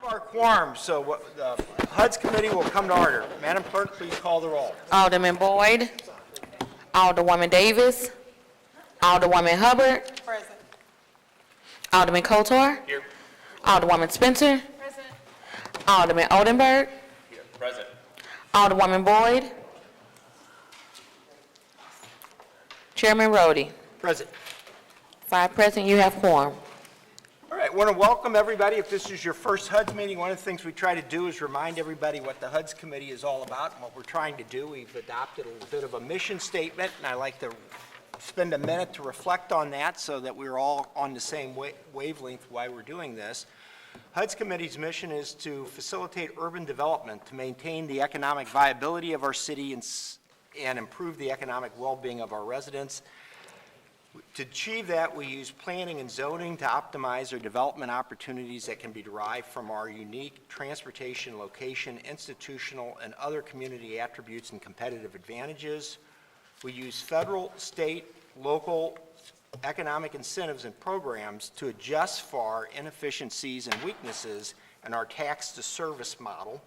Our quorum, so the HUD's committee will come to order. Madam Clerk, please call the roll. Alderman Boyd. Alderwoman Davis. Alderwoman Hubbard. Present. Alderman Coatar. Here. Alderwoman Spencer. Present. Alderman Oldenburg. Here. Present. Alderwoman Boyd. Chairman Rhodey. Present. 5 present, you have quorum. All right, I want to welcome everybody. If this is your first HUD's meeting, one of the things we try to do is remind everybody what the HUD's committee is all about and what we're trying to do. We've adopted a little bit of a mission statement, and I like to spend a minute to reflect on that so that we're all on the same wavelength while we're doing this. HUD's committee's mission is to facilitate urban development, to maintain the economic viability of our city and improve the economic well-being of our residents. To achieve that, we use planning and zoning to optimize our development opportunities that can be derived from our unique transportation, location, institutional, and other community attributes and competitive advantages. We use federal, state, local economic incentives and programs to adjust for our inefficiencies and weaknesses in our tax-to-service model.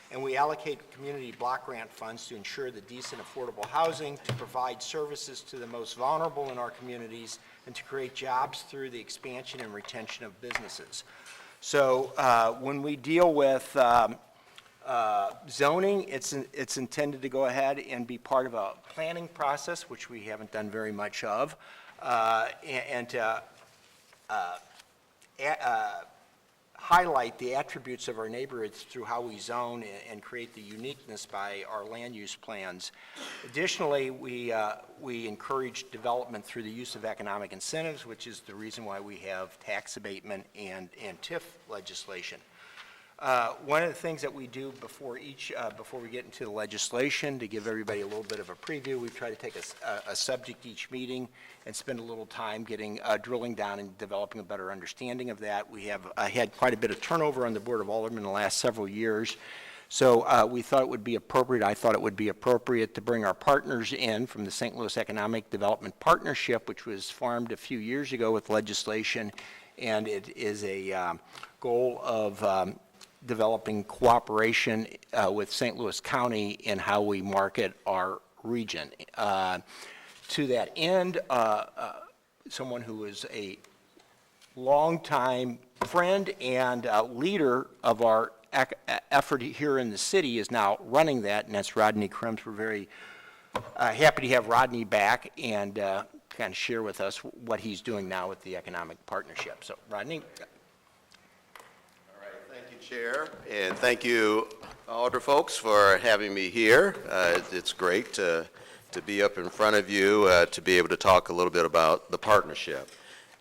And we allocate community block grant funds to ensure the decent, affordable housing, to provide services to the most vulnerable in our communities, and to create jobs through the expansion and retention of businesses. So when we deal with zoning, it's intended to go ahead and be part of a planning process, which we haven't done very much of, and to highlight the attributes of our neighborhoods through how we zone and create the uniqueness by our land use plans. Additionally, we encourage development through the use of economic incentives, which is the reason why we have tax abatement and TIF legislation. One of the things that we do before we get into the legislation, to give everybody a little bit of a preview, we try to take a subject each meeting and spend a little time drilling down and developing a better understanding of that. We have had quite a bit of turnover on the Board of Aldermen in the last several years, so we thought it would be appropriate, I thought it would be appropriate to bring our partners in from the St. Louis Economic Development Partnership, which was formed a few years ago with legislation, and it is a goal of developing cooperation with St. Louis County in how we market our region. To that end, someone who is a longtime friend and leader of our effort here in the city is now running that, and that's Rodney Crim. We're very happy to have Rodney back and kind of share with us what he's doing now with the Economic Partnership. So, Rodney. Chair, and thank you, Alder folks, for having me here. It's great to be up in front of you to be able to talk a little bit about the partnership.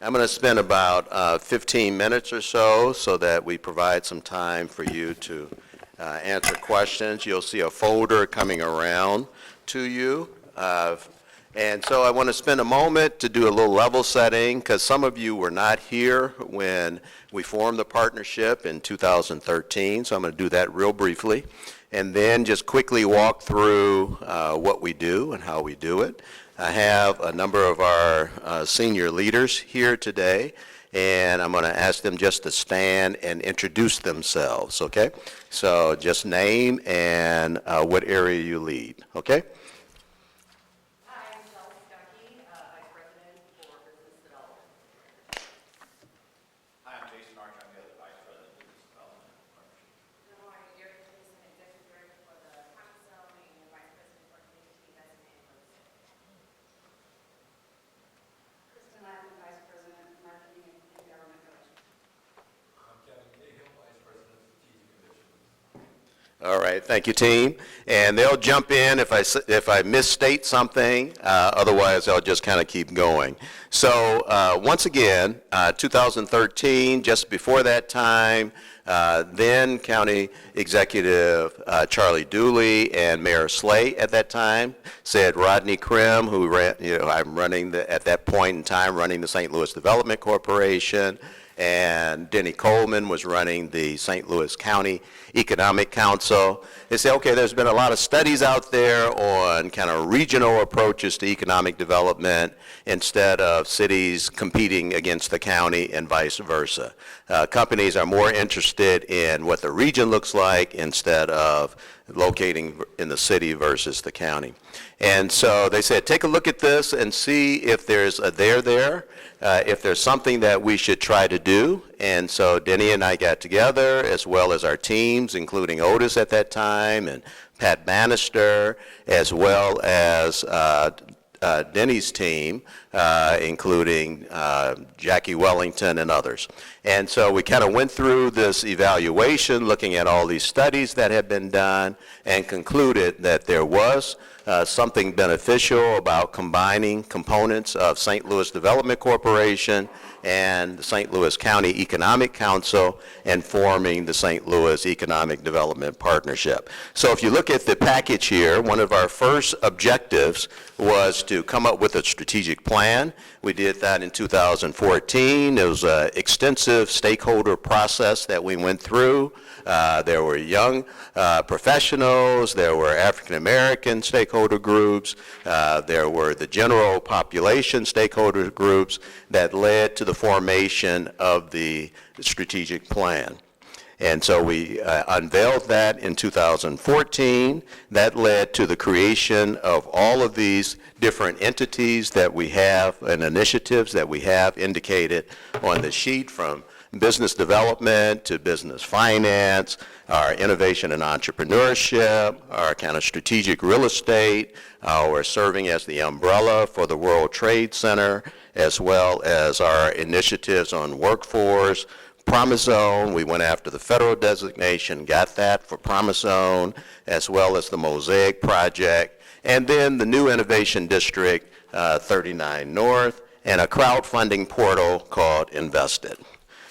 I'm going to spend about 15 minutes or so that we provide some time for you to answer questions. You'll see a folder coming around to you. And so I want to spend a moment to do a little level setting, because some of you were not here when we formed the partnership in 2013, so I'm going to do that real briefly, and then just quickly walk through what we do and how we do it. I have a number of our senior leaders here today, and I'm going to ask them just to stand and introduce themselves, okay? So just name and what area you lead, okay? All right, thank you, team. And they'll jump in if I misstate something. Otherwise, I'll just kind of keep going. So once again, 2013, just before that time, then County Executive Charlie Dooley and Mayor Slate at that time said Rodney Crim, who ran, I'm running at that point in time running the St. Louis Development Corporation, and Denny Coleman was running the St. Louis County Economic Council. They said, okay, there's been a lot of studies out there on kind of regional approaches to economic development instead of cities competing against the county and vice versa. Companies are more interested in what the region looks like instead of locating in the city versus the county. And so they said, take a look at this and see if there's a there, if there's something that we should try to do. And so Denny and I got together, as well as our teams, including Otis at that time, and Pat Bannister, as well as Denny's team, including Jackie Wellington and others. And so we kind of went through this evaluation, looking at all these studies that had been done, and concluded that there was something beneficial about combining components of St. Louis Development Corporation and the St. Louis County Economic Council and forming the St. Louis Economic Development Partnership. So if you look at the package here, one of our first objectives was to come up with a strategic plan. We did that in 2014. It was an extensive stakeholder process that we went through. There were young professionals, there were African American stakeholder groups, there were the general population stakeholder groups that led to the formation of the strategic plan. And so we unveiled that in 2014. That led to the creation of all of these different entities that we have and initiatives that we have indicated on the sheet, from business development to business finance, our innovation and entrepreneurship, our kind of strategic real estate, our serving as the umbrella for the World Trade Center, as well as our initiatives on workforce. Promise Zone, we went after the federal designation, got that for Promise Zone, as well as the Mosaic Project, and then the new Innovation District, 39 North, and a crowdfunding portal called Invested.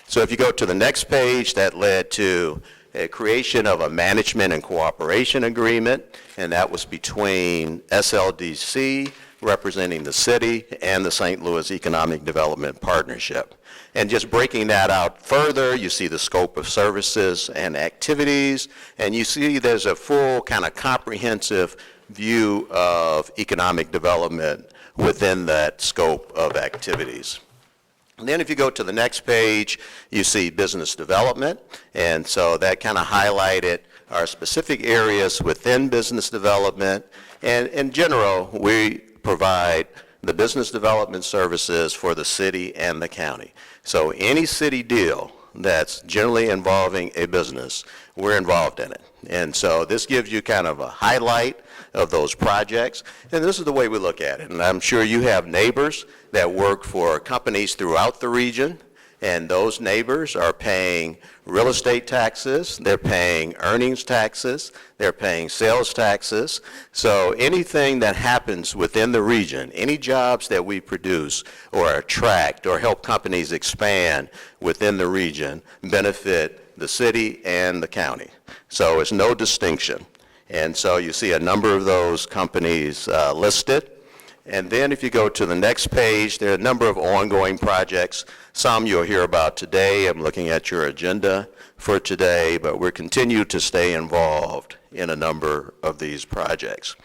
So if you go to the next page, that led to a creation of a management and cooperation agreement, and that was between SLDC, representing the city, and the St. Louis Economic Development Partnership. And just breaking that out further, you see the scope of services and activities, and you see there's a full kind of comprehensive view of economic development within that scope of activities. And then if you go to the next page, you see business development, and so that kind of highlighted our specific areas within business development. And in general, we provide the business development services for the city and the county. So any city deal that's generally involving a business, we're involved in it. And so this gives you kind of a highlight of those projects. And this is the way we look at it. And I'm sure you have neighbors that work for companies throughout the region, and those neighbors are paying real estate taxes, they're paying earnings taxes, they're paying sales taxes. So anything that happens within the region, any jobs that we produce or attract or help companies expand within the region, benefit the city and the county. So it's no distinction. And so you see a number of those companies listed. And then if you go to the next page, there are a number of ongoing projects. Some you'll hear about today. I'm looking at your agenda for today, but we're continuing to stay involved in a number of these projects.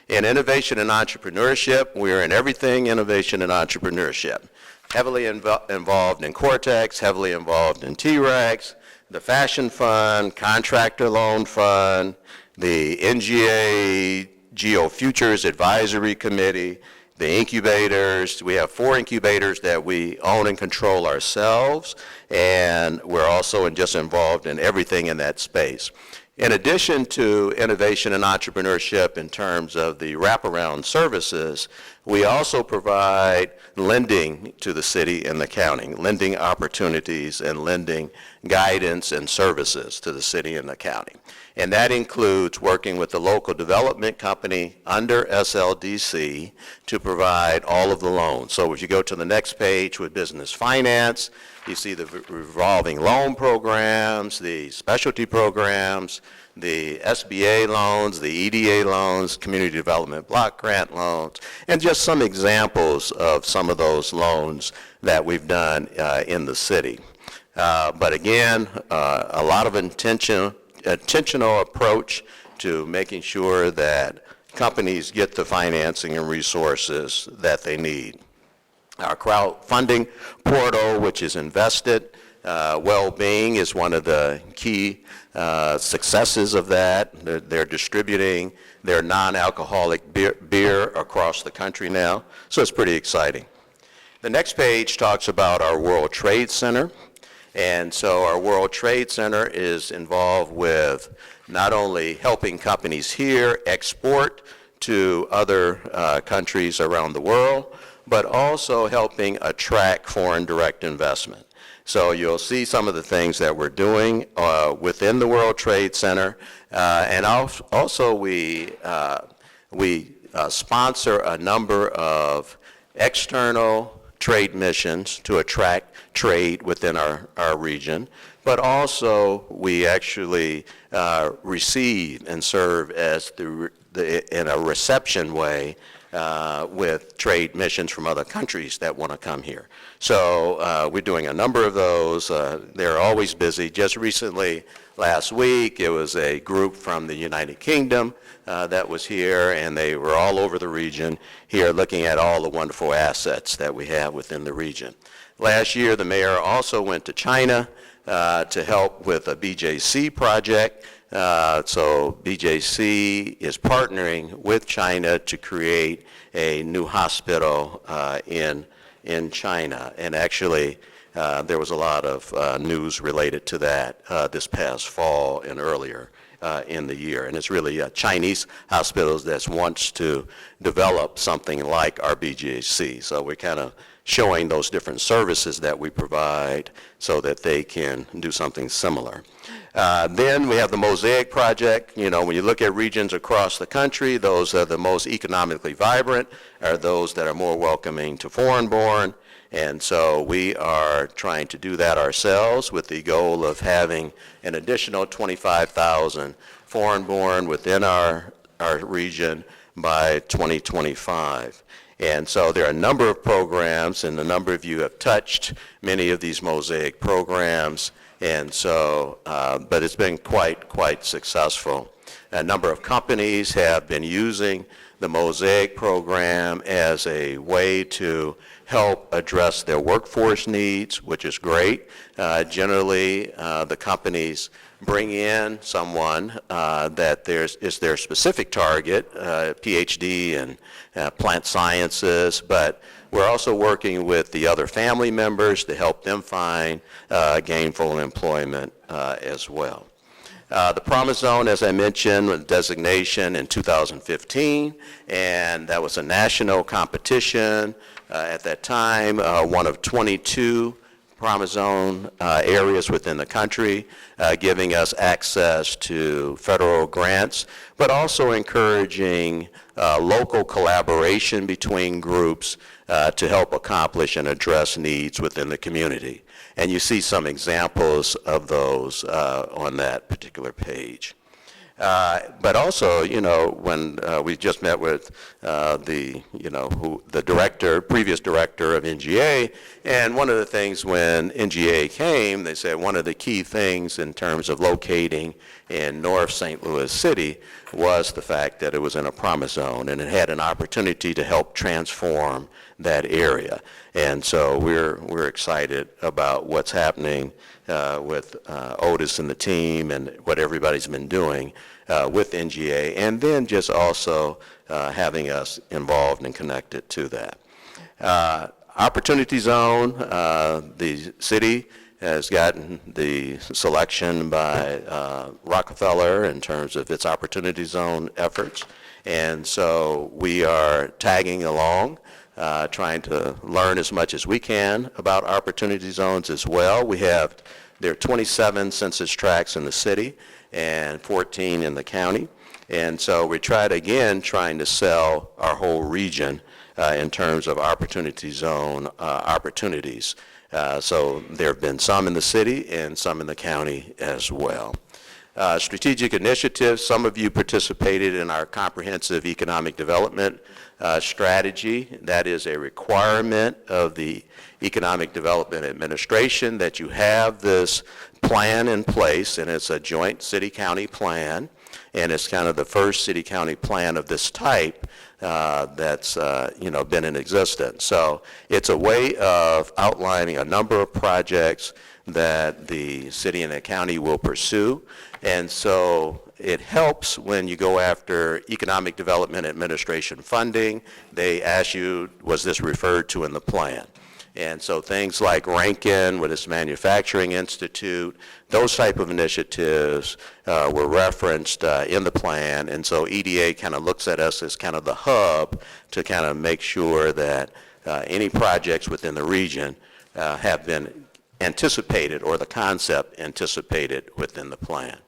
In innovation and entrepreneurship, we're in everything innovation and entrepreneurship. Heavily involved in Cortex, heavily involved in T-Rex, the Fashion Fund, Contractor Loan Fund, the NGA Geo Futures Advisory Committee, the incubators. We have 4 incubators that we own and control ourselves, and we're also just involved in everything in that space. In addition to innovation and entrepreneurship in terms of the wraparound services, we also provide lending to the city and the county, lending opportunities and lending guidance and services to the city and the county. And that includes working with the local development company under SLDC to provide all of the loans. So if you go to the next page with business finance, you see the revolving loan programs, the specialty programs, the SBA loans, the EDA loans, community development block grant loans, and just some examples of some of those loans that we've done in the city. But again, a lot of intentional approach to making sure that companies get the financing and resources that they need. Our crowdfunding portal, which is invested, well-being is one of the key successes of that. They're distributing their non-alcoholic beer across the country now, so it's pretty exciting. The next page talks about our World Trade Center. And so our World Trade Center is involved with not only helping companies here export to other countries around the world, but also helping attract foreign direct investment. So you'll see some of the things that we're doing within the World Trade Center. And also we sponsor a number of external trade missions to attract trade within our region, but also we actually receive and serve as in a reception way with trade missions from other countries that want to come here. So we're doing a number of those. They're always busy. Just recently, last week, it was a group from the United Kingdom that was here, and they were all over the region here looking at all the wonderful assets that we have within the region. Last year, the mayor also went to China to help with a BJC project. So BJC is partnering with China to create a new hospital in China. And actually, there was a lot of news related to that this past fall and earlier in the year. And it's really Chinese hospitals that wants to develop something like our BJC. So we're kind of showing those different services that we provide so that they can do something similar. Then we have the Mosaic Project. You know, when you look at regions across the country, those are the most economically vibrant, are those that are more welcoming to foreign-born. And so we are trying to do that ourselves with the goal of having an additional 25,000 foreign-born within our region by 2025. And so there are a number of programs, and a number of you have touched many of these Mosaic programs. And so, but it's been quite successful. A number of companies have been using the Mosaic program as a way to help address their workforce needs, which is great. Generally, the companies bring in someone that is their specific target, PhD in plant sciences, but we're also working with the other family members to help them find gainful employment as well. The Promise Zone, as I mentioned, was designation in 2015, and that was a national competition. At that time, one of 22 Promise Zone areas within the country, giving us access to federal grants, but also encouraging local collaboration between groups to help accomplish and address needs within the community. And you see some examples of those on that particular page. But also, you know, when we just met with the previous director of NGA, and one of the things when NGA came, they said one of the key things in terms of locating in North St. Louis City was the fact that it was in a Promise Zone, and it had an opportunity to help transform that area. And so we're excited about what's happening with Otis and the team and what everybody's been doing with NGA, and then just also having us involved and connected to that. Opportunity Zone, the city has gotten the selection by Rockefeller in terms of its Opportunity Zone efforts, and so we are tagging along, trying to learn as much as we can about Opportunity Zones as well. There are 27 census tracts in the city and 14 in the county. And so we trying to sell our whole region in terms of Opportunity Zone opportunities. So there have been some in the city and some in the county as well. Strategic initiatives, some of you participated in our comprehensive economic development strategy. That is a requirement of the Economic Development Administration that you have this plan in place, and it's a joint city-county plan, and it's kind of the first city-county plan of this type that's been in existence. So it's a way of outlining a number of projects that the city and the county will pursue, and so it helps when you go after Economic Development Administration funding. They ask you, was this referred to in the plan? And so things like Rankin with its Manufacturing Institute, those type of initiatives were referenced in the plan. And so EDA kind of looks at us as kind of the hub to kind of make sure that any projects within the region have been anticipated, or the concept anticipated within the plan.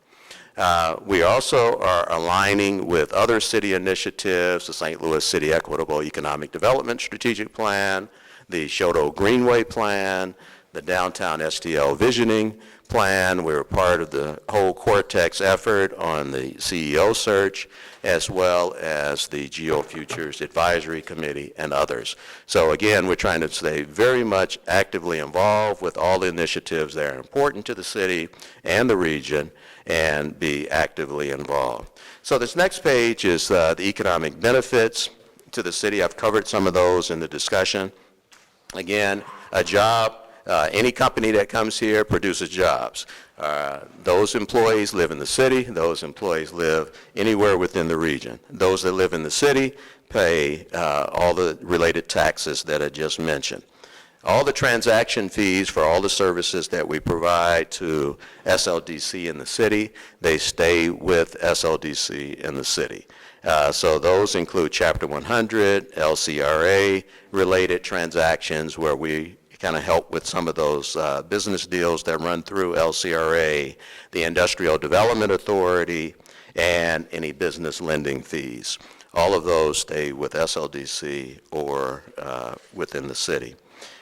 We also are aligning with other city initiatives, the St. Louis City Equitable Economic Development Strategic Plan, the Shoto Greenway Plan, the Downtown STL Visioning Plan. We're part of the whole Cortex effort on the CEO search, as well as the GeoFutures Advisory Committee and others. So again, we're trying to stay very much actively involved with all the initiatives that are important to the city and the region, and be actively involved. So this next page is the economic benefits to the city. I've covered some of those in the discussion. Again, a job, any company that comes here produces jobs. Those employees live in the city. Those employees live anywhere within the region. Those that live in the city pay all the related taxes that I just mentioned. All the transaction fees for all the services that we provide to SLDC in the city, they stay with SLDC in the city. So those include Chapter 100, LCRA related transactions where we kind of help with some of those business deals that run through LCRA, the Industrial Development Authority, and any business lending fees. All of those stay with SLDC or within the city.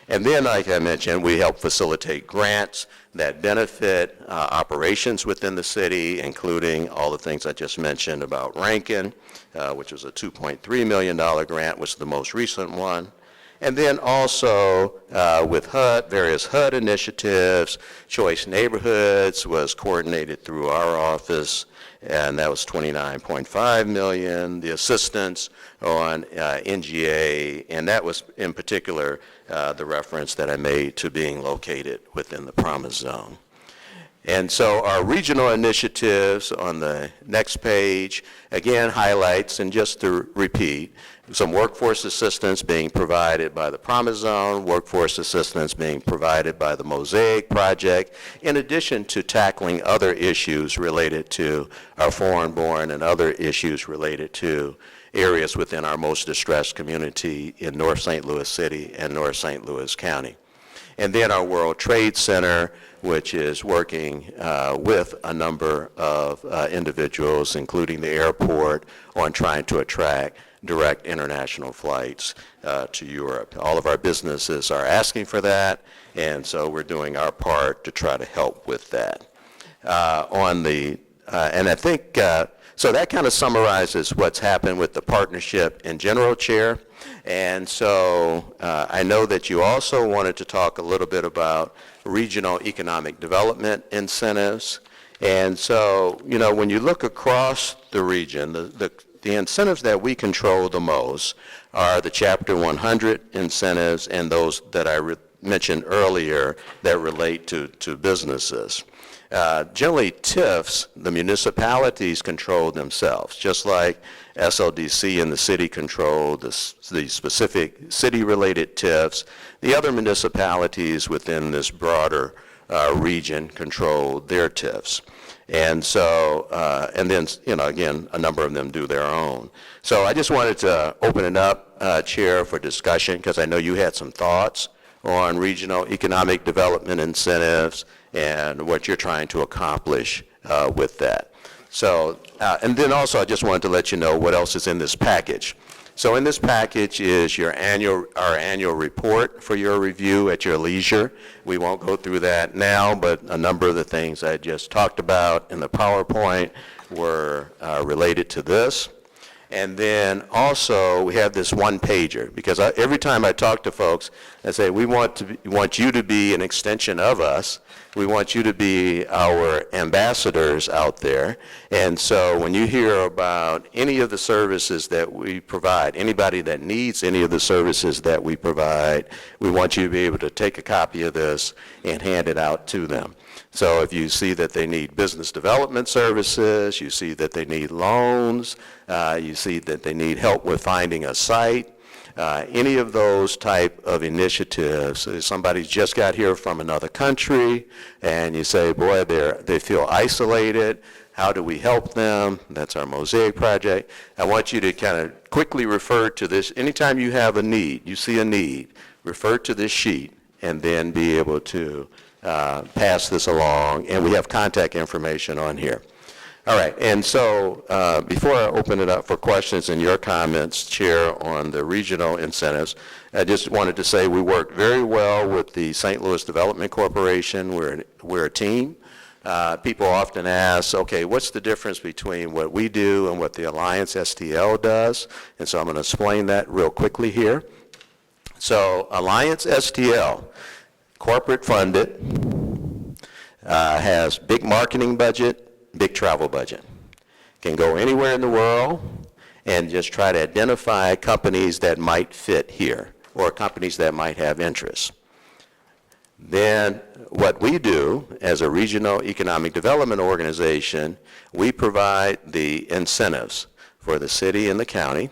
And then, like I mentioned, we help facilitate grants that benefit operations within the city, including all the things I just mentioned about Rankin, which was a $2.3 million grant, which is the most recent one. And then also with HUD, various HUD initiatives. Choice Neighborhoods was coordinated through our office, and that was $29.5 million. The assistance on NGA, and that was in particular the reference that I made to being located within the Promise Zone. And so our regional initiatives on the next page, again, highlights, and just to repeat, some workforce assistance being provided by the Promise Zone, workforce assistance being provided by the Mosaic Project, in addition to tackling other issues related to our foreign-born and other issues related to areas within our most distressed community in North St. Louis City and North St. Louis County. And then our World Trade Center, which is working with a number of individuals, including the airport, on trying to attract direct international flights to Europe. All of our businesses are asking for that, and so we're doing our part to try to help with that. And I think, so that kind of summarizes what's happened with the partnership in general, Chair. And so I know that you also wanted to talk a little bit about regional economic development incentives. And so, you know, when you look across the region, the incentives that we control the most are the Chapter 100 incentives and those that I mentioned earlier that relate to businesses. Generally, TIFs, the municipalities control themselves, just like SLDC and the city control the specific city-related TIFs. The other municipalities within this broader region control their TIFs. And so, and then, you know, again, a number of them do their own. So I just wanted to open it up, Chair, for discussion, because I know you had some thoughts on regional economic development incentives and what you're trying to accomplish with that. So, and then also I just wanted to let you know what else is in this package. So in this package is our annual report for your review at your leisure. We won't go through that now, but a number of the things I just talked about in the PowerPoint were related to this. And then also, we have this one pager, because every time I talk to folks, I say, we want you to be an extension of us. We want you to be our ambassadors out there. And so when you hear about any of the services that we provide, anybody that needs any of the services that we provide, we want you to be able to take a copy of this and hand it out to them. So if you see that they need business development services, you see that they need loans, you see that they need help with finding a site, any of those type of initiatives. If somebody's just got here from another country and you say, boy, they feel isolated, how do we help them? That's our Mosaic project. I want you to kind of quickly refer to this. Anytime you have a need, you see a need, refer to this sheet and then be able to pass this along. And we have contact information on here. All right, and so before I open it up for questions and your comments, Chair, on the regional incentives, I just wanted to say we work very well with the St. Louis Development Corporation. We're a team. People often ask, okay, what's the difference between what we do and what the Alliance STL does? And so I'm going to explain that real quickly here. So Alliance STL, corporate funded, has big marketing budget, big travel budget. Can go anywhere in the world and just try to identify companies that might fit here or companies that might have interest. Then what we do as a regional economic development organization, we provide the incentives for the city and the county.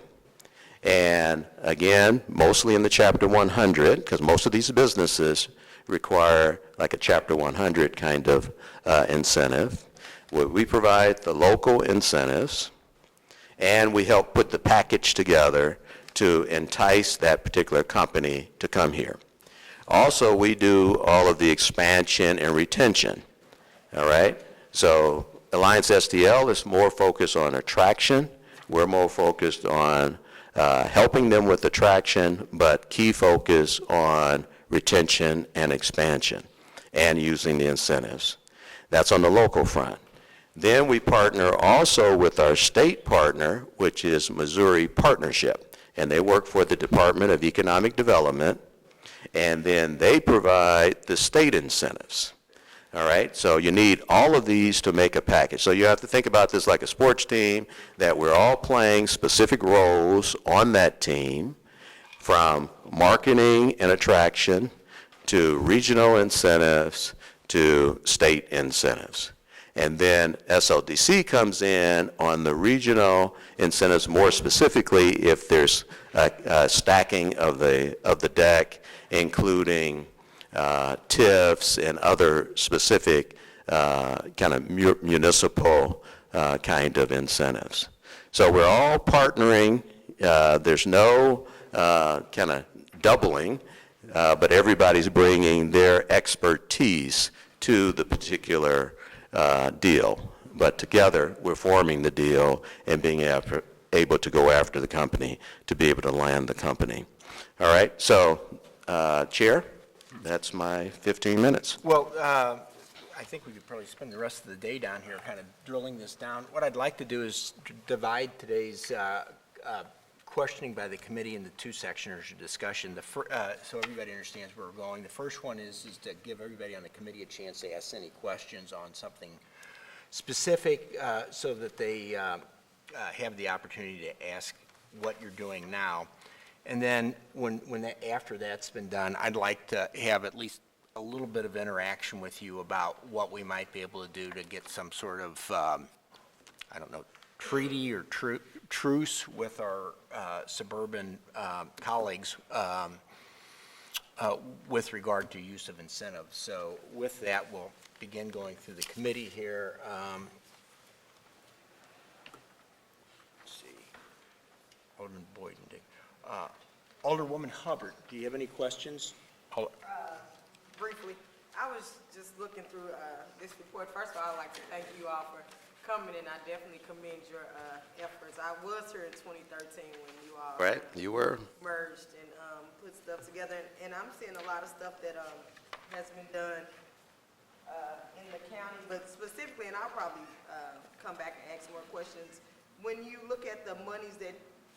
And again, mostly in the Chapter 100, because most of these businesses require like a Chapter 100 kind of incentive. We provide the local incentives, and we help put the package together to entice that particular company to come here. Also, we do all of the expansion and retention, all right? So Alliance STL is more focused on attraction. We're more focused on helping them with attraction, but key focus on retention and expansion and using the incentives. That's on the local front. Then we partner also with our state partner, which is Missouri Partnership, and they work for the Department of Economic Development, and then they provide the state incentives. All right, so you need all of these to make a package. So you have to think about this like a sports team, that we're all playing specific roles on that team, from marketing and attraction to regional incentives to state incentives. And then SLDC comes in on the regional incentives, more specifically if there's a stacking of the deck, including TIFs and other specific kind of municipal kind of incentives. So we're all partnering. There's no kind of doubling, but everybody's bringing their expertise to the particular deal. But together, we're forming the deal and being able to go after the company to be able to land the company. All right, so Chair, that's my 15 minutes. Well, I think we could probably spend the rest of the day down here kind of drilling this down. What I'd like to do is divide today's questioning by the committee into two sections of discussion. So everybody understands where we're going. The first one is to give everybody on the committee a chance to ask any questions on something specific so that they have the opportunity to ask what you're doing now. And then after that's been done, I'd like to have at least a little bit of interaction with you about what we might be able to do to get some sort of, I don't know, treaty or truce with our suburban colleagues with regard to use of incentives. So with that, we'll begin going through the committee here. Let's see, Alderman Boyd and Dick. Alderwoman Hubbard, do you have any questions? Briefly, I was just looking through this report. First of all, I'd like to thank you all for coming, and I definitely commend your efforts. I was here in 2013 when you all Right, you were. merged and put stuff together, and I'm seeing a lot of stuff that has been done in the county, but specifically, and I'll probably come back and ask more questions when you look at the monies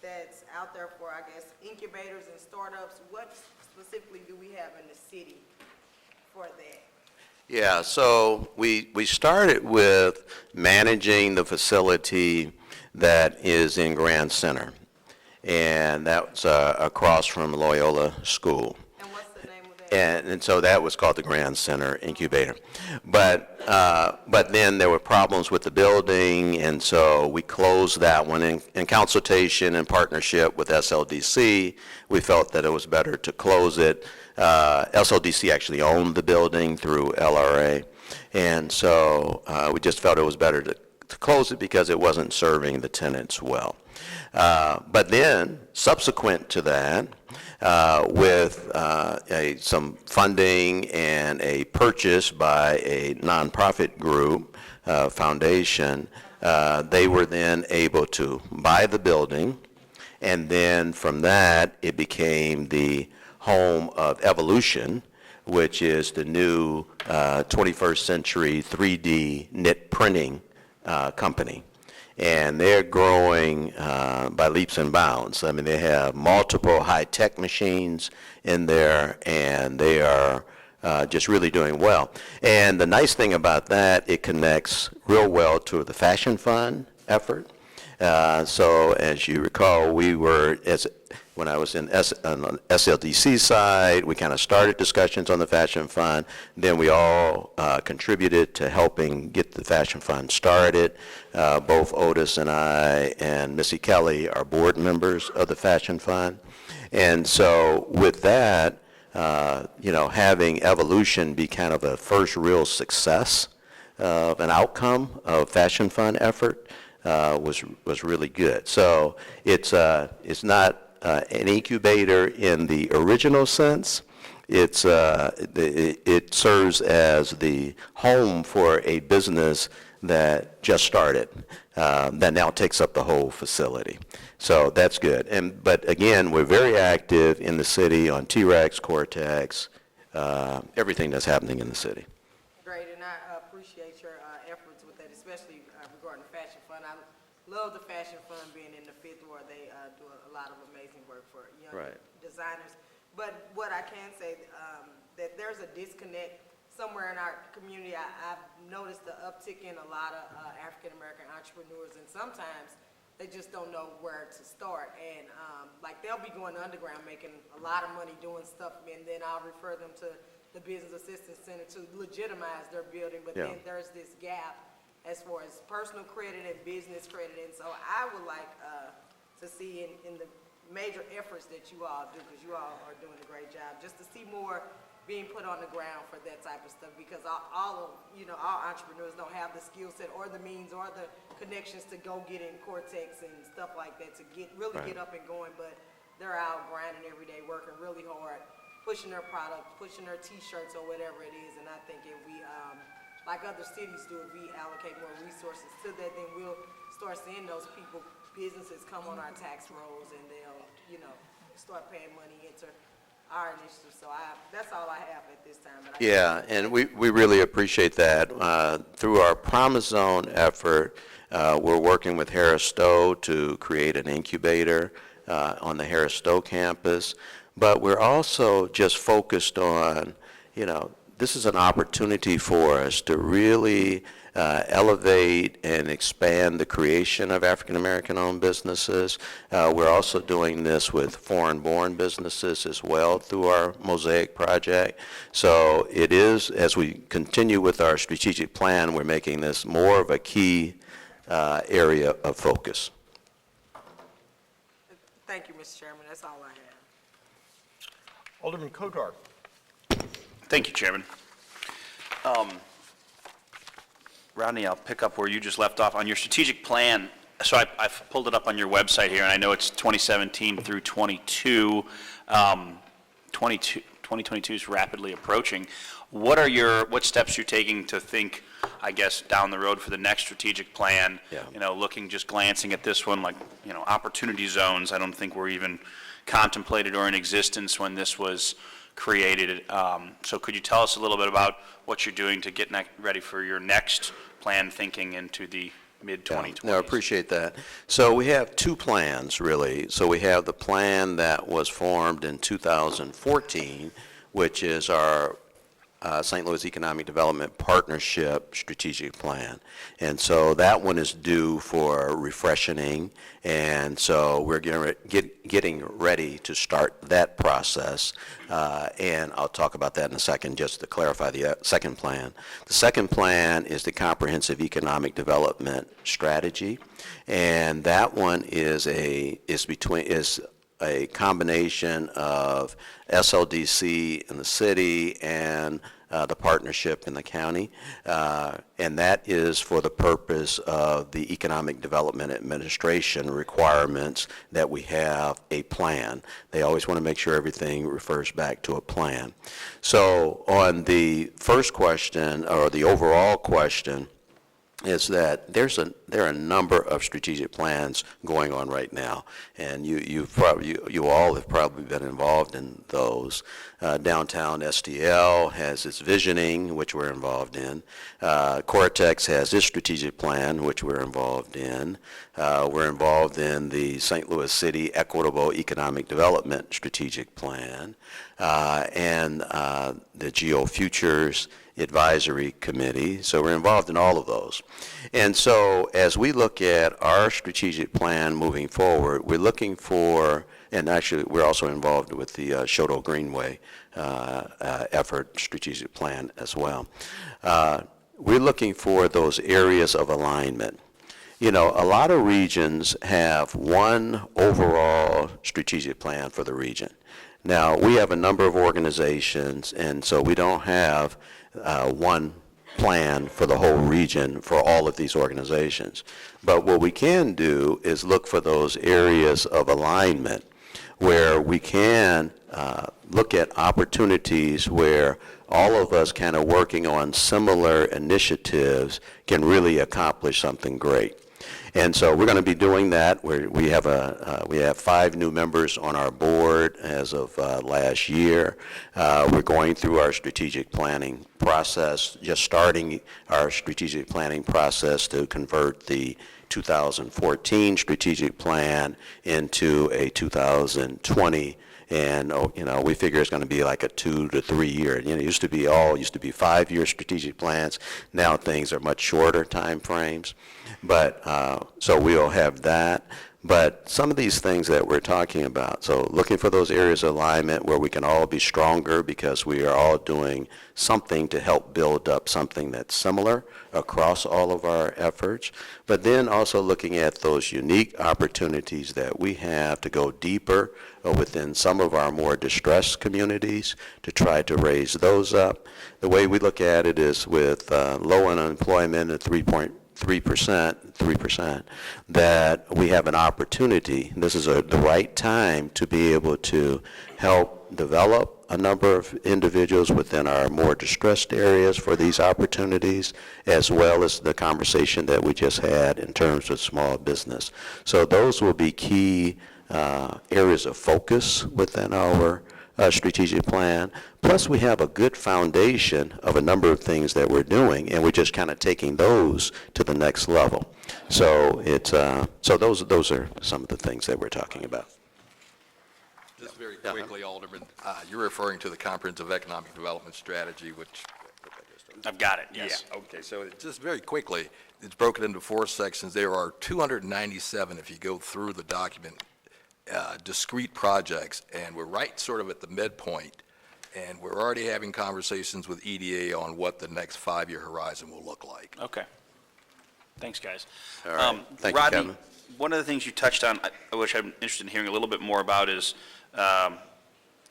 that's out there for, I guess, incubators and startups, what specifically do we have in the city for that? Yeah, so we started with managing the facility that is in Grand Center, and that's across from Loyola School. And what's the name of that? And so that was called the Grand Center Incubator. But then there were problems with the building, and so we closed that one. In consultation and partnership with SLDC, we felt that it was better to close it. SLDC actually owned the building through LRA, and so we just felt it was better to close it because it wasn't serving the tenants well. But then, subsequent to that, with some funding and a purchase by a nonprofit group, foundation, they were then able to buy the building, and then from that, it became the home of Evolution, which is the new 21st century 3D knit printing company. And they're growing by leaps and bounds. I mean, they have multiple high-tech machines in there, and they are just really doing well. And the nice thing about that, it connects real well to the Fashion Fund effort. So as you recall, we were, when I was on the SLDC side, we kind of started discussions on the Fashion Fund. Then we all contributed to helping get the Fashion Fund started. Both Otis and I and Missy Kelly are board members of the Fashion Fund. And so with that, having Evolution be kind of a first real success of an outcome of Fashion Fund effort was really good. So it's not an incubator in the original sense. It serves as the home for a business that just started, that now takes up the whole facility. So that's good. But again, we're very active in the city on T-Rex, Cortex, everything that's happening in the city. Great, and I appreciate your efforts with that, especially regarding the Fashion Fund. I love the Fashion Fund being in the Fifth Ward. They do a lot of amazing work for young designers. But what I can say, that there's a disconnect somewhere in our community. I've noticed the uptick in a lot of African-American entrepreneurs, and sometimes they just don't know where to start. And like they'll be going underground making a lot of money doing stuff, and then I'll refer them to the Business Assistance Center to legitimize their building. But then there's this gap as far as personal credit and business credit. And so I would like to see in the major efforts that you all do, because you all are doing a great job, just to see more being put on the ground for that type of stuff, because all entrepreneurs don't have the skill set or the means or the connections to go get in Cortex and stuff like that to get up and going, but they're out grinding every day, working really hard, pushing their product, pushing their t-shirts or whatever it is. And I think if we, like other cities do, if we allocate more resources to that, then we'll start seeing those people, businesses come on our tax rolls, and they'll, start paying money into our initiative. So that's all I have at this time. But and we really appreciate that. Through our Promise Zone effort, we're working with Harris Stowe to create an incubator on the Harris Stowe campus. But we're also just focused on, this is an opportunity for us to really elevate and expand the creation of African-American owned businesses. We're also doing this with foreign-born businesses as well through our Mosaic project. So it is, as we continue with our strategic plan, we're making this more of a key area of focus. thank you, Mr. Chairman. That's all I have. Alderman Coatar. Thank you, Chairman. Rodney, I'll pick up where you just left off on your strategic plan. So I've pulled it up on your website here, and I know it's 2017 through 22. 2022 is rapidly approaching. What steps you're taking to think, I guess, down the road for the next strategic plan? Yeah. Just glancing at this one, opportunity zones, I don't think were even contemplated or in existence when this was created. So could you tell us a little bit about what you're doing to get ready for your next plan thinking into the mid-2020s. No, I appreciate that. So we have two plans, really. So we have the plan that was formed in 2014, which is our St. Louis Economic Development Partnership Strategic Plan. And so that one is due for refreshing, and so we're getting ready to start that process. And I'll talk about that in a second, just to clarify the second plan. The second plan is the Comprehensive Economic Development Strategy, and that one is a combination of SLDC in the city and the partnership in the county, and that is for the purpose of the Economic Development Administration requirements that we have a plan. They always want to make sure everything refers back to a plan. So on the first question, or the overall question, is that there are a number of strategic plans going on right now, and you all have probably been involved in those. Downtown STL has its visioning, which we're involved in. Cortex has its strategic plan, which we're involved in. We're involved in the St. Louis City Equitable Economic Development Strategic Plan, and the GeoFutures Advisory Committee. So we're involved in all of those. And so as we look at our strategic plan moving forward, we're looking for, and actually we're also involved with the Shoto Greenway effort strategic plan as well. We're looking for those areas of alignment. You know, a lot of regions have one overall strategic plan for the region. Now, we have a number of organizations, and so we don't have one plan for the whole region for all of these organizations. But what we can do is look for those areas of alignment where we can look at opportunities where all of us kind of working on similar initiatives can really accomplish something great. And so we're going to be doing that. We have 5 new members on our board as of last year. We're going through our strategic planning process, just starting our strategic planning process to convert the 2014 strategic plan into a 2020. And we figure it's going to be like a 2 to 3 year. It used to be 5-year strategic plans. Now things are much shorter time frames. But so we'll have that. But some of these things that we're talking about, so looking for those areas of alignment where we can all be stronger because we are all doing something to help build up something that's similar across all of our efforts, but then also looking at those unique opportunities that we have to go deeper within some of our more distressed communities to try to raise those up. The way we look at it is with low unemployment at 3%, that we have an opportunity. This is the right time to be able to help develop a number of individuals within our more distressed areas for these opportunities, as well as the conversation that we just had in terms of small business. So those will be key areas of focus within our strategic plan. Plus, we have a good foundation of a number of things that we're doing, and we're just kind of taking those to the next level. So it's those are some of the things that we're talking about. Just very quickly, Alderman, you're referring to the Comprehensive Economic Development Strategy, which... I've got it, yes. Yeah, okay, so just very quickly, it's broken into 4 sections. There are 297, if you go through the document, discrete projects, and we're right sort of at the midpoint, and we're already having conversations with EDA on what the next 5-year horizon will look like. Okay. Thanks, guys. All right. Thank you, Rodney, Kevin. one of the things you touched on, which I'm interested in hearing a little bit more about, is, I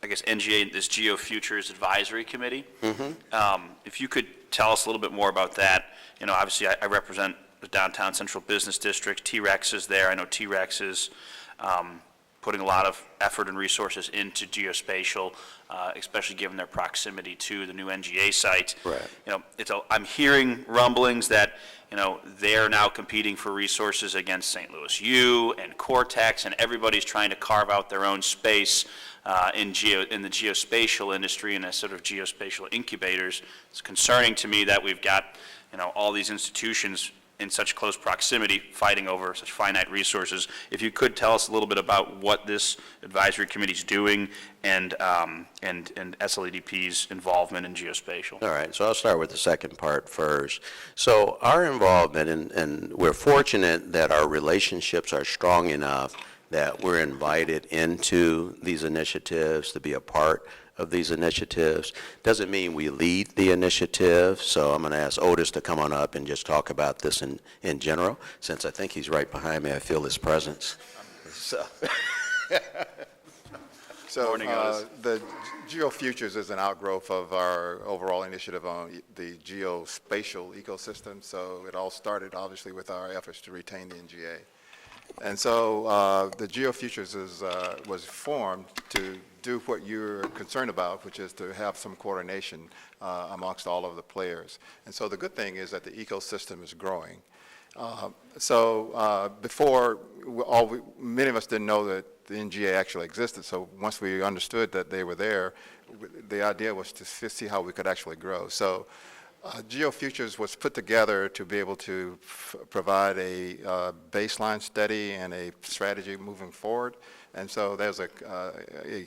guess, NGA, this GeoFutures Advisory Committee. If you could tell us a little bit more about that. Obviously, I represent the Downtown Central Business District. T-Rex is there. I know T-Rex is putting a lot of effort and resources into geospatial, especially given their proximity to the new NGA site. Right. I'm hearing rumblings that, they're now competing for resources against St. Louis U and Cortex, and everybody's trying to carve out their own space in the geospatial industry and as sort of geospatial incubators. It's concerning to me that we've got, all these institutions in such close proximity, fighting over such finite resources. If you could tell us a little bit about what this advisory committee is doing and SLEDP's involvement in geospatial. All right, so I'll start with the second part first. So our involvement, and we're fortunate that our relationships are strong enough that we're invited into these initiatives to be a part of these initiatives. Doesn't mean we lead the initiative, so I'm going to ask Otis to come on up and just talk about this in general. Since I think he's right behind me, I feel his presence. So Morning, Otis. the GeoFutures is an outgrowth of our overall initiative on the geospatial ecosystem. So it all started obviously with our efforts to retain the NGA. And so the GeoFutures was formed to do what you're concerned about, which is to have some coordination amongst all of the players. And so the good thing is that the ecosystem is growing. Before, many of us didn't know that the NGA actually existed. So once we understood that they were there, the idea was to see how we could actually grow. So GeoFutures was put together to be able to provide a baseline study and a strategy moving forward. And so there's a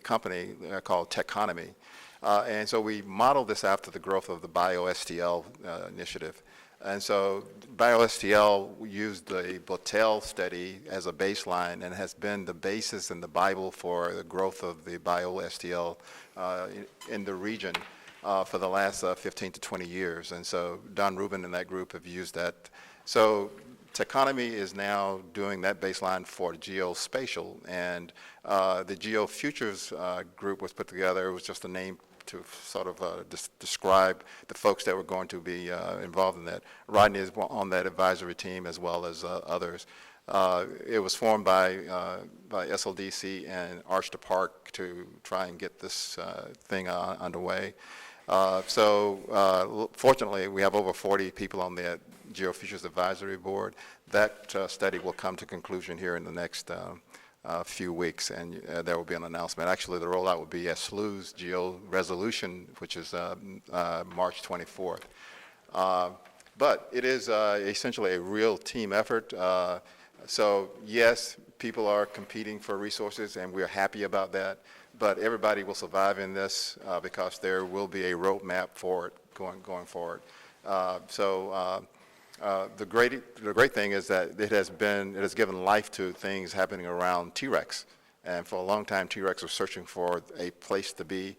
company called Techonomy. And so we modeled this after the growth of the BioSTL initiative. And so BioSTL used the Botel study as a baseline and has been the basis and the Bible for the growth of the BioSTL in the region for the last 15 to 20 years. And so Don Rubin and that group have used that. So Techonomy is now doing that baseline for geospatial, and the GeoFutures group was put together. It was just a name to sort of describe the folks that were going to be involved in that. Rodney is on that advisory team as well as others. It was formed by SLDC and Arch to Park to try and get this thing underway. Fortunately, we have over 40 people on the GeoFutures Advisory Board. That study will come to conclusion here in the next few weeks, and there will be an announcement. Actually, the rollout will be at SLU's Geo Resolution, which is March 24th. But it is essentially a real team effort. So yes, people are competing for resources, and we're happy about that. But everybody will survive in this because there will be a roadmap for it going forward. The great thing is that it has given life to things happening around T-Rex. And for a long time, T-Rex was searching for a place to be.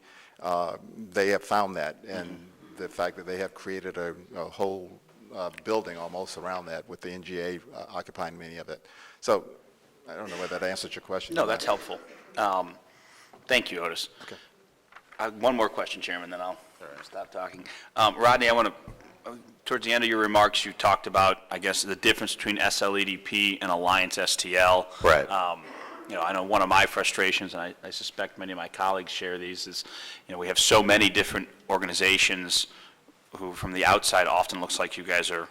They have found that, and the fact that they have created a whole building almost around that with the NGA occupying many of it. So I don't know whether that answers your question. No, that's helpful. Thank you, Otis. Okay. One more question, Chairman, then I'll stop talking. Rodney, I want to, towards the end of your remarks, you talked about, I guess, the difference between SLEDP and Alliance STL. Right. I know one of my frustrations, and I suspect many of my colleagues share these, is, we have so many different organizations who, from the outside, often looks like you guys are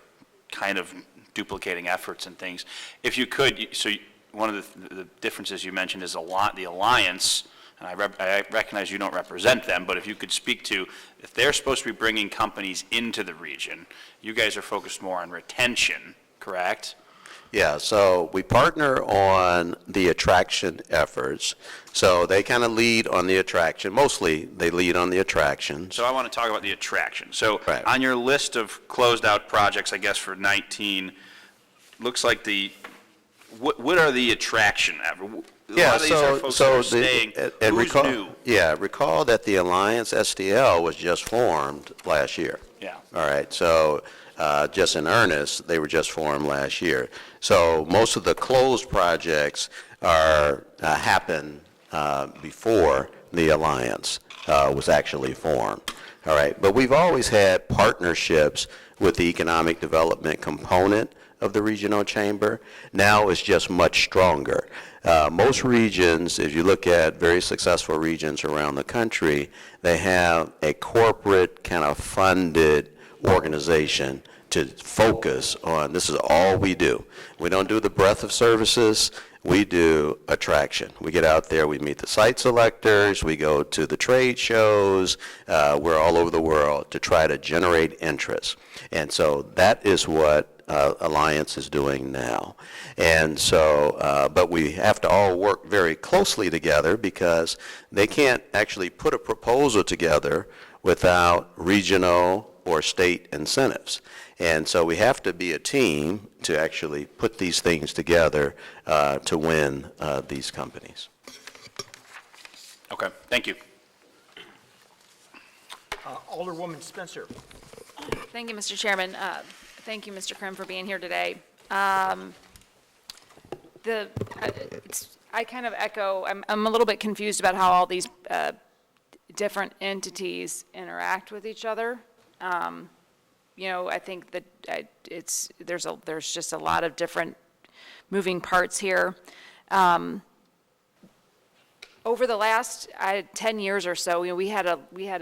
kind of duplicating efforts and things. If you could, one of the differences you mentioned is the Alliance, and I recognize you don't represent them, but if you could speak to, if they're supposed to be bringing companies into the region, you guys are focused more on retention, correct? Yeah, so we partner on the attraction efforts. So they kind of lead on the attraction. Mostly, they lead on the attraction. So I want to talk about the attraction. So Right. on your list of closed out projects, I guess for 19, looks like what are the attraction? A lot of these are folks that are staying. Who's new? Yeah, recall that the Alliance STL was just formed last year. Yeah. All right, so just in earnest, they were just formed last year. So most of the closed projects happen before the Alliance was actually formed. All right, but we've always had partnerships with the economic development component of the regional chamber. Now it's just much stronger. Most regions, if you look at very successful regions around the country, they have a corporate kind of funded organization to focus on, this is all we do. We don't do the breadth of services, we do attraction. We get out there, we meet the site selectors, we go to the trade shows, we're all over the world to try to generate interest. And so that is what Alliance is doing now. And so, but we have to all work very closely together because they can't actually put a proposal together without regional or state incentives. And so we have to be a team to actually put these things together to win these companies. Okay, thank you. Alderwoman Spencer. Thank you, Mr. Chairman. Thank you, Mr. Crim, for being here today. I kind of echo, I'm a little bit confused about how all these different entities interact with each other. You know, I think that there's just a lot of different moving parts here. Over the last 10 years or so, you know, we had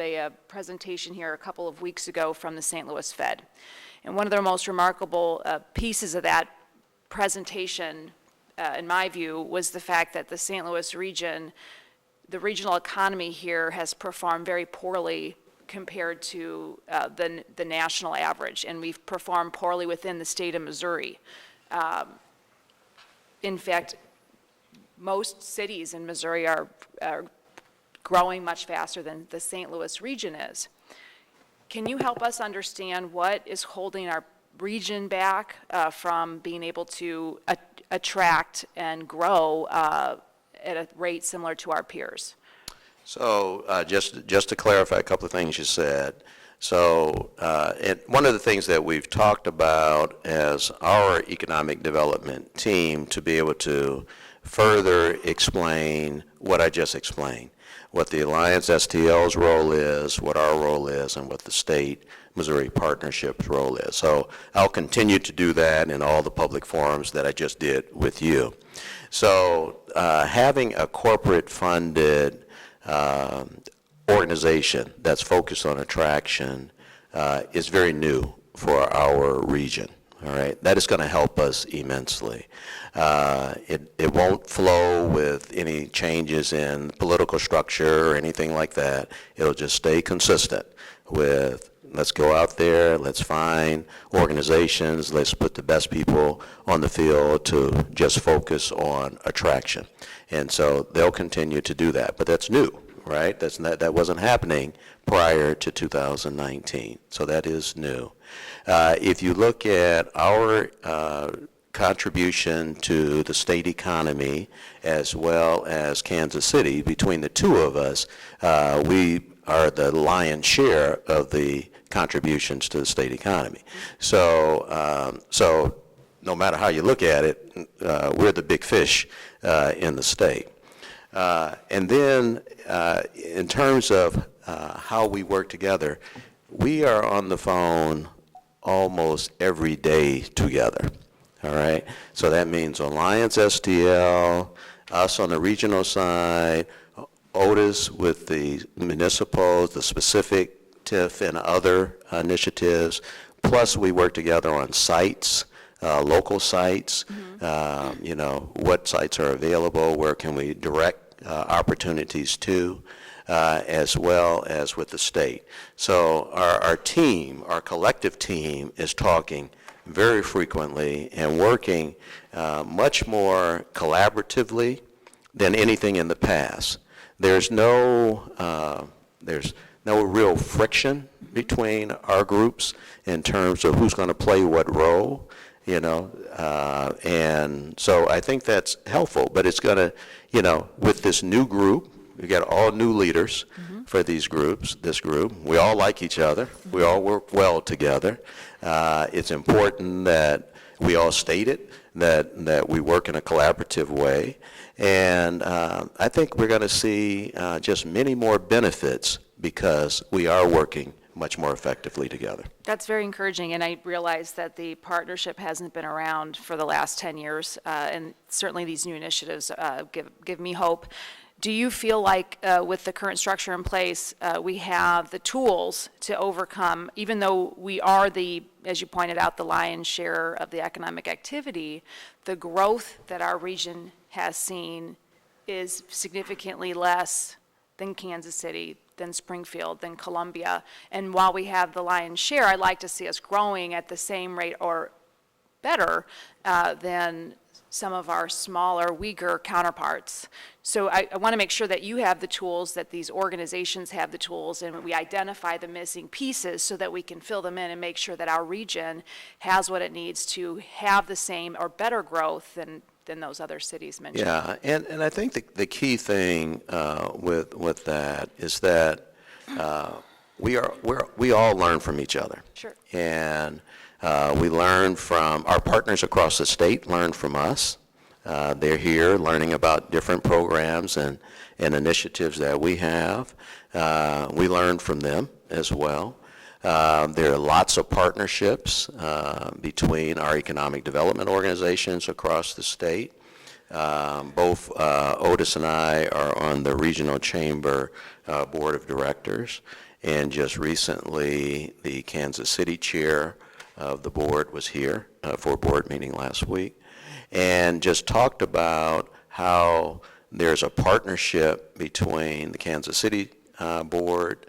a presentation here a couple of weeks ago from the St. Louis Fed. And one of the most remarkable pieces of that presentation, in my view, was the fact that the St. Louis region, the regional economy here has performed very poorly compared to the national average, and we've performed poorly within the state of Missouri. In fact, most cities in Missouri are growing much faster than the St. Louis region is. Can you help us understand what is holding our region back from being able to attract and grow at a rate similar to our peers? So just to clarify a couple of things you said. So one of the things that we've talked about as our economic development team to be able to further explain what I just explained, what the Alliance STL's role is, what our role is, and what the state Missouri Partnership's role is. So I'll continue to do that in all the public forums that I just did with you. So having a corporate funded organization that's focused on attraction is very new for our region. All right, that is going to help us immensely. It won't flow with any changes in political structure or anything like that. It'll just stay consistent with, let's go out there, let's find organizations, let's put the best people on the field to just focus on attraction. And so they'll continue to do that, but that's new, right? That wasn't happening prior to 2019, so that is new. If you look at our contribution to the state economy as well as Kansas City, between the two of us, we are the lion's share of the contributions to the state economy. So, so no matter how you look at it, we're the big fish in the state. And then in terms of how we work together, we are on the phone almost every day together, all right? So that means Alliance STL, us on the regional side, Otis with the municipals, the specific TIF and other initiatives, plus we work together on sites, local sites, you know, what sites are available, where can we direct opportunities to, as well as with the state. So our team, our collective team, is talking very frequently and working much more collaboratively than anything in the past. There's no real friction between our groups in terms of who's going to play what role, you know, and so I think that's helpful. But it's going to, you know, with this new group, we got all new leaders for these groups, this group. We all like each other. We all work well together. It's important that we all state it, that we work in a collaborative way. And I think we're going to see just many more benefits because we are working much more effectively together. That's very encouraging, and I realize that the partnership hasn't been around for the last 10 years, and certainly these new initiatives give me hope. Do you feel like with the current structure in place, we have the tools to overcome, even though we are the, as you pointed out, the lion's share of the economic activity, the growth that our region has seen is significantly less than Kansas City, than Springfield, than Columbia. And while we have the lion's share, I'd like to see us growing at the same rate or better than some of our smaller, weaker counterparts. So I want to make sure that you have the tools, that these organizations have the tools, and we identify the missing pieces so that we can fill them in and make sure that our region has what it needs to have the same or better growth than those other cities mentioned. Yeah, and I think the key thing with that is that we all learn from each other. Sure. And we learn from our partners across the state, learn from us. They're here learning about different programs and initiatives that we have. We learn from them as well. There are lots of partnerships between our economic development organizations across the state. Both Otis and I are on the Regional Chamber Board of Directors, and just recently the Kansas City chair of the board was here for a board meeting last week, and just talked about how there's a partnership between the Kansas City Board,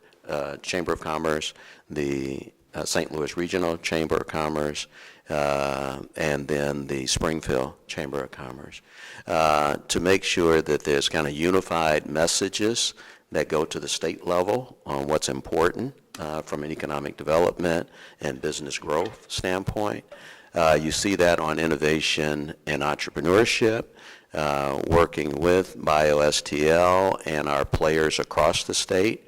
Chamber of Commerce, the St. Louis Regional Chamber of Commerce, and then the Springfield Chamber of Commerce, to make sure that there's kind of unified messages that go to the state level on what's important from an economic development and business growth standpoint. You see that on innovation and entrepreneurship, working with BioSTL and our players across the state.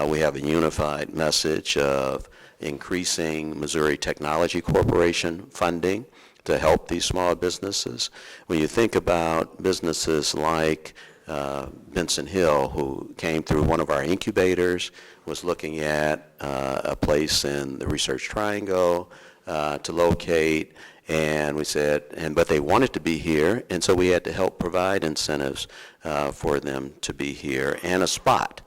We have a unified message of increasing Missouri Technology Corporation funding to help these small businesses. When you think about businesses like Benson Hill, who came through one of our incubators, was looking at a place in the Research Triangle to locate, and we said, but they wanted to be here, and so we had to help provide incentives for them to be here and a spot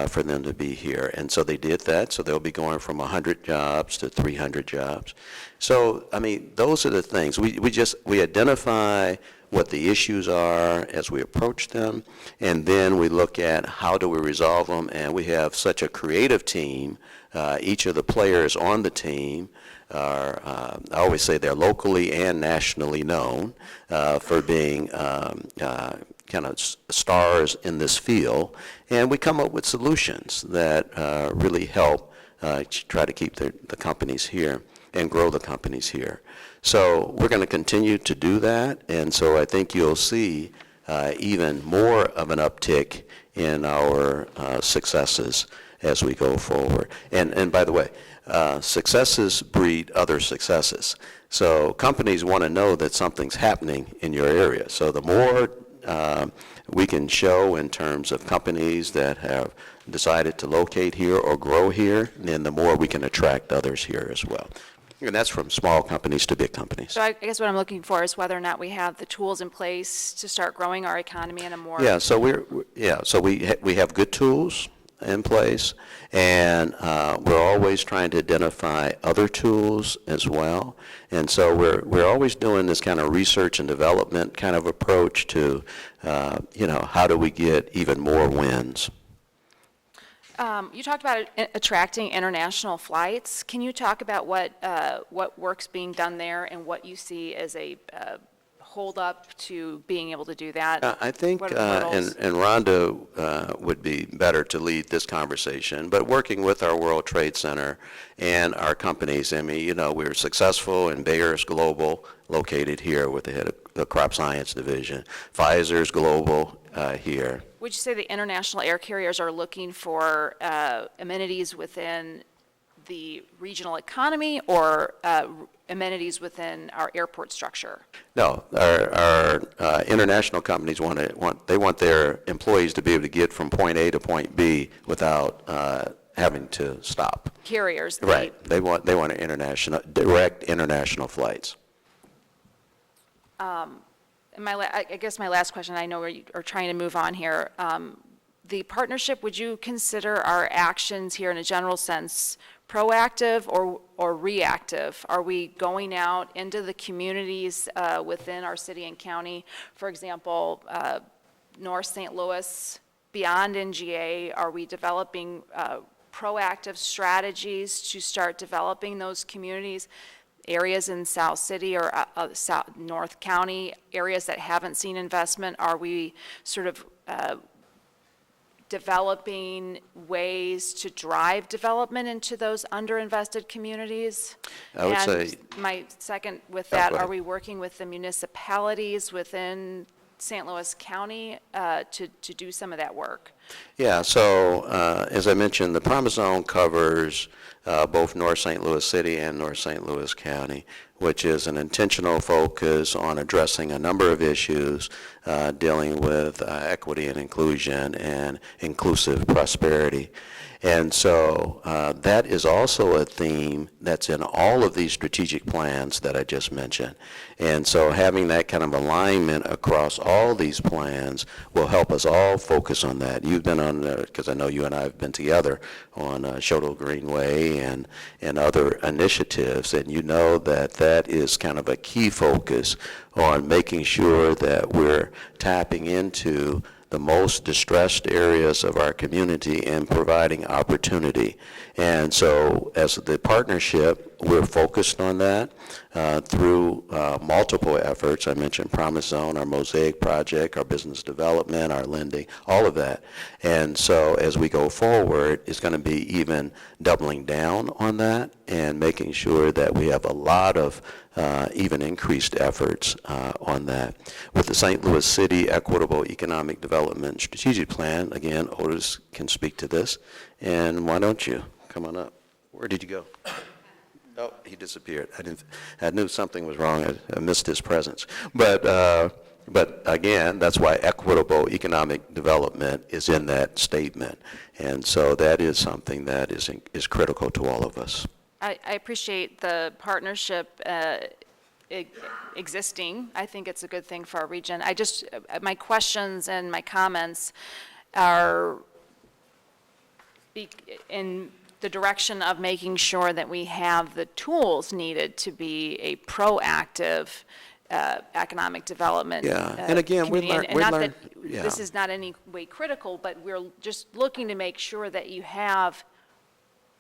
for them to be here. And so they did that, so they'll be going from 100 jobs to 300 jobs. So, I mean, those are the things. We identify what the issues are as we approach them, and then we look at how do we resolve them, and we have such a creative team. Each of the players on the team are, I always say they're locally and nationally known for being kind of stars in this field, and we come up with solutions that really help try to keep the companies here and grow the companies here. So we're going to continue to do that, and so I think you'll see even more of an uptick in our successes as we go forward. And by the way, successes breed other successes. So companies want to know that something's happening in your area. So the more we can show in terms of companies that have decided to locate here or grow here, then the more we can attract others here as well. And that's from small companies to big companies. So I guess what I'm looking for is whether or not we have the tools in place to start growing our economy in a more... Yeah, so we have good tools in place, and we're always trying to identify other tools as well. And so we're always doing this kind of research and development kind of approach to, how do we get even more wins? You talked about attracting international flights. Can you talk about what work's being done there and what you see as a hold up to being able to do that? I think, What are the hurdles? and Rhonda would be better to lead this conversation, but working with our World Trade Center and our companies, I mean, we're successful in Bayer's Global, located here with the head of the Crop Science Division. Pfizer's Global here. Would you say the international air carriers are looking for amenities within the regional economy or amenities within our airport structure? No, our international companies want their employees to be able to get from point A to point B without having to stop. Carriers. Right. They want direct international flights. I guess my last question, I know we are trying to move on here. The partnership, would you consider our actions here in a general sense proactive or reactive? Are we going out into the communities within our city and county? For example, North St. Louis, beyond NGA, are we developing proactive strategies to start developing those communities areas in South City or North County, areas that haven't seen investment? Are we sort of developing ways to drive development into those underinvested communities? I would say- And my second with Oh, that, go are ahead. we working with the municipalities within St. Louis County to do some of that work? Yeah, so as I mentioned, the Promise Zone covers both North St. Louis City and North St. Louis County, which is an intentional focus on addressing a number of issues dealing with equity and inclusion and inclusive prosperity. And so that is also a theme that's in all of these strategic plans that I just mentioned. And so having that kind of alignment across all these plans will help us all focus on that. You've been on, because I know you and I have been together on Shoto Greenway and other initiatives, and you know that that is kind of a key focus on making sure that we're tapping into the most distressed areas of our community and providing opportunity. And so as the partnership, we're focused on that through multiple efforts. I mentioned Promise Zone, our Mosaic project, our business development, our lending, all of that. And so as we go forward, it's going to be even doubling down on that and making sure that we have a lot of even increased efforts on that. With the St. Louis City Equitable Economic Development Strategic Plan, again, Otis can speak to this, and why don't you come on up? Where did you go? Oh, he disappeared. I knew something was wrong. I missed his presence. But again, that's why equitable economic development is in that statement, and so that is something that is critical to all of us. I appreciate the partnership existing. I think it's a good thing for our region. My questions and my comments are in the direction of making sure that we have the tools needed to be a proactive economic development. Yeah, and again, we community. learn, And not that yeah. this is not any way critical, but we're just looking to make sure that you have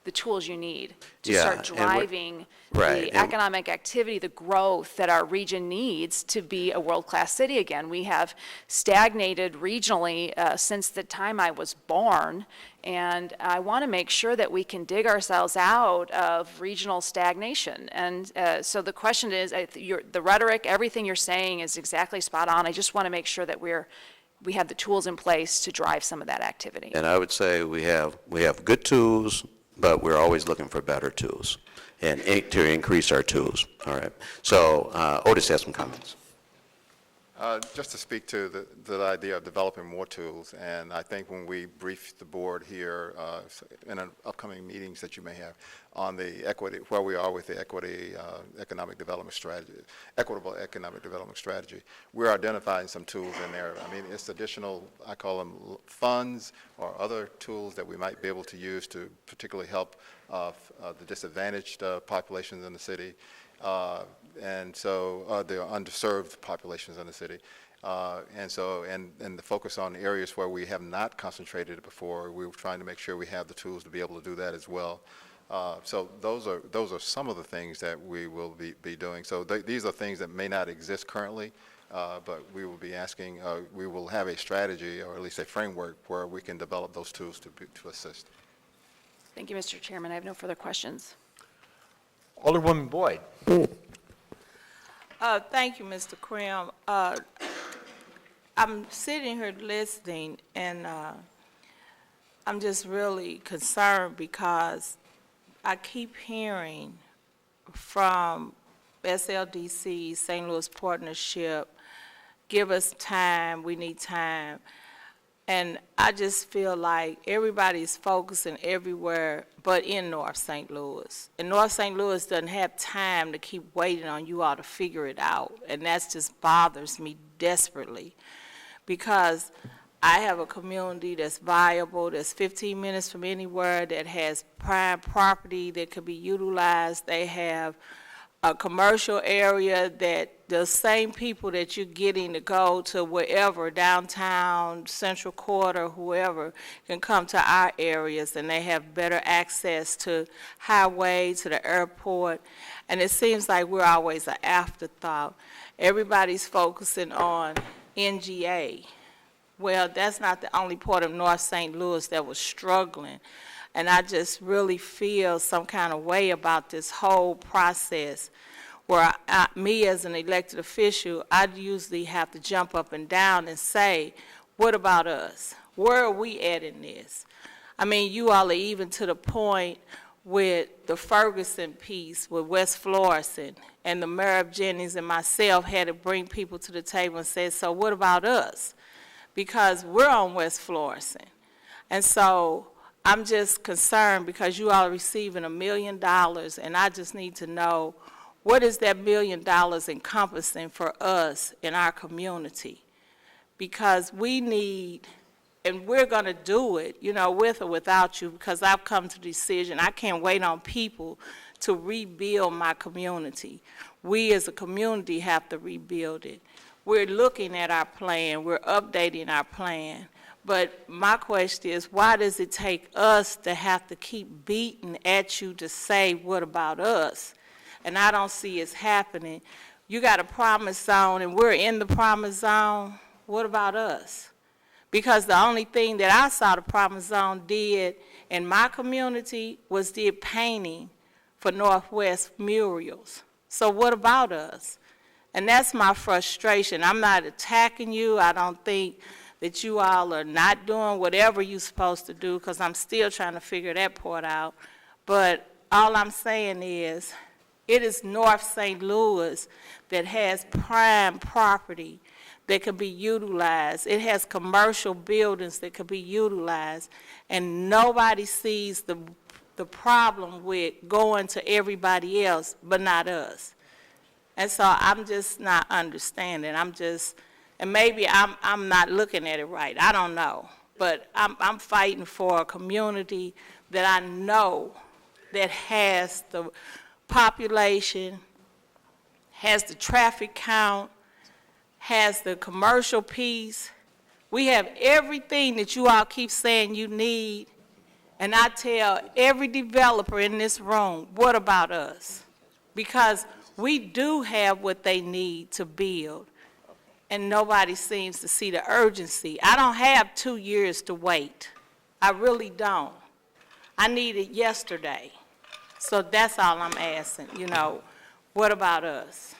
the tools you need to Yeah, start and we're- driving right, the and- economic activity, the growth that our region needs to be a world-class city again. We have stagnated regionally since the time I was born, and I want to make sure that we can dig ourselves out of regional stagnation. And so the question is, the rhetoric, everything you're saying is exactly spot on. I just want to make sure that we have the tools in place to drive some of that activity. And I would say we have good tools, but we're always looking for better tools and to increase our tools. All right. So Otis has some comments. Just to speak to the idea of developing more tools, and I think when we brief the board here in upcoming meetings that you may have on the equity, where we are with the economic development strategy, equitable economic development strategy, we're identifying some tools in there. I mean, it's additional, I call them funds or other tools that we might be able to use to particularly help the disadvantaged populations in the city. And so the underserved populations in the city. And the focus on areas where we have not concentrated before, we're trying to make sure we have the tools to be able to do that as well. So those are some of the things that we will be doing. So these are things that may not exist currently, but we will be asking, we will have a strategy or at least a framework where we can develop those tools to assist. Thank you, Mr. Chairman. I have no further questions. Alderwoman Boyd. Thank you, Mr. Crim. I'm sitting here listening, and I'm just really concerned because I keep hearing from SLDC, St. Louis Partnership, give us time, we need time. And I just feel like everybody's focusing everywhere but in North St. Louis. And North St. Louis doesn't have time to keep waiting on you all to figure it out. And that just bothers me desperately because I have a community that's viable, that's 15 minutes from anywhere, that has prime property that could be utilized. They have a commercial area that the same people that you're getting to go to wherever, downtown, Central Quarter, whoever, can come to our areas, and they have better access to highway, to the airport, and it seems like we're always an afterthought. Everybody's focusing on NGA. Well, that's not the only part of North St. Louis that was struggling. And I just really feel some kind of way about this whole process where me as an elected official, I usually have to jump up and down and say, what about us? Where are we at in this? I mean, you all are even to the point with the Ferguson piece with West Florissant, and the mayor of Jennings and myself had to bring people to the table and say, so what about us? Because we're on West Florissant. And so I'm just concerned because you all are receiving $1 million, and I just need to know, what is that $1 million encompassing for us in our community? Because we need, and we're going to do it, you know, with or without you, because I've come to the decision, I can't wait on people to rebuild my community. We as a community have to rebuild it. We're looking at our plan, we're updating our plan. But my question is, why does it take us to have to keep beating at you to say, what about us? And I don't see it's happening. You got a promise zone, and we're in the promise zone. What about us? Because the only thing that I saw the promise zone did in my community was did painting for Northwest murals. So what about us? And that's my frustration. I'm not attacking you. I don't think that you all are not doing whatever you're supposed to do, because I'm still trying to figure that part out. But all I'm saying is, it is North St. Louis that has prime property that can be utilized. It has commercial buildings that can be utilized, and nobody sees the problem with going to everybody else but not us. And so I'm just not understanding. And maybe I'm not looking at it right. I don't know. But I'm fighting for a community that I know that has the population, has the traffic count, has the commercial piece. We have everything that you all keep saying you need. And I tell every developer in this room, what about us? Because we do have what they need to build. And nobody seems to see the urgency. I don't have 2 years to wait. I really don't. I need it yesterday. So that's all I'm asking, you know, what about us?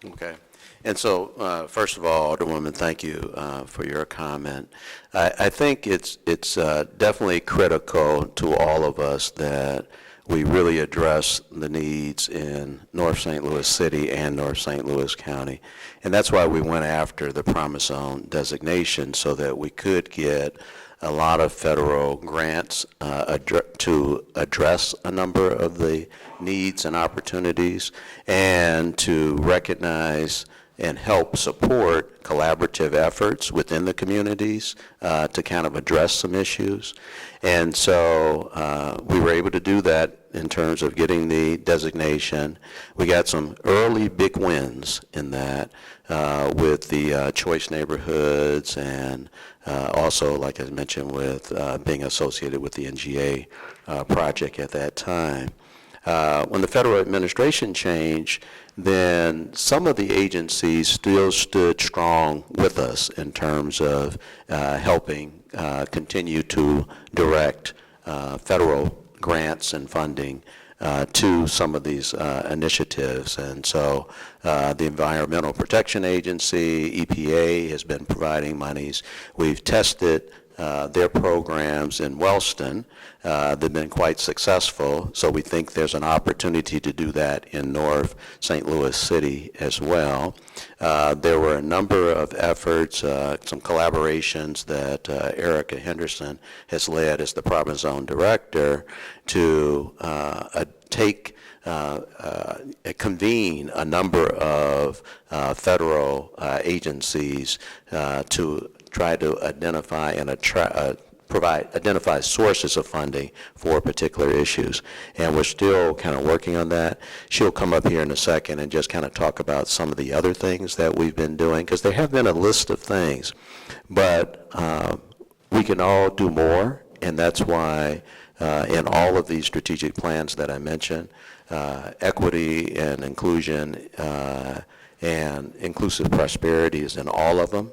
Okay. And so, first of all, Alderwoman, thank you for your comment. I think it's definitely critical to all of us that we really address the needs in North St. Louis City and North St. Louis County. And that's why we went after the Promise Zone designation, so that we could get a lot of federal grants to address a number of the needs and opportunities, and to recognize and help support collaborative efforts within the communities to kind of address some issues. And so we were able to do that in terms of getting the designation. We got some early big wins in that with the choice neighborhoods, and also, like I mentioned, with being associated with the NGA project at that time. When the federal administration changed, then some of the agencies still stood strong with us in terms of helping continue to direct federal grants and funding to some of these initiatives. And so the Environmental Protection Agency, EPA, has been providing monies. We've tested their programs in Wellston. They've been quite successful, so we think there's an opportunity to do that in North St. Louis City as well. There were a number of efforts, some collaborations that Erica Henderson has led as the Promise Zone Director to convene a number of federal agencies to try to identify and identify sources of funding for particular issues. And we're still kind of working on that. She'll come up here in a second and just kind of talk about some of the other things that we've been doing, because there have been a list of things. But we can all do more, and that's why in all of these strategic plans that I mentioned, equity and inclusion and inclusive prosperity is in all of them.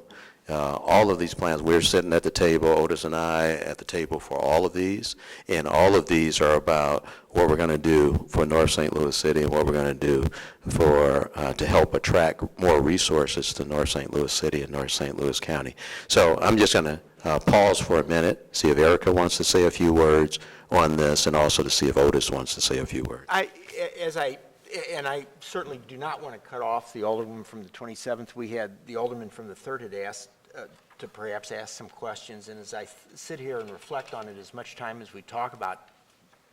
All of these plans, we're sitting at the table, Otis and I, at the table for all of these, and all of these are about what we're going to do for North St. Louis City and what we're going to do for to help attract more resources to North St. Louis City and North St. Louis County. So I'm just going to pause for a minute, see if Erica wants to say a few words on this, and also to see if Otis wants to say a few words. I certainly do not want to cut off the Alderman from the 27th. We had the Alderman from the 3rd had asked to perhaps ask some questions, and as I sit here and reflect on it, as much time as we talk about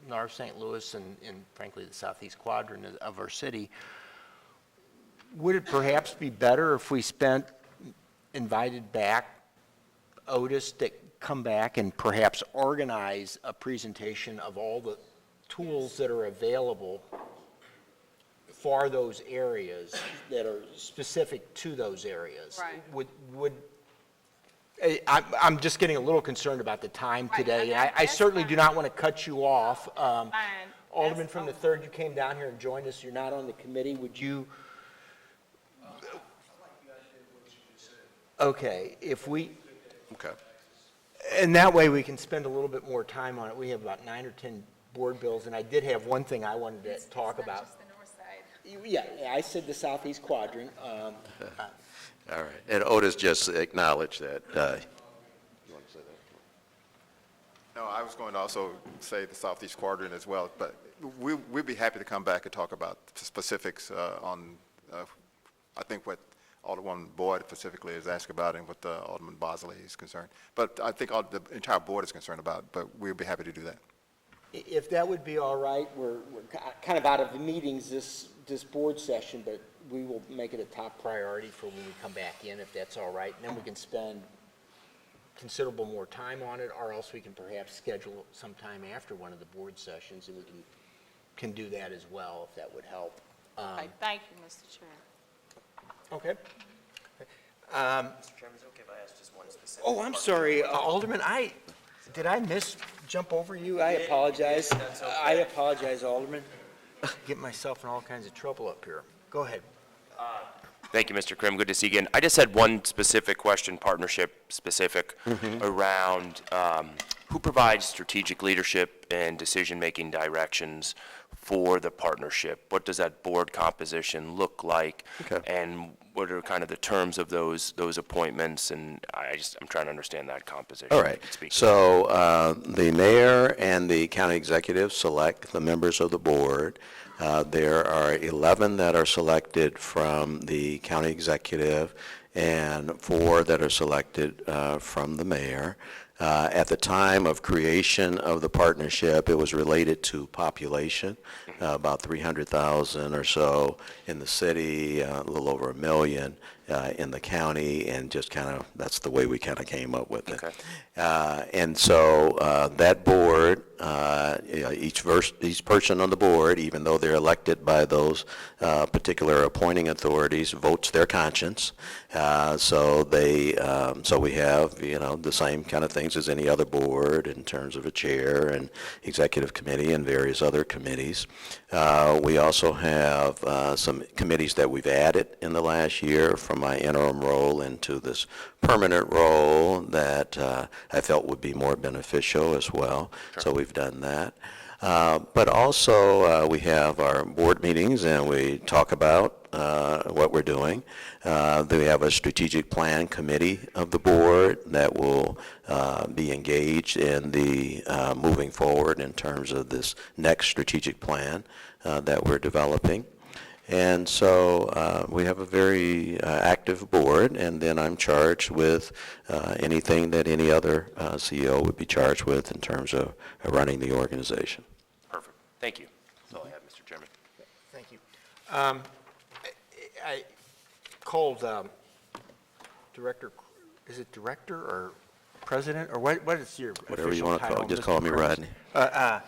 North St. Louis and frankly the southeast quadrant of our city, would it perhaps be better if we invited back Otis to come back and perhaps organize a presentation of all the tools that are available for those areas that are specific to those areas? Right. I'm just getting a little concerned about the time today. I certainly do not want to cut you off. Alderman from the 3rd, you came down here and joined us. You're not on the committee. Would you? Okay, if we. Okay. And that way we can spend a little bit more time on it. We have about 9 or 10 board bills, and I did have one thing I wanted to talk about. Just the north side. Yeah, I said the southeast quadrant. All right. And Otis just acknowledged that. You want to say that? No, I was going to also say the southeast quadrant as well, but we'd be happy to come back and talk about specifics on, I think what Alderman Boyd specifically is asking about and what Alderman Bosley is concerned. But I think the entire board is concerned about, but we'd be happy to do that. If that would be all right, we're kind of out of the meetings this board session, but we will make it a top priority for when we come back in, if that's all right. And then we can spend considerable more time on it, or else we can perhaps schedule some time after one of the board sessions, and we can do that as well, if that would help. Okay, thank you, Mr. Chair. Okay. Mr. Chairman, is it okay if I ask just one specific? Oh, I'm sorry, Alderman, did I jump over you? I apologize. That's okay. I apologize, Alderman. Get myself in all kinds of trouble up here. Go ahead. Thank you, Mr. Crim. Good to see you again. I just had one specific question, partnership specific, around who provides strategic leadership and decision-making directions for the partnership? What does that board composition look like? Okay. And what are kind of the terms of those appointments? And I'm trying to understand that composition. All right. So the mayor and the county executive select the members of the board. There are 11 that are selected from the county executive and 4 that are selected from the mayor. At the time of creation of the partnership, it was related to population, about 300,000 or so in the city, a little over 1 million in the county, and just kind of, that's the way we kind of came up with it. Okay. And so that board, each person on the board, even though they're elected by those particular appointing authorities, votes their conscience. So we have, the same kind of things as any other board in terms of a chair and executive committee and various other committees. We also have some committees that we've added in the last year from my interim role into this permanent role that I felt would be more beneficial as well. Sure. So we've done that. But also we have our board meetings and we talk about what we're doing. We have a strategic plan committee of the board that will be engaged in the moving forward in terms of this next strategic plan that we're developing. And so we have a very active board, and then I'm charged with anything that any other CEO would be charged with in terms of running the organization. Perfect. Thank you. That's all I have, Mr. Chairman. Thank you. I called Director, is it Director or president, or what is your Whatever you official want to title? call, just Mr. call me Prince? Rodney.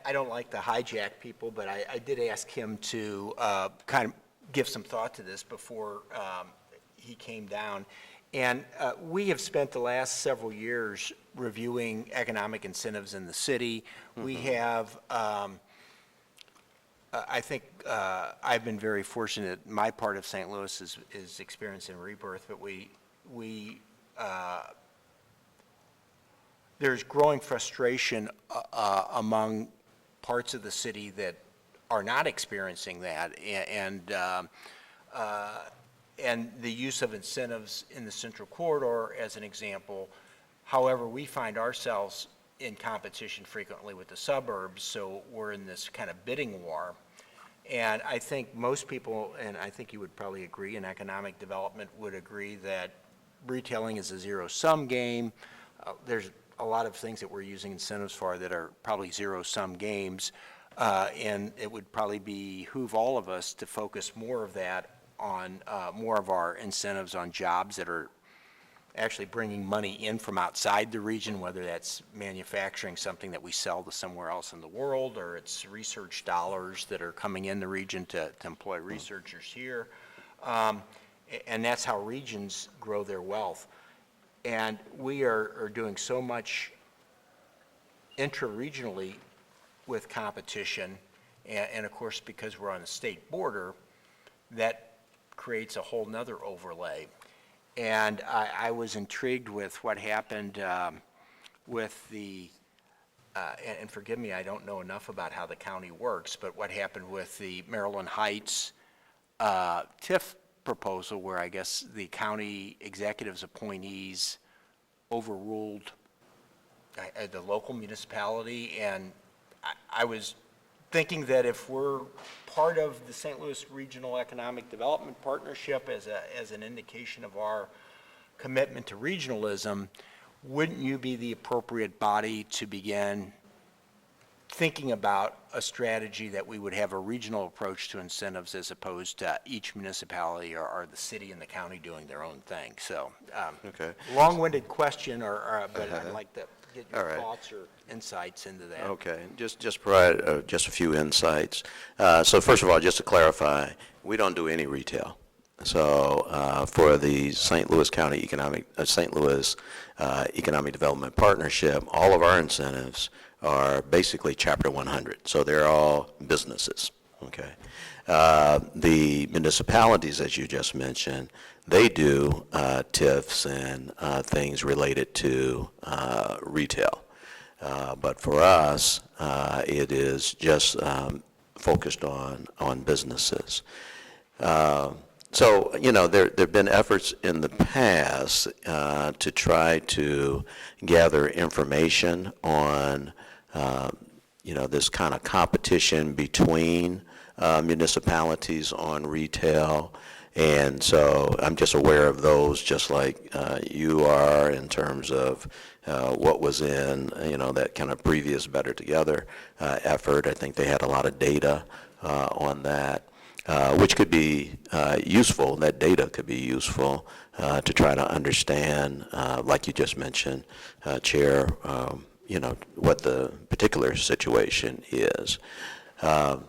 I don't like to hijack people, but I did ask him to kind of give some thought to this before he came down. And we have spent the last several years reviewing economic incentives in the city. We have, I think, I've been very fortunate. My part of St. Louis is experiencing rebirth, but there's growing frustration among parts of the city that are not experiencing that, and the use of incentives in the central corridor as an example. However, we find ourselves in competition frequently with the suburbs, so we're in this kind of bidding war. And I think most people, and I think you would probably agree, in economic development would agree that retailing is a zero-sum game. There's a lot of things that we're using incentives for that are probably zero-sum games, and it would probably behoove all of us to focus more of that on more of our incentives on jobs that are actually bringing money in from outside the region, whether that's manufacturing something that we sell to somewhere else in the world, or it's research dollars that are coming in the region to employ researchers here. And that's how regions grow their wealth. And we are doing so much intra-regionally with competition, and of course, because we're on the state border, that creates a whole nother overlay. And I was intrigued with what happened with the, and forgive me, I don't know enough about how the county works, but what happened with the Maryland Heights TIF proposal, where I guess the county executive's appointees overruled the local municipality, and I was thinking that if we're part of the St. Louis Regional Economic Development Partnership as an indication of our commitment to regionalism, wouldn't you be the appropriate body to begin thinking about a strategy that we would have a regional approach to incentives as opposed to each municipality or the city and the county doing their own thing? So, Okay. long-winded question, but I'd like to get All your right. thoughts or insights into that. Okay, just provide just a few insights. So first of all, just to clarify, we don't do any retail. So for the St. Louis County St. Louis Economic Development Partnership, all of our incentives are basically Chapter 100. So they're all businesses. Okay. The municipalities, as you just mentioned, they do TIFs and things related to retail. But for us, it is just focused on businesses. So, you know, there have been efforts in the past to try to gather information on, you know, this kind of competition between municipalities on retail. And so I'm just aware of those, just like you are, in terms of what was in, you know, that kind of previous Better Together effort. I think they had a lot of data on that, which could be useful. That data could be useful to try to understand, like you just mentioned, Chair, you know, what the particular situation is.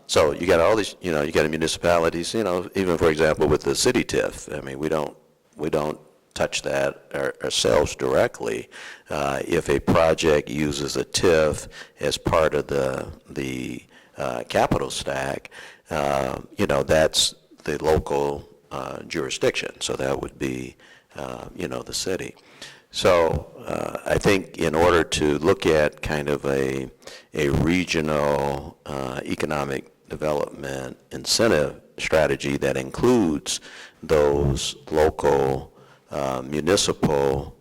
So you got all these, you know, you got municipalities, you know, even for example with the city TIF. I mean, we don't touch that ourselves directly. If a project uses a TIF as part of the capital stack, you know, that's the local jurisdiction. So that would be, you know, the city. So I think in order to look at kind of a regional economic development incentive strategy that includes those local municipal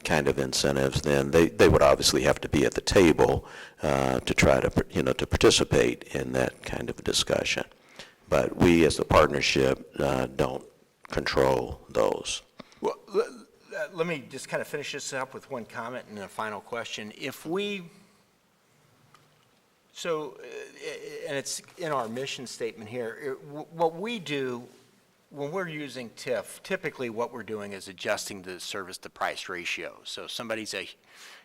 kind of incentives, then they would obviously have to be at the table to try to, you know, to participate in that kind of discussion. But we as the partnership don't control those. Well, let me just kind of finish this up with one comment and a final question. So, and it's in our mission statement here, what we do when we're using TIF, typically what we're doing is adjusting the service to price ratio. So somebody's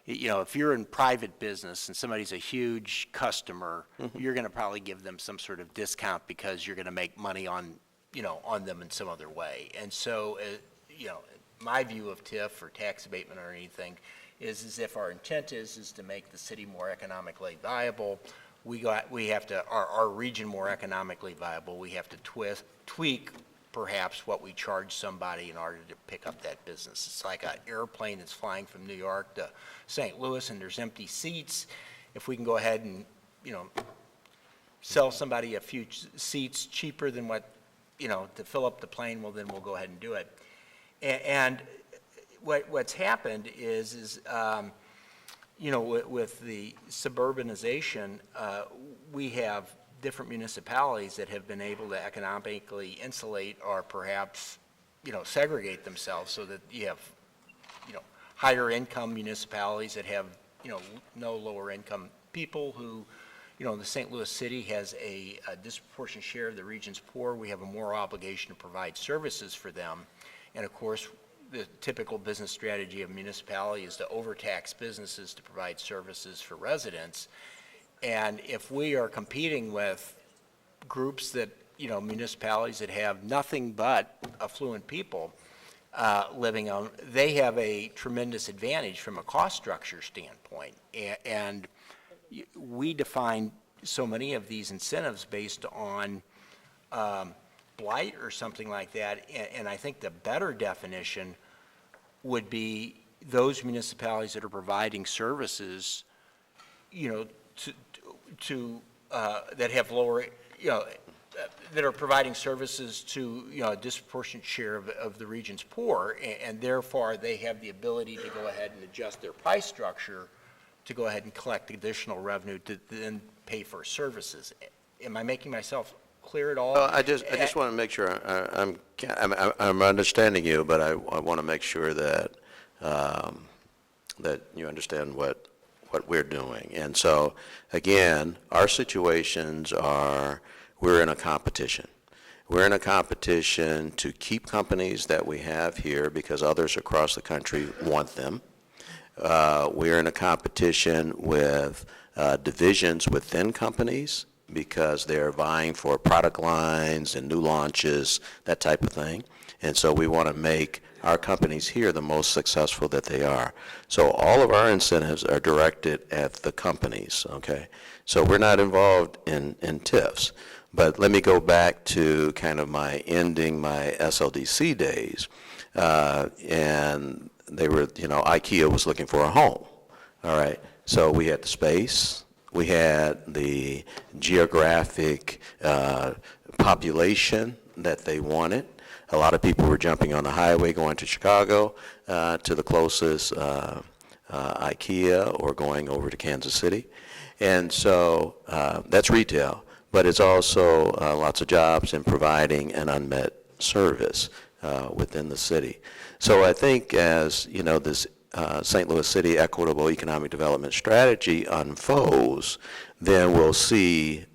if you're in private business and somebody's a huge customer, you're going to probably give them some sort of discount because you're going to make money on them in some other way. And so, my view of TIF or tax abatement or anything is if our intent is to make the city more economically viable, our region more economically viable, we have to tweak perhaps what we charge somebody in order to pick up that business. It's like an airplane that's flying from New York to St. Louis and there's empty seats. If we can go ahead and, sell somebody a few seats cheaper than what, to fill up the plane, well, then we'll go ahead and do it. And what's happened is with the suburbanization, we have different municipalities that have been able to economically insulate or perhaps, segregate themselves so that you have, higher income municipalities that have, no lower income people who, the St. Louis City has a disproportionate share of the region's poor. We have a moral obligation to provide services for them. And of course, the typical business strategy of municipality is to overtax businesses to provide services for residents. And if we are competing with groups that, municipalities that have nothing but affluent people living on, they have a tremendous advantage from a cost structure standpoint. And we define so many of these incentives based on blight or something like that. And I think the better definition would be those municipalities that are providing services, that have lower, that are providing services to, a disproportionate share of the region's poor, and therefore they have the ability to go ahead and adjust their price structure to go ahead and collect additional revenue to then pay for services. Am I making myself clear at all? Well, I just want to make sure I'm understanding you, but I want to make sure that that you understand what we're doing. And so, again, our situations are, we're in a competition. We're in a competition to keep companies that we have here because others across the country want them. We're in a competition with divisions within companies because they're vying for product lines and new launches, that type of thing. And so we want to make our companies here the most successful that they are. So all of our incentives are directed at the companies, okay? So we're not involved in TIFs. But let me go back to kind of my ending my SLDC days. And they were, IKEA was looking for a home, all right? So we had the space, we had the geographic population that they wanted. A lot of people were jumping on the highway going to Chicago to the closest IKEA or going over to Kansas City. And so that's retail, but it's also lots of jobs in providing an unmet service within the city. So I think as, this St. Louis City Equitable Economic Development Strategy unfolds, then we'll see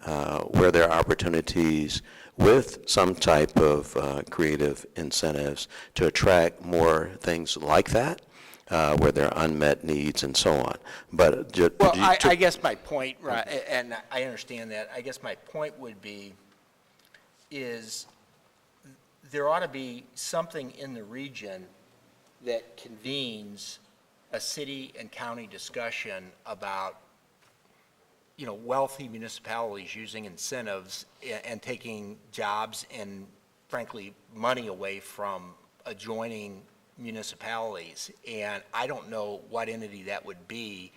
where there are opportunities with some type of creative incentives to attract more things like that, where there are unmet needs and so on. But I guess my point, right, and I understand that, I guess my point would be is there ought to be something in the region that convenes a city and county discussion about wealthy municipalities using incentives and taking jobs and, frankly, money away from adjoining municipalities. And I don't know what entity that would be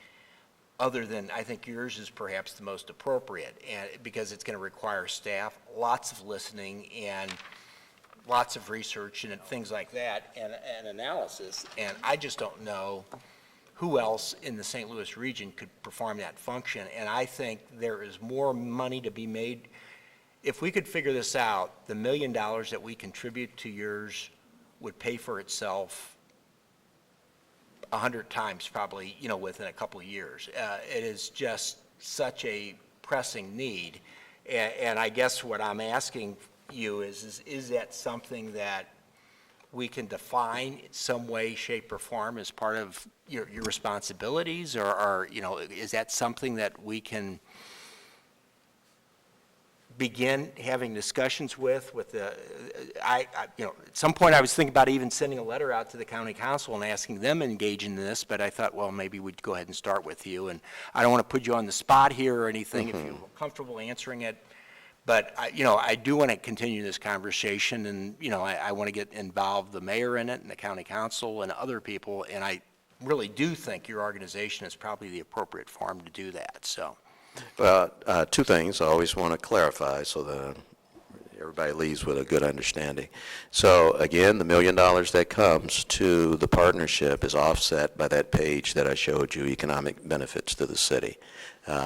other than, I think yours is perhaps the most appropriate, and because it's going to require staff, lots of listening and lots of research and things like that and analysis. And I just don't know who else in the St. Louis region could perform that function. And I think there is more money to be made. If we could figure this out, the $1 million that we contribute to yours would pay for itself 100 times probably, within a couple of years. It is just such a pressing need. And I guess what I'm asking you is that something that we can define in some way, shape, or form as part of your responsibilities, or, you know, is that something that we can begin having discussions with the, you know, at some point I was thinking about even sending a letter out to the county council and asking them to engage in this, but I thought, well, maybe we'd go ahead and start with you, and I don't want to put you on the spot here or anything if you're comfortable answering it. But, you know, I do want to continue this conversation, and, you know, I want to get involved, the mayor in it, and the county council, and other people, and I really do think your organization is probably the appropriate forum to do that, so. Well, two things I always want to clarify so that everybody leaves with a good understanding. So again, the $1 million that comes to the partnership is offset by that page that I showed you, economic benefits to the city.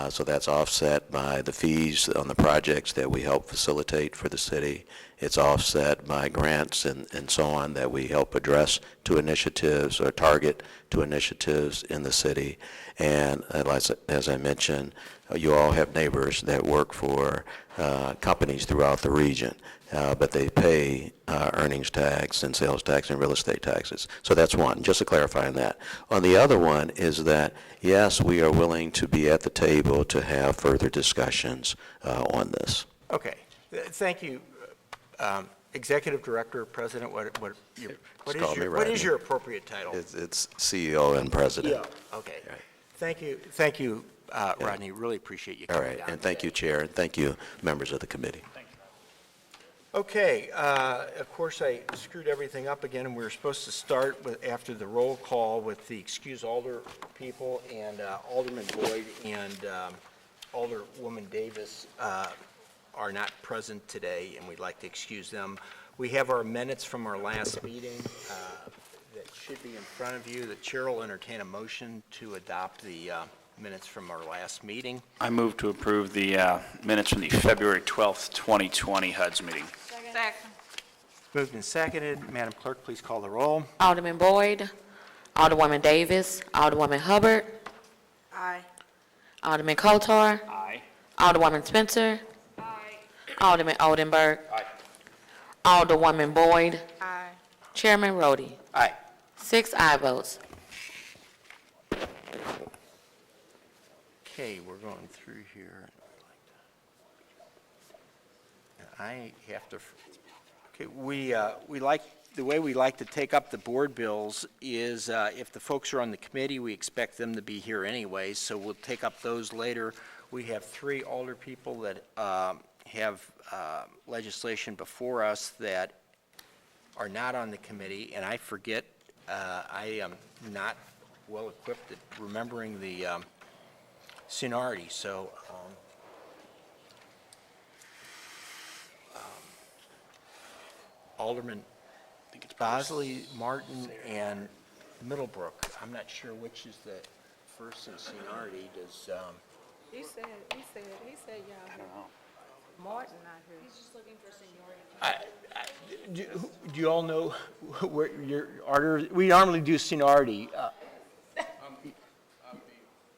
So that's offset by the fees on the projects that we help facilitate for the city. It's offset by grants and so on that we help address to initiatives or target to initiatives in the city. And as I mentioned, you all have neighbors that work for companies throughout the region, but they pay earnings tax and sales tax and real estate taxes. So that's one, just to clarify on that. On the other one is that, yes, we are willing to be at the table to have further discussions on this. Okay, thank you. Executive Director, President, what is your appropriate title? It's CEO and President. Yeah, okay. Thank you, Rodney, really appreciate you All coming right, down and thank today. you, Chair, and thank you, members of the committee. Okay, of course, I screwed everything up again, and we were supposed to start with, after the roll call, with the excused alder people, and Alderman Boyd and Alderwoman Davis are not present today, and we'd like to excuse them. We have our minutes from our last meeting that should be in front of you. The chair will entertain a motion to adopt the minutes from our last meeting. I move to approve the minutes from the February 12th, 2020 HUD's meeting. Second. Moved and seconded. Madam Clerk, please call the roll. Alderman Boyd, Alderwoman Davis, Alderwoman Hubbard, Aye. Alderman Coatar, Aye. Alderwoman Spencer, Aye. Alderman Oldenburg, Alderwoman Boyd, Aye. Chairman Rhodey. Aye. 6 aye votes. Okay, we're going through here. And I have to, okay, we like, the way we like to take up the board bills is if the folks are on the committee, we expect them to be here anyway, so we'll take up those later. We have 3 alder people that have legislation before us that are not on the committee, and I forget, I am not well equipped at remembering the seniority, so Alderman Bosley, Martin, and Middlebrook. I'm not sure which is the first in seniority. Does, He said, y'all. I don't know. Martin not here. He's just looking for seniority. do you all know where your order? We normally do seniority.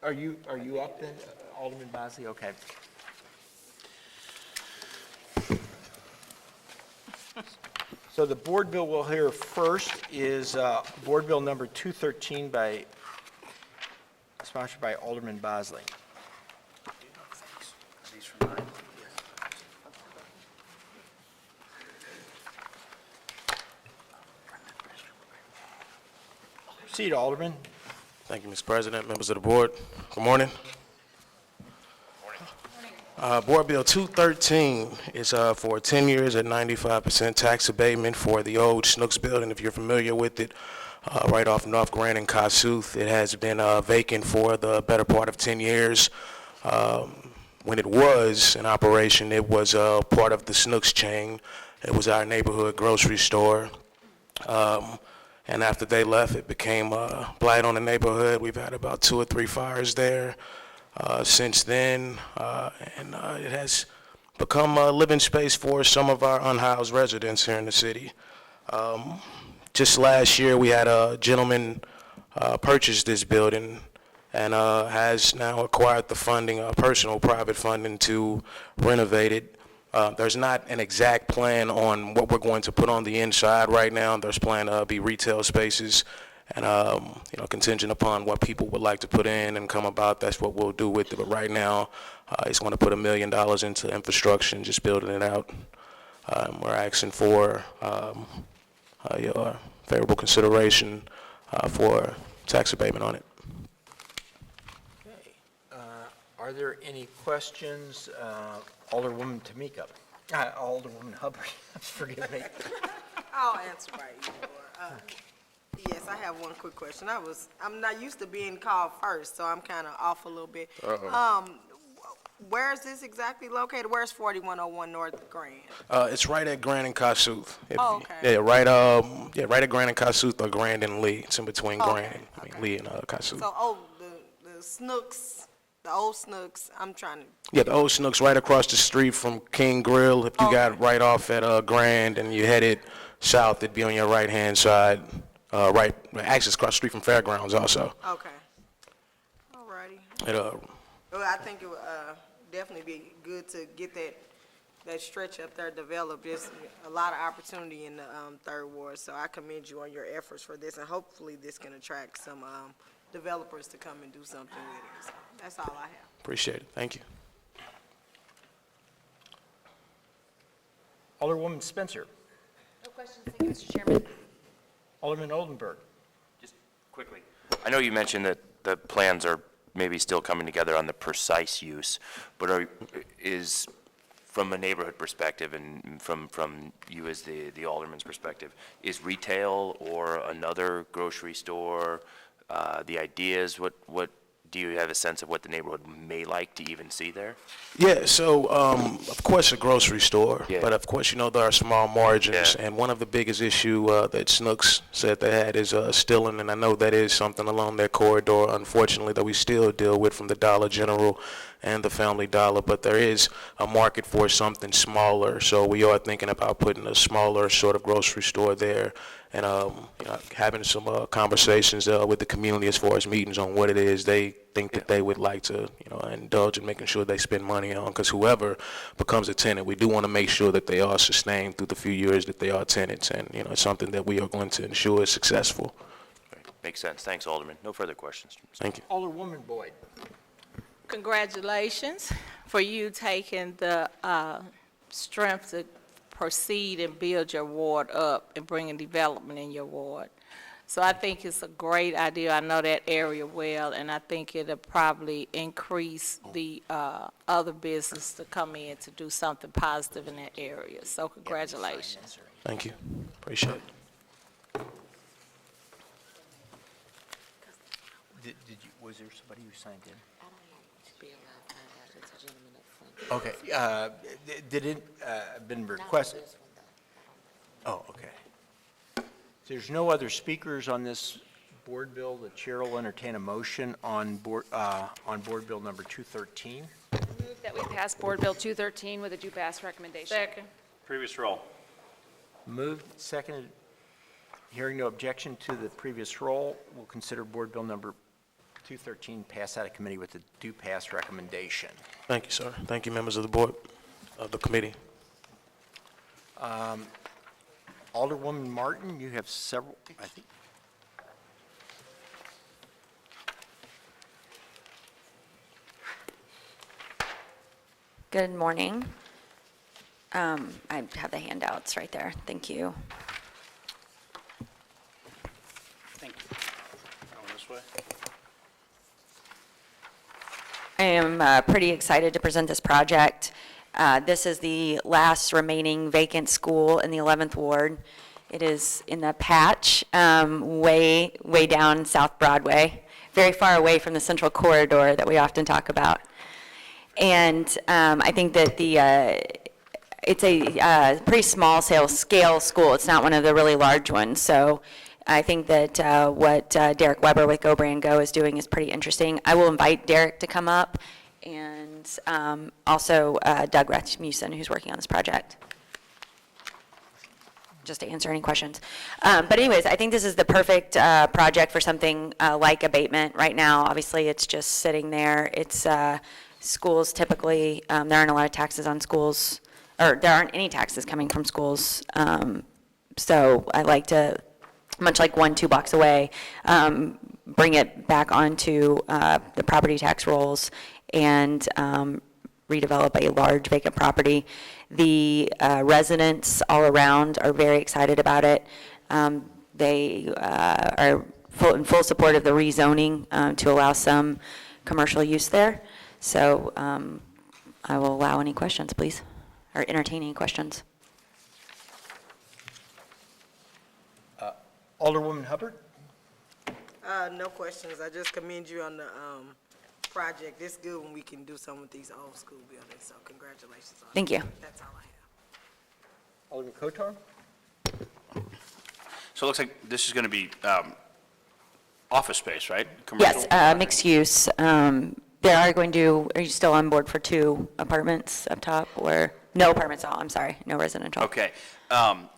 Are you up then, Alderman Bosley? Okay. So the board bill we'll hear first is Board Bill number 213 sponsored by Alderman Bosley. Proceed, Alderman. Thank you, Mr. President, members of the board. Good morning. Board Bill 213 is for 10 years at 95% tax abatement for the old Snooks building. If you're familiar with it, right off North Grand and Kossuth, it has been vacant for the better part of 10 years. When it was in operation, it was part of the Snooks chain. It was our neighborhood grocery store. And after they left, it became a blight on the neighborhood. We've had about 2 or 3 fires there since then, and it has become a living space for some of our unhoused residents here in the city. Just last year, we had a gentleman purchase this building and has now acquired the funding, personal private funding, to renovate it. There's not an exact plan on what we're going to put on the inside right now. There's planned to be retail spaces, and contingent upon what people would like to put in and come about, that's what we'll do with it. But right now, it's going to put $1 million into infrastructure and just building it out. We're asking for your favorable consideration for tax abatement on it. Okay. Are there any questions? Alderwoman Tamika, Alderwoman Hubbard, forgive me. I'll answer by email. Yes, I have one quick question. I'm not used to being called first, so I'm kind of off a little bit. Where is this exactly located? Where's 4101 North Grand? It's right at Grand and Kossuth. Oh, okay. Yeah, right at Grand and Kossuth, or Grand and Lee. It's in between Lee and Kossuth. So, the Snooks, the old Snooks, I'm trying to... Yeah, the old Snooks right across the street from King Grill. If you got right off at Grand and you headed south, it'd be on your right-hand side. Actually, it's across the street from Fairgrounds also. Okay. All righty. It, Well, I think it would definitely be good to get that stretch up there developed. There's a lot of opportunity in the Third Ward, so I commend you on your efforts for this, and hopefully this can attract some developers to come and do something with it. So that's all I have. Appreciate it. Thank you. Alderwoman Spencer. No questions, thank you, Mr. Chairman. Alderman Oldenburg. Just quickly, I know you mentioned that the plans are maybe still coming together on the precise use, but is, from a neighborhood perspective and from you as the alderman's perspective, is retail or another grocery store, the ideas, what do you have a sense of what the neighborhood may like to even see there? Yeah, so of course a grocery store, Yeah. but of course there are small margins, Yeah. and one of the biggest issue that Snooks said they had is stealing, and I know that is something along their corridor, unfortunately, that we still deal with from the Dollar General and the Family Dollar, but there is a market for something smaller, so we are thinking about putting a smaller sort of grocery store there, and having some conversations with the community as far as meetings on what it is they think that they would like to indulge in making sure they spend money on, because whoever becomes a tenant, we do want to make sure that they are sustained through the few years that they are tenants, and it's something that we are going to ensure is successful. Makes sense. Thanks, Alderman. No further questions. Thank you. Alderwoman Boyd. Congratulations for you taking the strength to proceed and build your ward up and bringing development in your ward. So I think it's a great idea. I know that area well, and I think it'll probably increase the other business to come in to do something positive in that area. So congratulations. Thank you. Appreciate it. Was there somebody who signed in? I don't know. To be allowed to find out. It's a gentleman up front. Okay, did it been Not requested? this one, though. Oh, okay. If there's no other speakers on this board bill, the chair will entertain a motion on board bill number 213. Move that we pass Board Bill 213 with a due pass recommendation. Second. Previous roll. Moved, seconded. Hearing no objection to the previous roll, we'll consider board bill number 213 pass out of committee with a due pass recommendation. Thank you, sir. Thank you, members of the board, of the committee. Alderwoman Martin, you have several, I think. Good morning. I have the handouts right there. Thank you. Thank you. Going this way. I am pretty excited to present this project. This is the last remaining vacant school in the 11th Ward. It is in the patch, way down South Broadway, very far away from the central corridor that we often talk about. And I think that it's a pretty small scale school. It's not one of the really large ones. So I think that what Derek Weber with Go Brand Go is doing is pretty interesting. I will invite Derek to come up, and also Doug Rasmussen, who's working on this project, just to answer any questions. But anyways, I think this is the perfect project for something like abatement. Right now, obviously, it's just sitting there. It's schools typically, there aren't a lot of taxes on schools or there aren't any taxes coming from schools. So I like to, much like 2 blocks away, bring it back onto the property tax rolls and redevelop a large vacant property. The residents all around are very excited about it. They are in full support of the rezoning to allow some commercial use there. So I will allow any questions, please, or entertain any questions. Alderwoman Hubbard? No questions. I just commend you on the project. It's good when we can do some with these old school buildings, so congratulations on it. Thank you. That's all I have. Alderman Coatar? So it looks like this is going to be office space, right? Commercial? Yes, mixed use. There are going to, are you still on board for 2 apartments up top, or, no apartments at all, I'm sorry, no residential? Okay.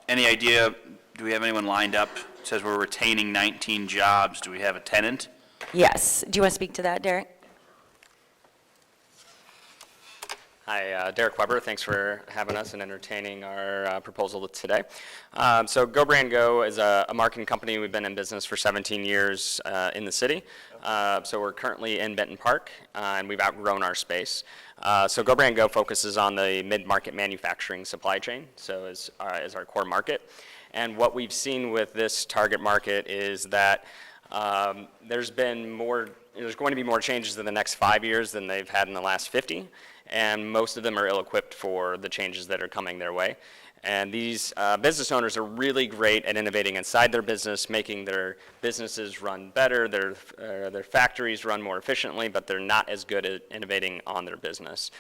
Any idea, do we have anyone lined up? It says we're retaining 19 jobs. Do we have a tenant? Yes, do you want to speak to that, Derek? Hi, Derek Weber. Thanks for having us and entertaining our proposal today. So Go Brand Go is a marketing company. We've been in business for 17 years in the city. So we're currently in Benton Park, and we've outgrown our space. So Go Brand Go focuses on the mid-market manufacturing supply chain, so is our core market. And what we've seen with this target market is that there's going to be more changes in the next 5 years than they've had in the last 50. And most of them are ill-equipped for the changes that are coming their way. And these business owners are really great at innovating inside their business, making their businesses run better, their factories run more efficiently, but they're not as good at innovating on their business.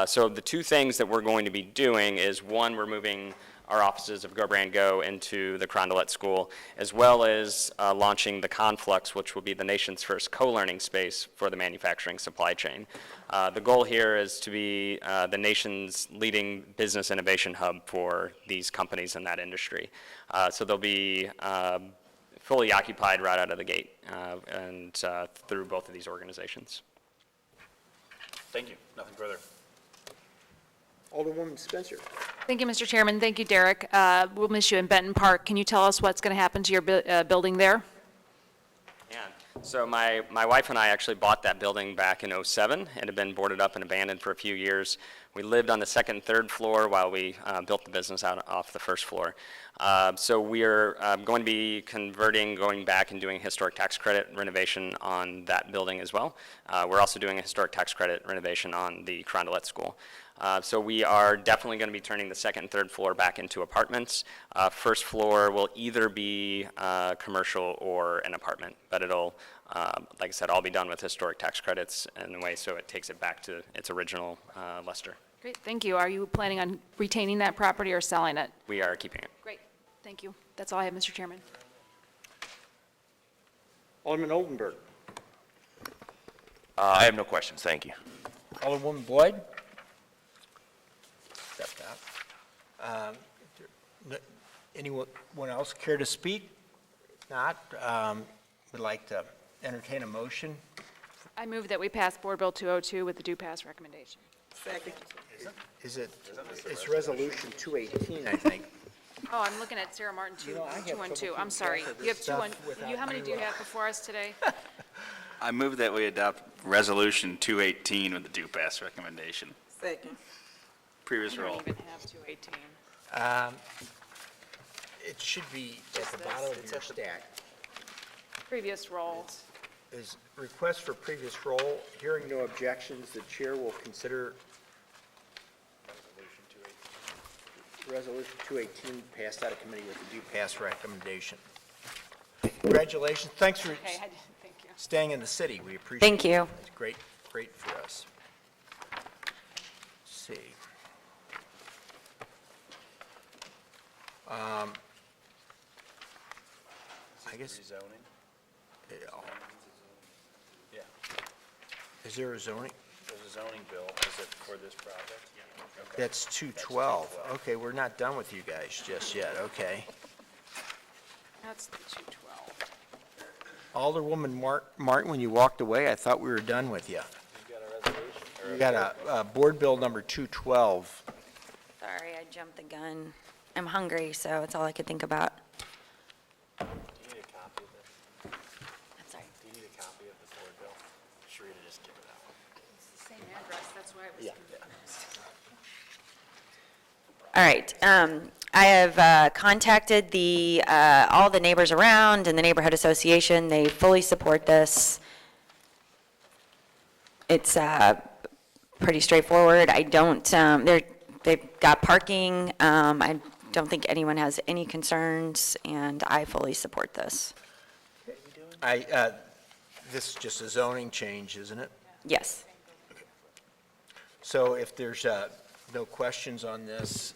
So the 2 things that we're going to be doing is, one, we're moving our offices of Go Brand Go into the Carondelet School, as well as launching the Conflux, which will be the nation's first co-learning space for the manufacturing supply chain. The goal here is to be the nation's leading business innovation hub for these companies in that industry. So they'll be fully occupied right out of the gate and through both of these organizations. Thank you. Nothing further. Alderwoman Spencer? Thank you, Mr. Chairman. Thank you, Derek. We'll miss you in Benton Park. Can you tell us what's going to happen to your building there? Yeah, so my wife and I actually bought that building back in '07. It had been boarded up and abandoned for a few years. We lived on the 2nd and 3rd floor while we built the business out off the 1st floor. So we are going to be going back and doing historic tax credit renovation on that building as well. We're also doing a historic tax credit renovation on the Carondelet School. So we are definitely going to be turning the 2nd and 3rd floor back into apartments. 1st floor will either be commercial or an apartment, but it'll, like I said, all be done with historic tax credits in a way so it takes it back to its original luster. Great, thank you. Are you planning on retaining that property or selling it? We are keeping it. Great, thank you. That's all I have, Mr. Chairman. Alderman Oldenburg? I have no questions, thank you. Alderwoman Boyd? Stepped out. Anyone else care to speak? If not, would like to entertain a motion. I move that we pass Board Bill 202 with the due pass recommendation. Second. It's Resolution 218, I think. Oh, I'm looking at Sarah Martin, You know, I have 212. trouble I'm sorry. keeping track of You have this stuff 212. How many do you have before us today? I move that we adopt Resolution 218 with the due pass recommendation. Second. Previous I roll. don't even have 218. It should be at the bottom of your stack. Previous roll. Is request for previous roll. Hearing no objections, the chair will consider Resolution 218 passed out of committee with the due pass recommendation. Congratulations. Thanks for Okay, I didn't, thank you. staying in the city. We appreciate it. Thank you. It's great for us. Let's see. I guess. Yeah. Is there a zoning? There's a zoning bill. Is it for this project? Yeah. Okay. That's 212. Okay, we're not done with you guys just yet. Okay. That's the 212. Alderwoman Martin, when you walked away, I thought we were done with you. You got a resolution? We got a Board Bill number 212. Sorry, I jumped the gun. I'm hungry, so it's all I could think about. Do you need a copy of this? I'm sorry. Do you need a copy of the board bill? Sure, to just give it out. It's the same address, that's why I was. All right. I have contacted all the neighbors around and the neighborhood association. They fully support this. It's pretty straightforward. I don't, they've got parking. I don't think anyone has any concerns, and I fully support this. This is just a zoning change, isn't it? Yes. So if there's no questions on this,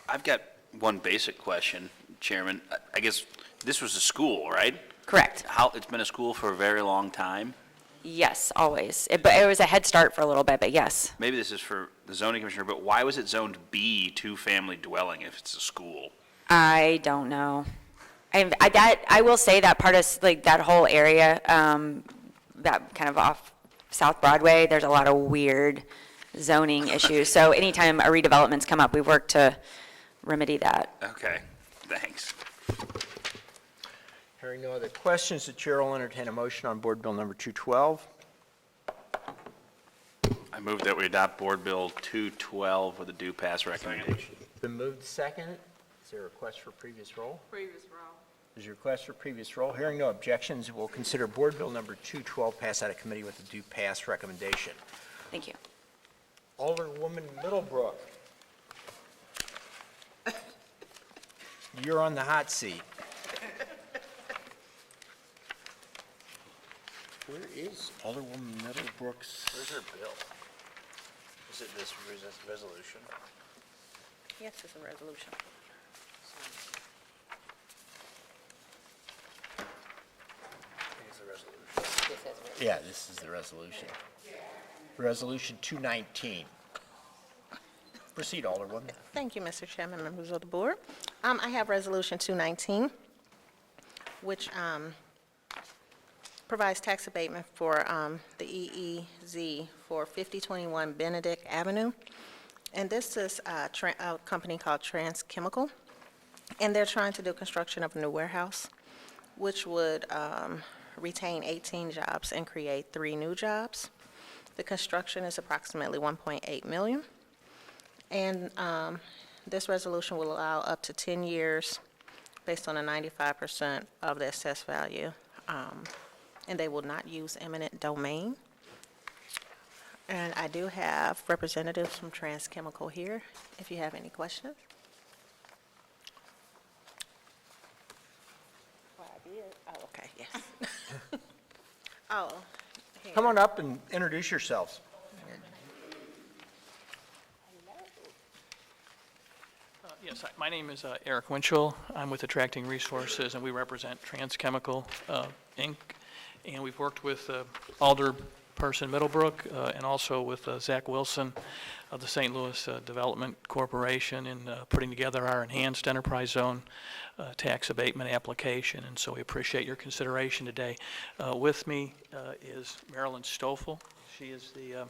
I've got one basic question, Chairman. I guess this was a school, right? Correct. It's been a school for a very long time? Yes, always. But it was a head start for a little bit, but yes. Maybe this is for the zoning commissioner, but why was it zoned B, two-family dwelling, if it's a school? I don't know. I will say that part of, like, that whole area, that kind of off South Broadway, there's a lot of weird zoning issues. So anytime a redevelopment's come up, we've worked to remedy that. Okay, thanks. hearing no other questions, the chair will entertain a motion on Board Bill number 212. I move that we adopt Board Bill 212 with a due pass recommendation. Been moved second. Is there a request for previous roll? Previous roll. There's a request for previous roll. Hearing no objections, we'll consider Board Bill number 212 pass out of committee with a due pass recommendation. Thank you. Alderwoman Middlebrook. You're on the hot seat. Where is Alderwoman Middlebrook's? Where's her bill? Is it this resolution? Yes, it's a resolution. Yeah, this is the resolution. Resolution 219. Proceed, Alderwoman. Thank you, Mr. Chairman, members of the board. I have Resolution 219, which provides tax abatement for the EEZ for 5021 Benedict Avenue. And this is a company called Trans Chemical, and they're trying to do construction of a new warehouse, which would retain 18 jobs and create 3 new jobs. The construction is approximately $1.8 million. And this resolution will allow up to 10 years based on a 95% of the assessed value. And they will not use eminent domain. And I do have representatives from Trans Chemical here, if you have any questions. Well, I did. Oh, okay, yes. Oh. Here. Come on up and introduce yourselves. Yes, my name is Eric Winchell. I'm with Attracting Resources, and we represent Trans Chemical, Inc., and we've worked with Alderperson Middlebrook and also with Zach Wilson of the St. Louis Development Corporation in putting together our enhanced enterprise zone tax abatement application, and so we appreciate your consideration today. With me is Marilyn Stoffel. She is the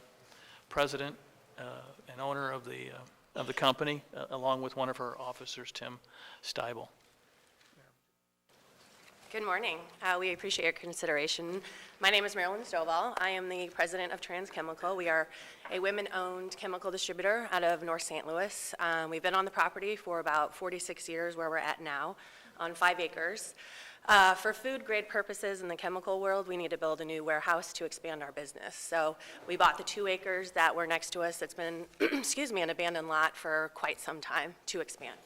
president and owner of the company, along with one of her officers, Tim Steibel. Good morning. We appreciate your consideration. My name is Marilyn Stovall. I am the president of Trans Chemical. We are a women-owned chemical distributor out of North St. Louis. We've been on the property for about 46 years, where we're at now, on 5 acres. For food-grade purposes in the chemical world, we need to build a new warehouse to expand our business. So we bought the 2 acres that were next to us. It's been, an abandoned lot for quite some time to expand.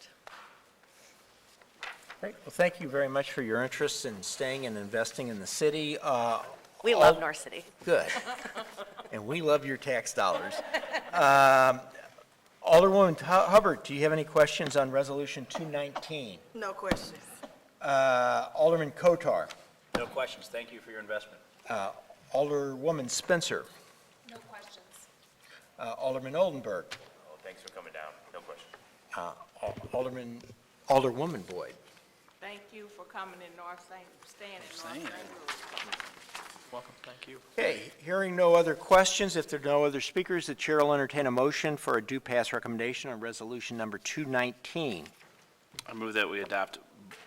Great. Well, thank you very much for your interest in staying and investing in the city. We love North City. Good. And we love your tax dollars. Alderwoman Hubbard, do you have any questions on Resolution 219? No questions. Alderman Coatar. No questions. Thank you for your investment. Alderwoman Spencer. No questions. Alderman Oldenburg. Oh, thanks for coming down. No question. Alderwoman Boyd. Thank you for coming in North St., staying in North St. Louis. Welcome, thank you. Okay, hearing no other questions, if there are no other speakers, the chair will entertain a motion for a due pass recommendation on resolution number 219. I move that we adopt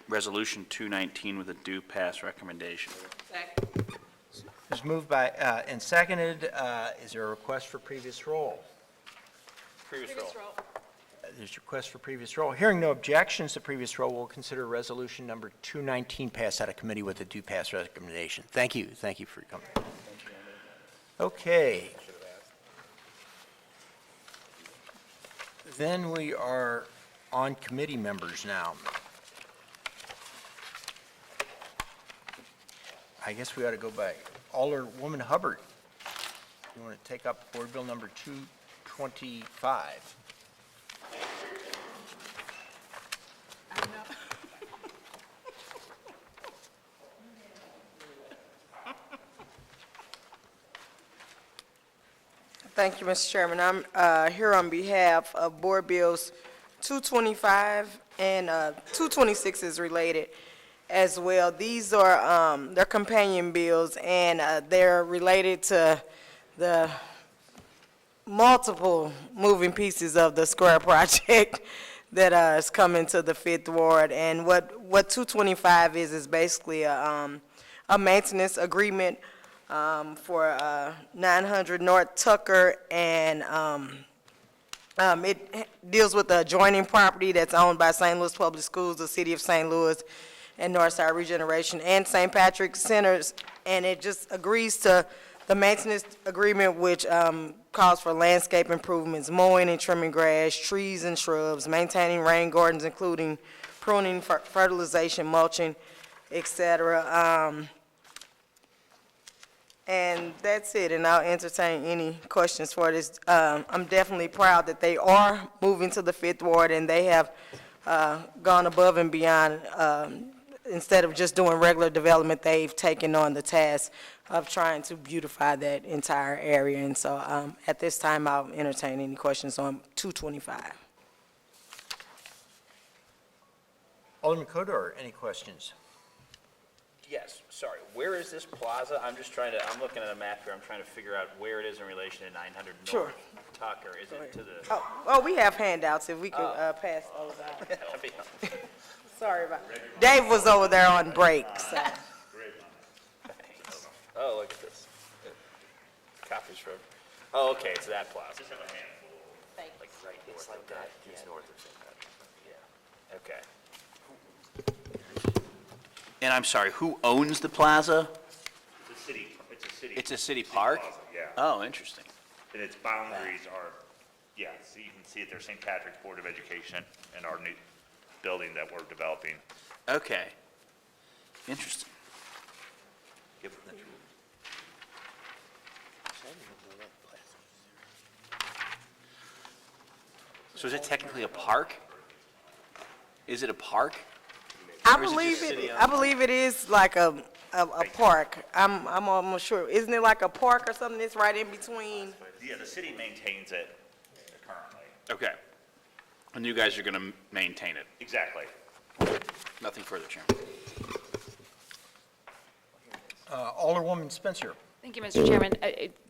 Resolution 219 with a due pass recommendation. It's moved by, and seconded. Is there a request for previous roll? Previous roll. There's a request for previous roll. Hearing no objections to previous roll, we'll consider resolution number 219 passed out of committee with a due pass recommendation. Thank you. Thank you for coming. Okay. Then we are on committee members now. I guess we ought to go by Alderwoman Hubbard. You want to take up Board Bill number 225? Thank you, Mr. Chairman. I'm here on behalf of Board Bills 225 and 226 is related as well. These are, they're companion bills, and they're related to the multiple moving pieces of the square project that is coming to the Fifth Ward. And what 225 is basically a maintenance agreement for 900 North Tucker, and it deals with the adjoining property that's owned by St. Louis Public Schools, the City of St. Louis, and Northside Regeneration, and St. Patrick's Centers, and it just agrees to the maintenance agreement, which calls for landscape improvements, mowing and trimming grass, trees and shrubs, maintaining rain gardens, including pruning, fertilization, mulching, etc. And that's it, and I'll entertain any questions for this. I'm definitely proud that they are moving to the Fifth Ward, and they have gone above and beyond. Instead of just doing regular development, they've taken on the task of trying to beautify that entire area. And so at this time, I'll entertain any questions on 225. Alderman Coatar, any questions? Yes, sorry, where is this plaza? I'm just trying to, I'm looking at a map here, I'm trying to figure out where it is in relation to 900 Sure. North Tucker. Is it to the? Oh, we have handouts, if we could pass those out. That'd be- Sorry about, Dave was over there on break, so. Oh, look at this. Copies from, oh, okay, it's that plaza. Like right It's like that, just north of St. Patrick. Okay. And I'm sorry, who owns the plaza? It's a city, It's a city park? plaza, yeah. Oh, interesting. And its boundaries are, yeah, so you can see it there, St. Patrick's Board of Education and our new building that we're developing. Okay. Interesting. So is it technically a park? Is it a park? I Or is it believe just it, city I owned? believe it is like a park. I'm almost sure. Isn't it like a park or something that's right in between? Yeah, the city maintains it currently. Okay. And you guys are going to maintain it? Exactly. Nothing further, Chairman. Alderwoman Spencer. Thank you, Mr. Chairman.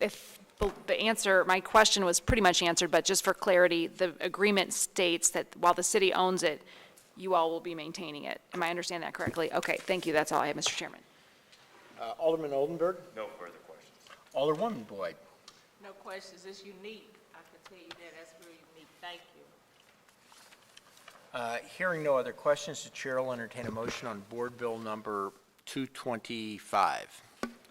If the answer, my question was pretty much answered, but just for clarity, the agreement states that while the city owns it, you all will be maintaining it. Am I understanding that correctly? Okay, thank you. That's all I have, Mr. Chairman. Alderman Oldenburg. No further questions. Alderwoman Boyd. No questions, it's unique. I can tell you that, that's very unique. Thank you. Hearing no other questions, the chair will entertain a motion on Board Bill number 225.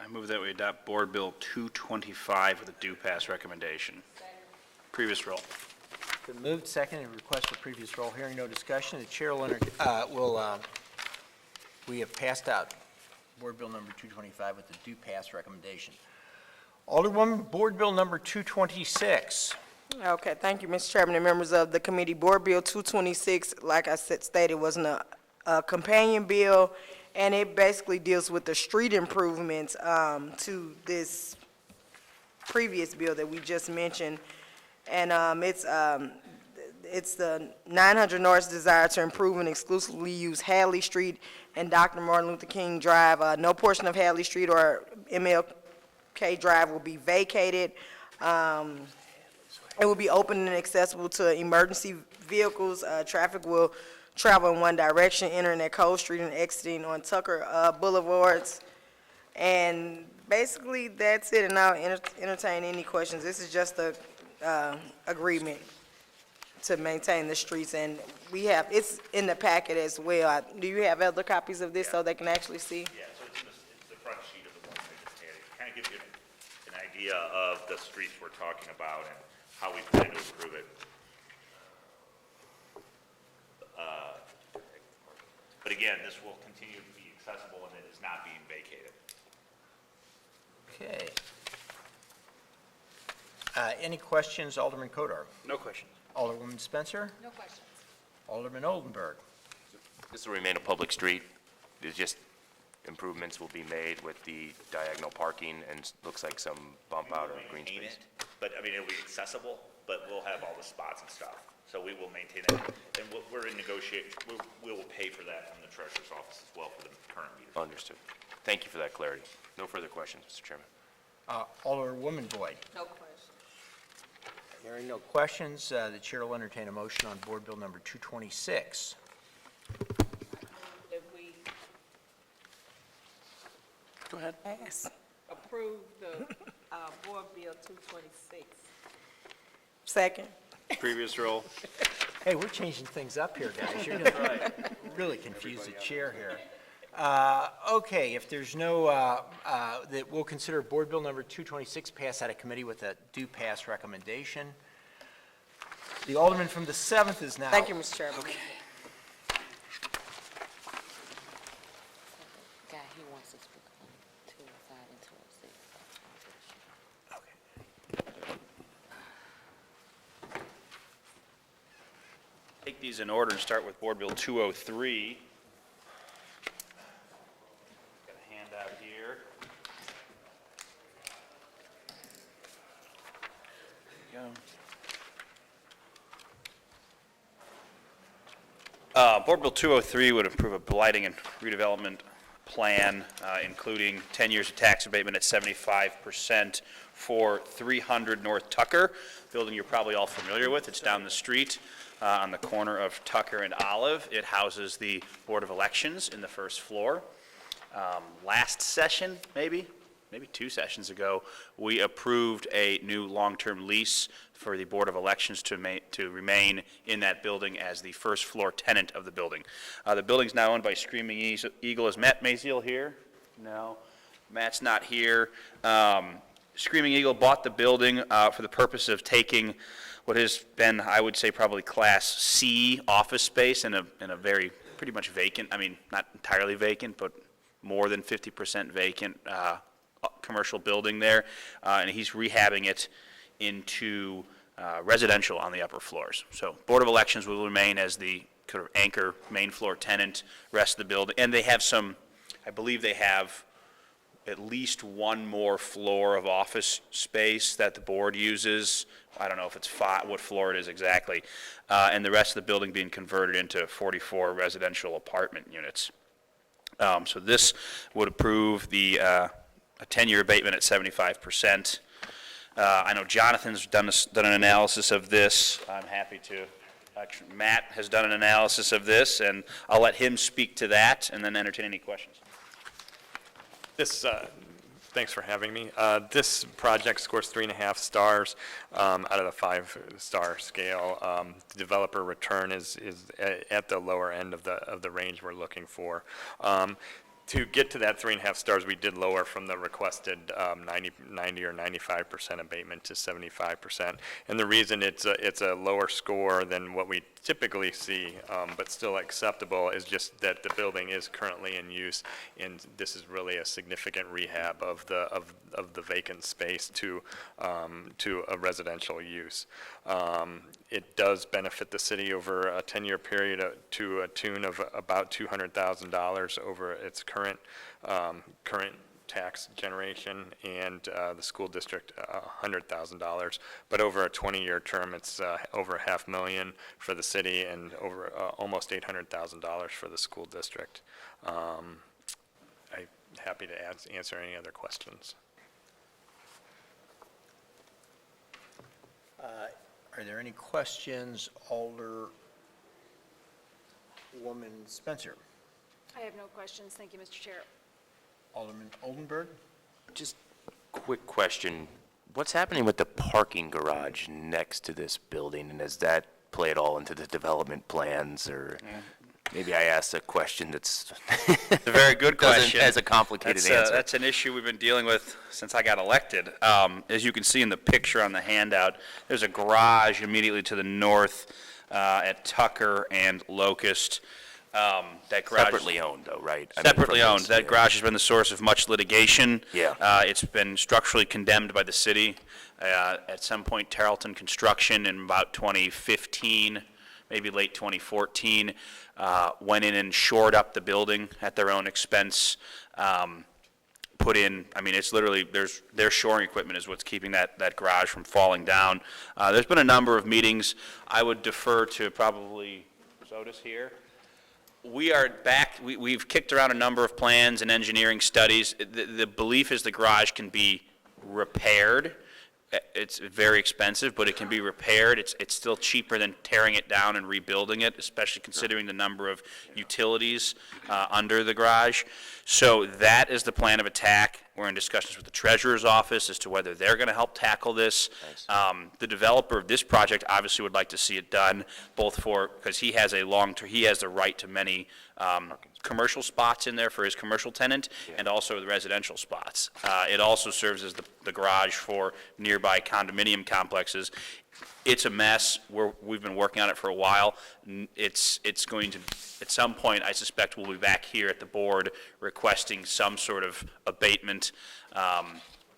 I move that we adopt Board Bill 225 with a due pass recommendation. Previous roll. Been moved, seconded, request for previous roll. Hearing no discussion, the chair will we have passed out Board Bill number 225 with the due pass recommendation. Alderwoman, Board Bill number 226. Okay, thank you, Mr. Chairman and members of the committee. Board Bill 226, like I stated, was a companion bill, and it basically deals with the street improvements to this previous bill that we just mentioned. And it's the 900 North's desire to improve and exclusively use Hadley Street and Dr. Martin Luther King Drive. No portion of Hadley Street or MLK Drive will be vacated. It will be open and accessible to emergency vehicles. Traffic will travel in one direction, entering at Cole Street and exiting on Tucker Boulevards. And basically, that's it, and I'll entertain any questions. This is just a agreement to maintain the streets, and we have, it's in the packet as well. Do you have other copies of this so they can actually see? Yeah, so it's the front sheet of the one we just had. It kind of gives you an idea of the streets we're talking about and how we plan to improve it. But again, this will continue to be accessible and it is not being vacated. Okay. Any questions, Alderman Coatar? No questions. Alderwoman Spencer? No questions. Alderman Oldenburg? This will remain a public street. There's just improvements will be made with the diagonal parking and looks like some bump out of green Maintain space. it, but I mean, it'll be accessible, but we'll have all the spots and stuff. So we will maintain it, and we're in negotiate, we will pay for that from the treasurer's office as well for the current meters. Understood. Thank you for that clarity. No further questions, Mr. Chairman. Alderwoman Boyd? No question. Hearing no questions, the chair will entertain a motion on Board Bill number 226. If we Go ahead. approve the Board Bill 226. Second. Previous roll. Hey, we're changing things up here, guys. You're gonna really confuse the chair here. Okay, if there's no, that we'll consider Board Bill number 226 pass out of committee with a do pass recommendation. The Alderman from the 7th is now. Thank you, Mr. Chairman. Guy, he wants to speak on 205 and 206. Take these in order and start with Board Bill 203. Got a handout here. There you go. Board Bill 203 would approve a blighting and redevelopment plan, including 10 years of tax abatement at 75% for 300 North Tucker, building you're probably all familiar with. It's down the street on the corner of Tucker and Olive. It houses the Board of Elections in the first floor. Last session, maybe 2 sessions ago, we approved a new long-term lease for the Board of Elections to remain in that building as the first floor tenant of the building. The building's now owned by Screaming Eagle. Is Matt Maziel here? No, Matt's not here. Screaming Eagle bought the building for the purpose of taking what has been, I would say, probably Class C office space in a very pretty much vacant, I mean, not entirely vacant, but more than 50% vacant commercial building there, and he's rehabbing it into residential on the upper floors. So Board of Elections will remain as the kind of anchor main floor tenant, rest of the building, and they have some, I believe they have at least one more floor of office space that the board uses. I don't know if it's what floor it is exactly, and the rest of the building being converted into 44 residential apartment units. So this would approve the a 10-year abatement at 75%. I know Jonathan's done an analysis of this. I'm happy to. Actually, Matt has done an analysis of this, and I'll let him speak to that and then entertain any questions. Thanks for having me. This project scores 3.5 stars out of the 5-star scale. The developer return is at the lower end of the range we're looking for. To get to that 3.5 stars, we did lower from the requested 90 or 95% abatement to 75%. And the reason it's a lower score than what we typically see, but still acceptable, is just that the building is currently in use, and this is really a significant rehab of the vacant space to a residential use. It does benefit the city over a 10-year period to a tune of about $200,000 over its current tax generation, and the school district $100,000. But over a 20-year term, it's over $500,000 for the city and over almost $800,000 for the school district. I'm happy to answer any other questions. Are there any questions, Alderwoman Spencer? I have no questions. Thank you, Mr. Chair. Alderman Oldenburg? Just quick question. What's happening with the parking garage next to this building, and does that play at all into the development plans, or maybe I asked a question that's It's a very good question. has a complicated answer. That's an issue we've been dealing with since I got elected. As you can see in the picture on the handout, there's a garage immediately to the north at Tucker and Locust. That garage Separately owned, though, right? I mean, Separately from owned. this, That yeah. garage has been the source of much litigation. Yeah. It's been structurally condemned by the city. At some point, Tarleton Construction in about 2015, maybe late 2014, went in and shored up the building at their own expense. Put in, I mean, it's literally, their shoring equipment is what's keeping that garage from falling down. There's been a number of meetings. I would defer to probably Sotis here. We are back, we've kicked around a number of plans and engineering studies. The belief is the garage can be repaired. It's very expensive, but it can be repaired. It's still cheaper than tearing it down and rebuilding it, especially considering the number of utilities under the garage. So that is the plan of attack. We're in discussions with the treasurer's office as to whether they're going to help tackle this. The developer of this project obviously would like to see it done, both because he has he has the right to many commercial spots in there for his commercial tenant, and also the residential spots. It also serves as the garage for nearby condominium complexes. It's a mess. We've been working on it for a while. It's going to, at some point, I suspect we'll be back here at the board requesting some sort of abatement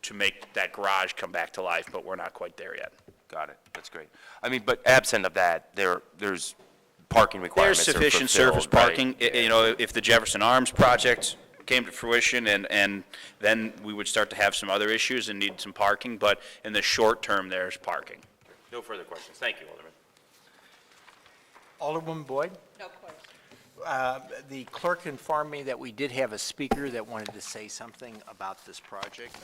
to make that garage come back to life, but we're not quite there yet. Got it. That's great. I mean, but absent of that, there's parking requirements There's are sufficient surface fulfilled, parking. right? You know, if the Jefferson Arms project came to fruition, and then we would start to have some other issues and need some parking, but in the short term, there's parking. No further questions. Thank you, Alderman. Alderwoman Boyd? No question. The clerk informed me that we did have a speaker that wanted to say something about this project.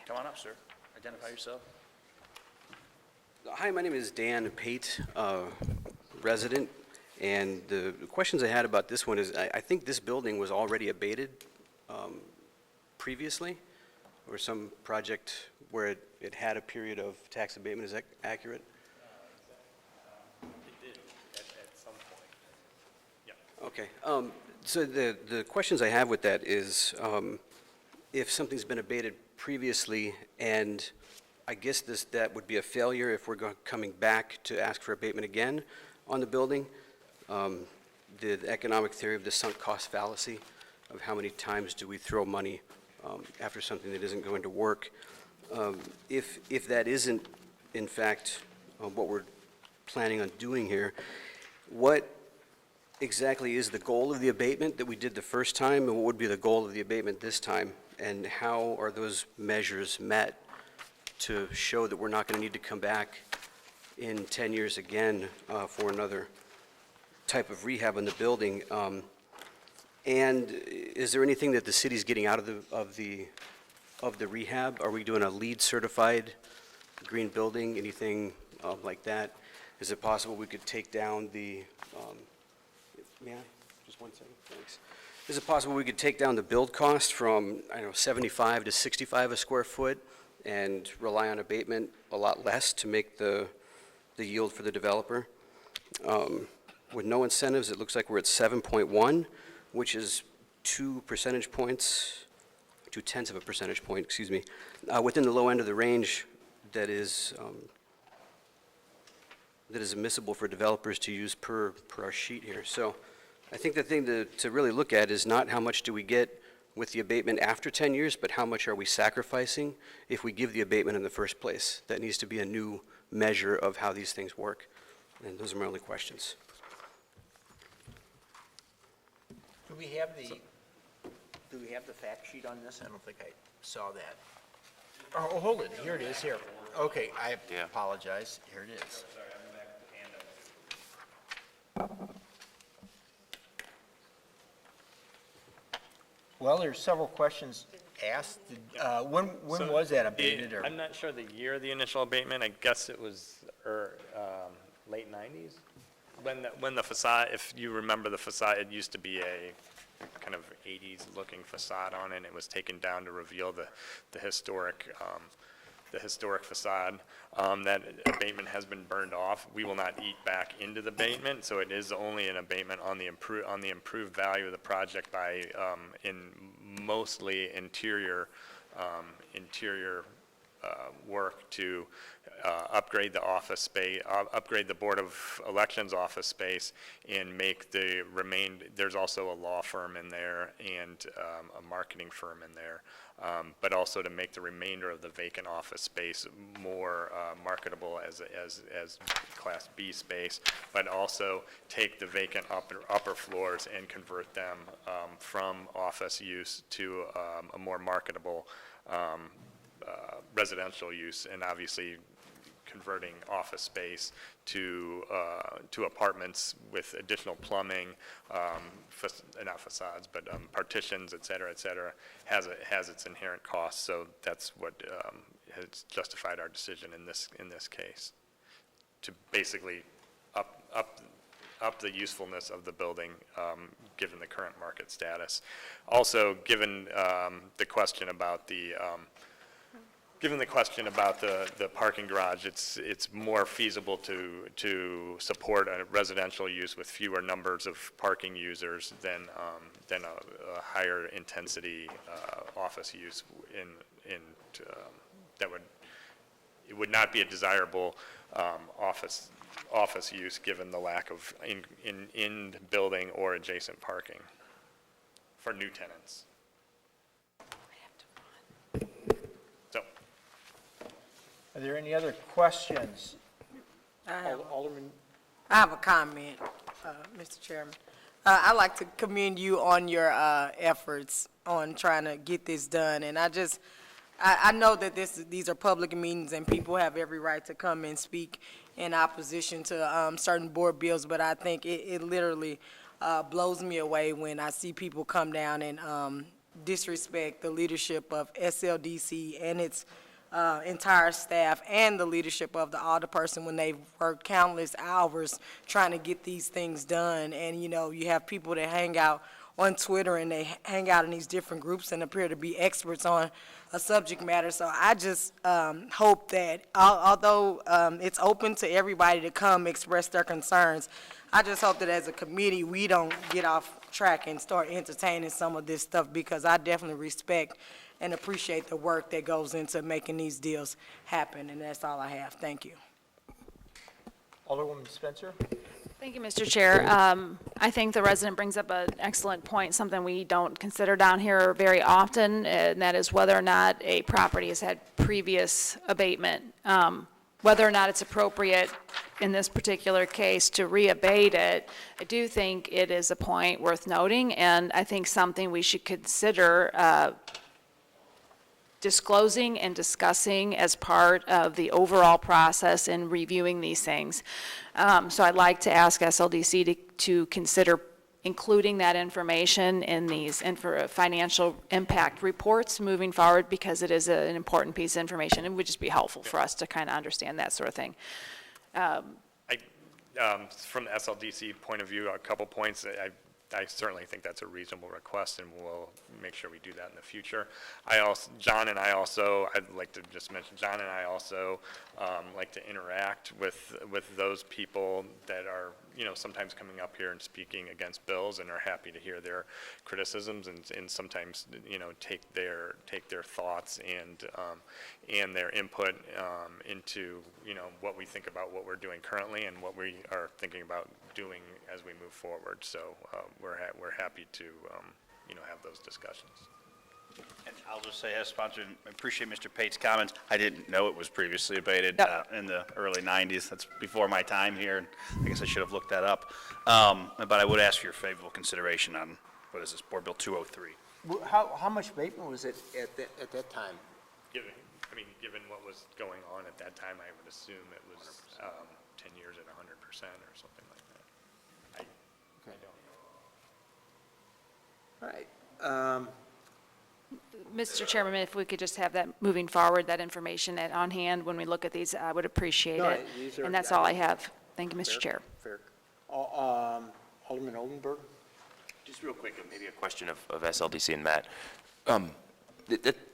Come on up, sir. Identify yourself. Hi, my name is Dan Pate, resident, and the questions I had about this one is, I think this building was already abated previously, or some project where it had a period of tax abatement. Is that accurate? It did at some point. Yeah. Okay. So the questions I have with that is, if something's been abated previously, and I guess that would be a failure if we're coming back to ask for abatement again on the building. The economic theory of the sunk cost fallacy of how many times do we throw money after something that isn't going to work. If that isn't, in fact, what we're planning on doing here, what exactly is the goal of the abatement that we did the first time, and what would be the goal of the abatement this time? And how are those measures met to show that we're not going to need to come back in 10 years again for another type of rehab in the building? And is there anything that the city's getting out of the rehab? Are we doing a LEED certified green building, anything like that? Is it possible we could take down the, may I? Just one second, thanks. Is it possible we could take down the build cost from, I don't know, 75 to 65 a square foot and rely on abatement a lot less to make the yield for the developer? With no incentives, it looks like we're at 7.1, which is 2 percentage points, 0.2 of a percentage point, excuse me, within the low end of the range that is admissible for developers to use per our sheet here. So I think the thing to really look at is not how much do we get with the abatement after 10 years, but how much are we sacrificing if we give the abatement in the first place? That needs to be a new measure of how these things work. And those are my only questions. Do we have the fact sheet on this? I don't think I saw that. Oh, hold it, here it is, here. Okay, I apologize, here it is. Well, there's several questions asked. When was that abated? Or I'm not sure the year of the initial abatement. I guess it was late 90s. When the facade, if you remember the facade, it used to be a kind of 80s looking facade on it, and it was taken down to reveal the historic facade. That abatement has been burned off. We will not eat back into the abatement, so it is only an abatement on the improved value of the project by in mostly interior work to upgrade the office space, upgrade the Board of Elections office space, and make there's also a law firm in there and a marketing firm in there, but also to make the remainder of the vacant office space more marketable as Class B space, but also take the vacant upper floors and convert them from office use to a more marketable residential use, and obviously converting office space to apartments with additional plumbing, not facades, but partitions, et cetera, has its inherent costs. So that's what has justified our decision in this case, to basically up the usefulness of the building, given the current market status. Also, given the question about the parking garage, it's more feasible to support a residential use with fewer numbers of parking users than a higher intensity office use. It would not be a desirable office use given the lack of in building or adjacent parking for new tenants. Are there any other questions? Alderman? I have a comment, Mr. Chairman. I'd like to commend you on your efforts on trying to get this done. And I know that these are public meetings and people have every right to come and speak in opposition to certain board bills, but I think it literally blows me away when I see people come down and disrespect the leadership of SLDC and its entire staff and the leadership of the alderperson when they've worked countless hours trying to get these things done. And, you know, you have people that hang out on Twitter and they hang out in these different groups and appear to be experts on a subject matter. So I just hope that, although it's open to everybody to come express their concerns, I just hope that as a committee we don't get off track and start entertaining some of this stuff, because I definitely respect and appreciate the work that goes into making these deals happen. And that's all I have. Thank you. Alderwoman Spencer? Thank you, Mr. Chair. I think the resident brings up an excellent point, something we don't consider down here very often, and that is whether or not a property has had previous abatement. Whether or not it's appropriate in this particular case to re-abate it, I do think it is a point worth noting, and I think something we should consider disclosing and discussing as part of the overall process in reviewing these things. So I'd like to ask SLDC to consider including that information in these financial impact reports moving forward, because it is an important piece of information. It would just be helpful for us to kind of understand that sort of thing. From the SLDC point of view, a couple points. I certainly think that's a reasonable request, and we'll make sure we do that in the future. I'd like to just mention, John and I also like to interact with those people that are, you know, sometimes coming up here and speaking against bills, and are happy to hear their criticisms and sometimes, you know, take their thoughts and their input into, you know, what we think about what we're doing currently and what we are thinking about doing as we move forward. So we're happy to, you know, have those discussions. And I'll just say, as sponsored, I appreciate Mr. Pate's comments. I didn't know it was previously abated in the early 90s. That's before my time here, and I guess I should have looked that up. But I would ask for your favorable consideration on what is this, Board Bill 203. How much abatement was it at that time? Given what was going on at that time, I would assume it was 10 years at 100% or something like that. I don't know. All right. Mr. Chairman, if we could just have that moving forward, that information on hand when we look at these, I would appreciate No, it. these are- And that's all I have. Thank you, Mr. Chair. Fair. Alderman Oldenburg? Just real quick, maybe a question of SLDC and Matt.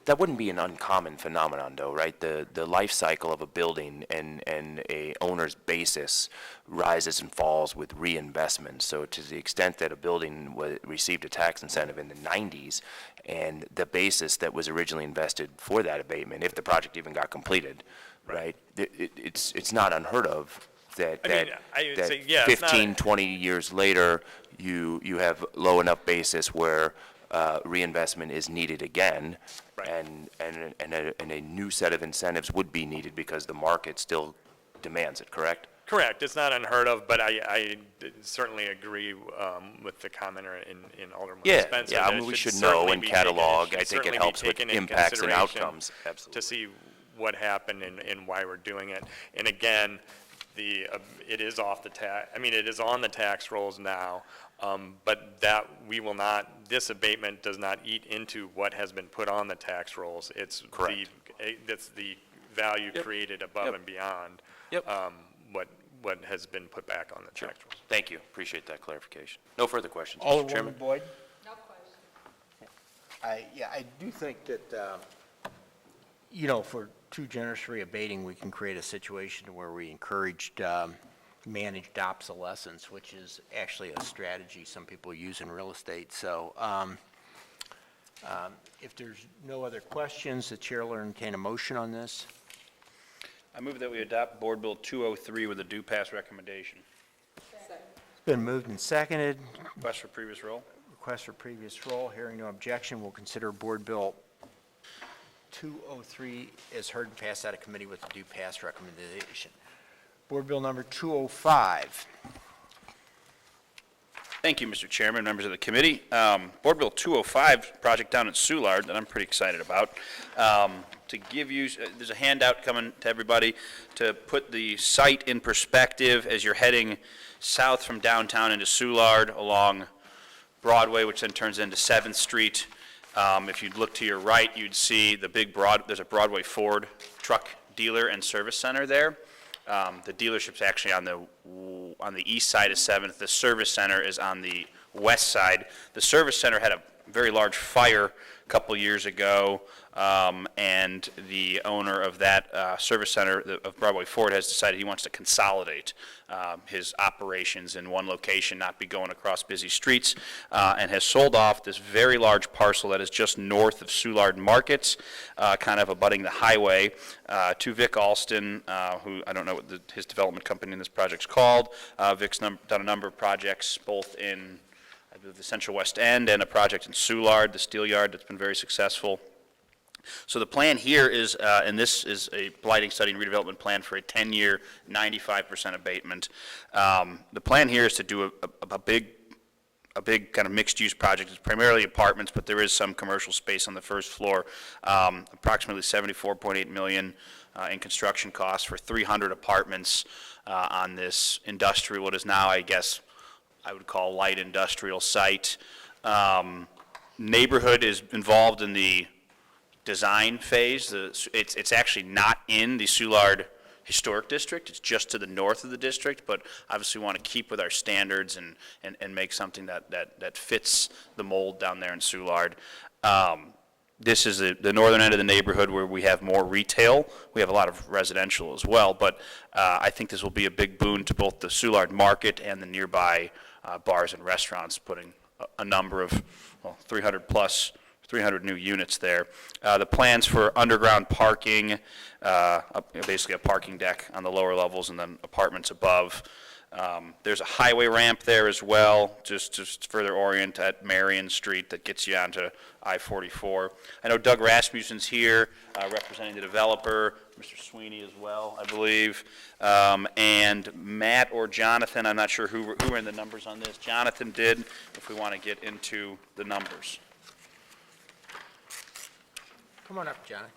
That wouldn't be an uncommon phenomenon, though, right? The life cycle of a building and a owner's basis rises and falls with reinvestment. So to the extent that a building received a tax incentive in the 90s, and the basis that was originally invested for that abatement, if the project even got completed, right? It's not unheard of that, I would say, yeah, it's not- 15, 20 years later, you have low enough basis where reinvestment is needed again, and a new set of incentives would be needed because the market still demands it, correct? Correct. It's not unheard of, but I certainly agree with the commenter in Alderman Spencer. Yeah, I that mean, it we should certainly know and be taken- catalog. should I think it certainly be helps with taken in impacts and consideration outcomes. Absolutely. To see what happened and why we're doing it. And again, it is off the it is on the tax rolls now, but that we will not, this abatement does not eat into what has been put on the tax rolls. It's that's the value created above and beyond what has been put back on the tax rolls. Thank you. Appreciate that clarification. No further questions, Mr. Alderman Chairman. Boyd? No question. I do think that, for too generously abating, we can create a situation where we encouraged managed obsolescence, which is actually a strategy some people use in real estate. So if there's no other questions, the chair will entertain a motion on this. I move that we adopt Board Bill 203 with a due pass recommendation. It's been moved and seconded. Request for previous roll. Request for previous roll. Hearing no objection, we'll consider Board Bill 203 is heard and passed out of committee with a due pass recommendation. Board Bill number 205. Thank you, Mr. Chairman, members of the committee. Board Bill 205, project down at Soulard that I'm pretty excited about. To give you, there's a handout coming to everybody to put the site in perspective as you're heading south from downtown into Soulard along Broadway, which then turns into 7th Street. If you'd look to your right, you'd see the there's a Broadway Ford truck dealer and service center there. The dealership's actually on the east side of 7th. The service center is on the west side. The service center had a very large fire a couple years ago, and the owner of that service center of Broadway Ford has decided he wants to consolidate his operations in one location, not be going across busy streets, and has sold off this very large parcel that is just north of Soulard Markets, kind of abutting the highway, to Vic Alston, who I don't know what his development company in this project's called. Vic's done a number of projects both in I believe the Central West End and a project in Soulard, the steel yard, that's been very successful. So the plan here is, and this is a blighting study and redevelopment plan for a 10-year, 95% abatement. The plan here is to do a big kind of mixed-use project. It's primarily apartments, but there is some commercial space on the first floor. Approximately $74.8 million in construction costs for 300 apartments on this industrial, what is now, I guess, I would call light industrial site. Neighborhood is involved in the design phase. It's actually not in the Soulard Historic District. It's just to the north of the district, but obviously we want to keep with our standards and make something that fits the mold down there in Soulard. This is the northern end of the neighborhood where we have more retail. We have a lot of residential as well, but I think this will be a big boon to both the Soulard market and the nearby bars and restaurants, putting a number of 300 new units there. The plans for underground parking, basically a parking deck on the lower levels and then apartments above. There's a highway ramp there as well, just to further orient at Marion Street that gets you onto I-44. I know Doug Rasmussen's here, representing the developer, Mr. Sweeney as well, I believe, and Matt or Jonathan, I'm not sure who ran the numbers on this. Jonathan did, if we want to get into the numbers. Come on up, Jonathan.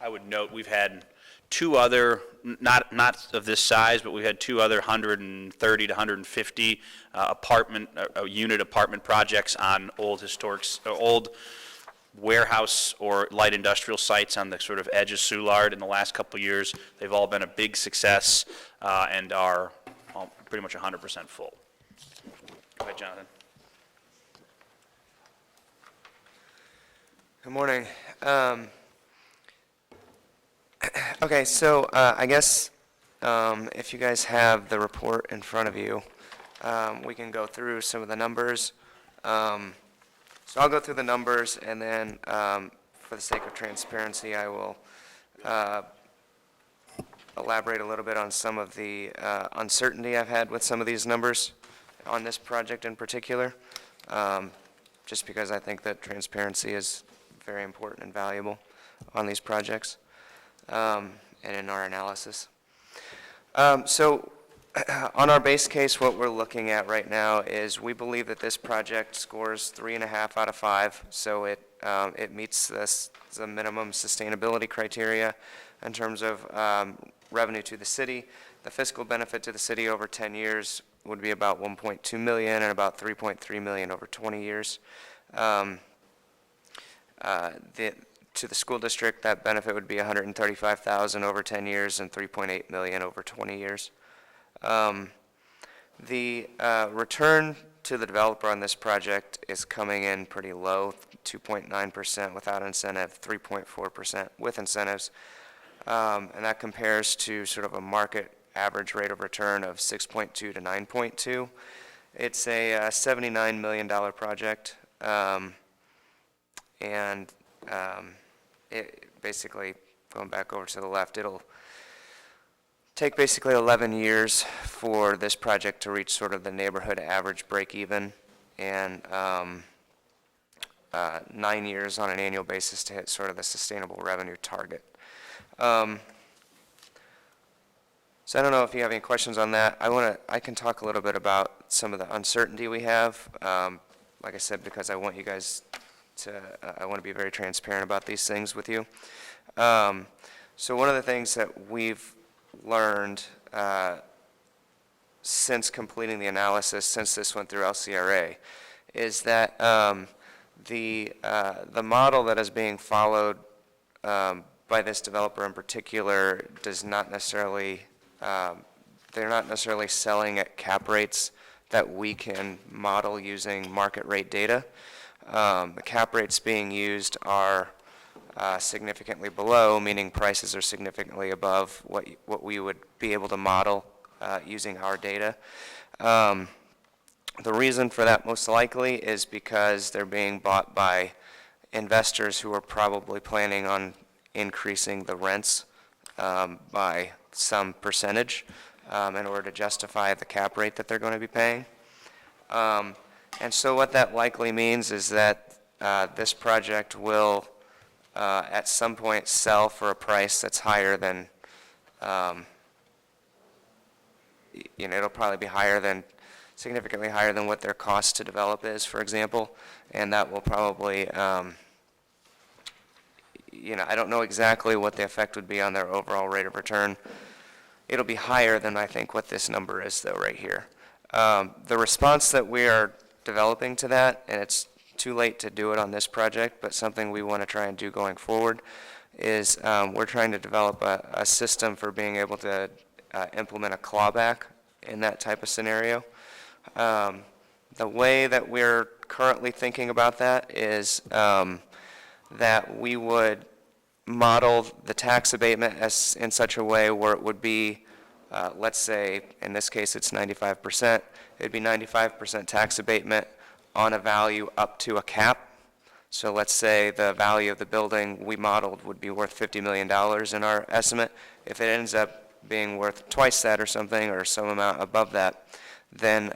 I would note we've had two other, not of this size, but we've had two other 130 to 150 unit apartment projects on old warehouse or light industrial sites on the sort of edge of Soulard in the last couple of years. They've all been a big success and are pretty much 100% full. Go ahead, Jonathan. Good morning. Okay, so I guess if you guys have the report in front of you, we can go through some of the numbers. So I'll go through the numbers, and then for the sake of transparency, I will elaborate a little bit on some of the uncertainty I've had with some of these numbers on this project in particular, just because I think that transparency is very important and valuable on these projects. And in our analysis. So on our base case, what we're looking at right now is we believe that this project scores 3.5 out of 5, so it meets the minimum sustainability criteria in terms of revenue to the city. The fiscal benefit to the city over 10 years would be about 1.2 million and about 3.3 million over 20 years. To the school district, that benefit would be $135,000 over 10 years and $3.8 million over 20 years. The return to the developer on this project is coming in pretty low, 2.9% without incentive, 3.4% with incentives. And that compares to sort of a market average rate of return of 6.2 to 9.2. It's a $79 million project. It basically, going back over to the left, it'll take basically 11 years for this project to reach sort of the neighborhood average break even, and 9 years on an annual basis to hit sort of the sustainable revenue target. So I don't know if you have any questions on that. I can talk a little bit about some of the uncertainty we have. Like I said, because I want you guys I want to be very transparent about these things with you. So one of the things that we've learned since completing the analysis, since this went through LCRA, is that the model that is being followed by this developer in particular does not necessarily, they're not necessarily selling at cap rates that we can model using market rate data. The cap rates being used are significantly below, meaning prices are significantly above what we would be able to model using our data. The reason for that most likely is because they're being bought by investors who are probably planning on increasing the rents by some percentage in order to justify the cap rate that they're going to be paying. And so what that likely means is that this project will at some point sell for a price that's higher than, it'll probably be higher than, significantly higher than what their cost to develop is, for example, and that will probably, I don't know exactly what the effect would be on their overall rate of return. It'll be higher than I think what this number is, though, right here. The response that we are developing to that, and it's too late to do it on this project, but something we want to try and do going forward, is we're trying to develop a system for being able to implement a clawback in that type of scenario. The way that we're currently thinking about that is that we would model the tax abatement as in such a way where it would be, let's say, in this case it's 95%, it'd be 95% tax abatement on a value up to a cap. So let's say the value of the building we modeled would be worth $50 million in our estimate. If it ends up being worth twice that or something, or some amount above that, then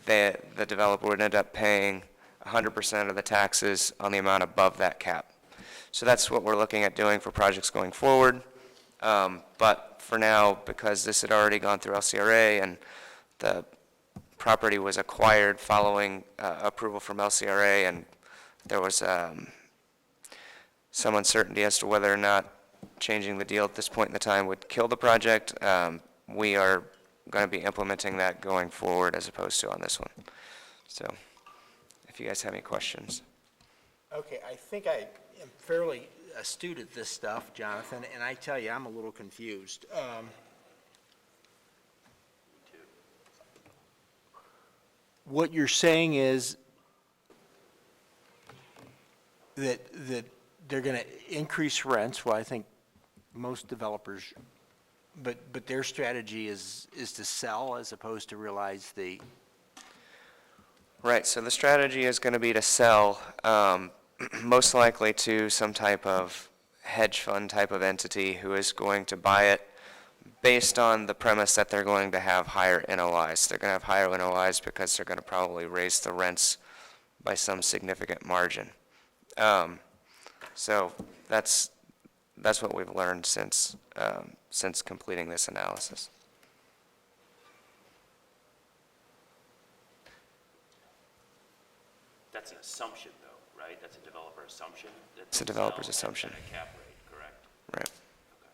the developer would end up paying 100% of the taxes on the amount above that cap. So that's what we're looking at doing for projects going forward. But for now, because this had already gone through LCRA and the property was acquired following approval from LCRA, and there was some uncertainty as to whether or not changing the deal at this point in the time would kill the project, we are going to be implementing that going forward as opposed to on this one. So if you guys have any questions. Okay, I think I am fairly astute at this stuff, Jonathan, and I tell you, I'm a little confused. What you're saying is that they're going to increase rents, well, I think most developers, but their strategy is to sell as opposed to realize the... Right, so the strategy is going to be to sell, most likely to some type of hedge fund type of entity who is going to buy it based on the premise that they're going to have higher NOIs. They're going to have higher NOIs because they're going to probably raise the rents by some significant margin. So that's what we've learned since completing this analysis. That's an assumption, though, right? That's a developer assumption? It's a developer's assumption. At a cap rate, correct? Right. Okay.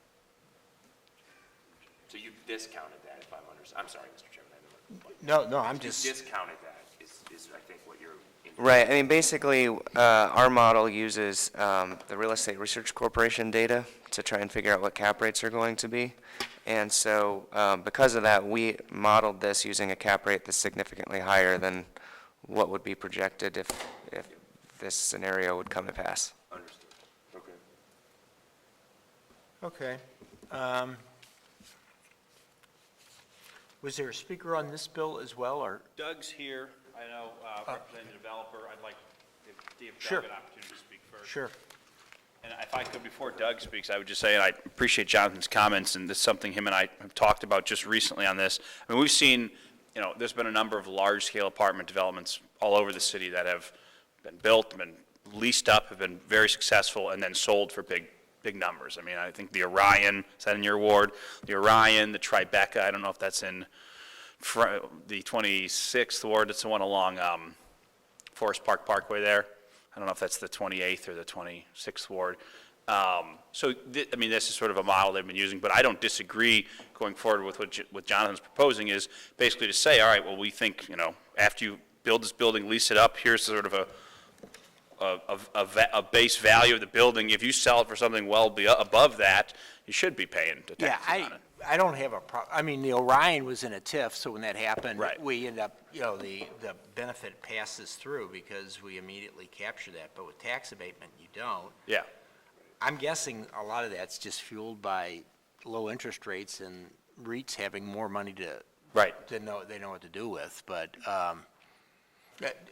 So you discounted that, if I'm sorry, Mr. Chairman. No, I'm just... You discounted that, is I think what you're... Right, I mean, basically, our model uses the Real Estate Research Corporation data to try and figure out what cap rates are going to be. And so, because of that, we modeled this using a cap rate that's significantly higher than what would be projected if this scenario would come to pass. Understood. Okay. Okay. Was there a speaker on this bill as well, or? Doug's here, I know, representing the developer. I'd like to give Sure. Doug an opportunity to speak first. Sure. And if I could, before Doug speaks, I would just say, and I appreciate Jonathan's comments, and this is something him and I have talked about just recently on this. I mean, we've seen, there's been a number of large-scale apartment developments all over the city that have been built, been leased up, have been very successful, and then sold for big numbers. I mean, I think the Orion, is that in your ward? The Orion, the Tribeca, I don't know if that's in the 26th ward, it's the one along Forest Park Parkway there. I don't know if that's the 28th or the 26th ward. So, I mean, this is sort of a model they've been using, but I don't disagree going forward with what Jonathan's proposing is basically to say, all right, well, we think, after you build this building, lease it up, here's sort of a base value of the building. If you sell it for something well above that, you should be paying the taxes on it. I don't have a problem. I mean, the Orion was in a TIF, so when that happened, Right. we ended up, the benefit passes through because we immediately capture that. But with tax abatement, you don't. Yeah. I'm guessing a lot of that's just fueled by low interest rates and REITs having more money to they know what to do with. But Yeah.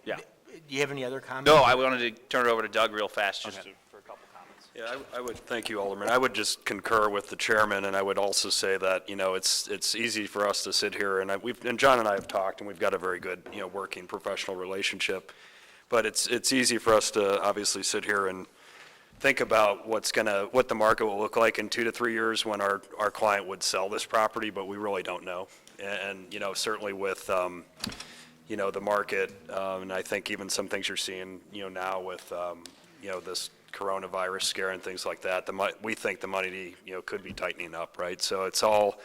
do you have any other comments? No, I wanted to turn it over to Doug real fast just for a couple comments. Yeah, I would, thank you, Alderman. I would just concur with the chairman, and I would also say that, it's easy for us to sit here, and John and I have talked, and we've got a very good, working professional relationship. But it's easy for us to obviously sit here and think about what the market will look like in 2 to 3 years when our client would sell this property, but we really don't know. And certainly with, the market, and I think even some things you're seeing, now with, this coronavirus scare and things like that, we think the money, could be tightening up, right? So it's all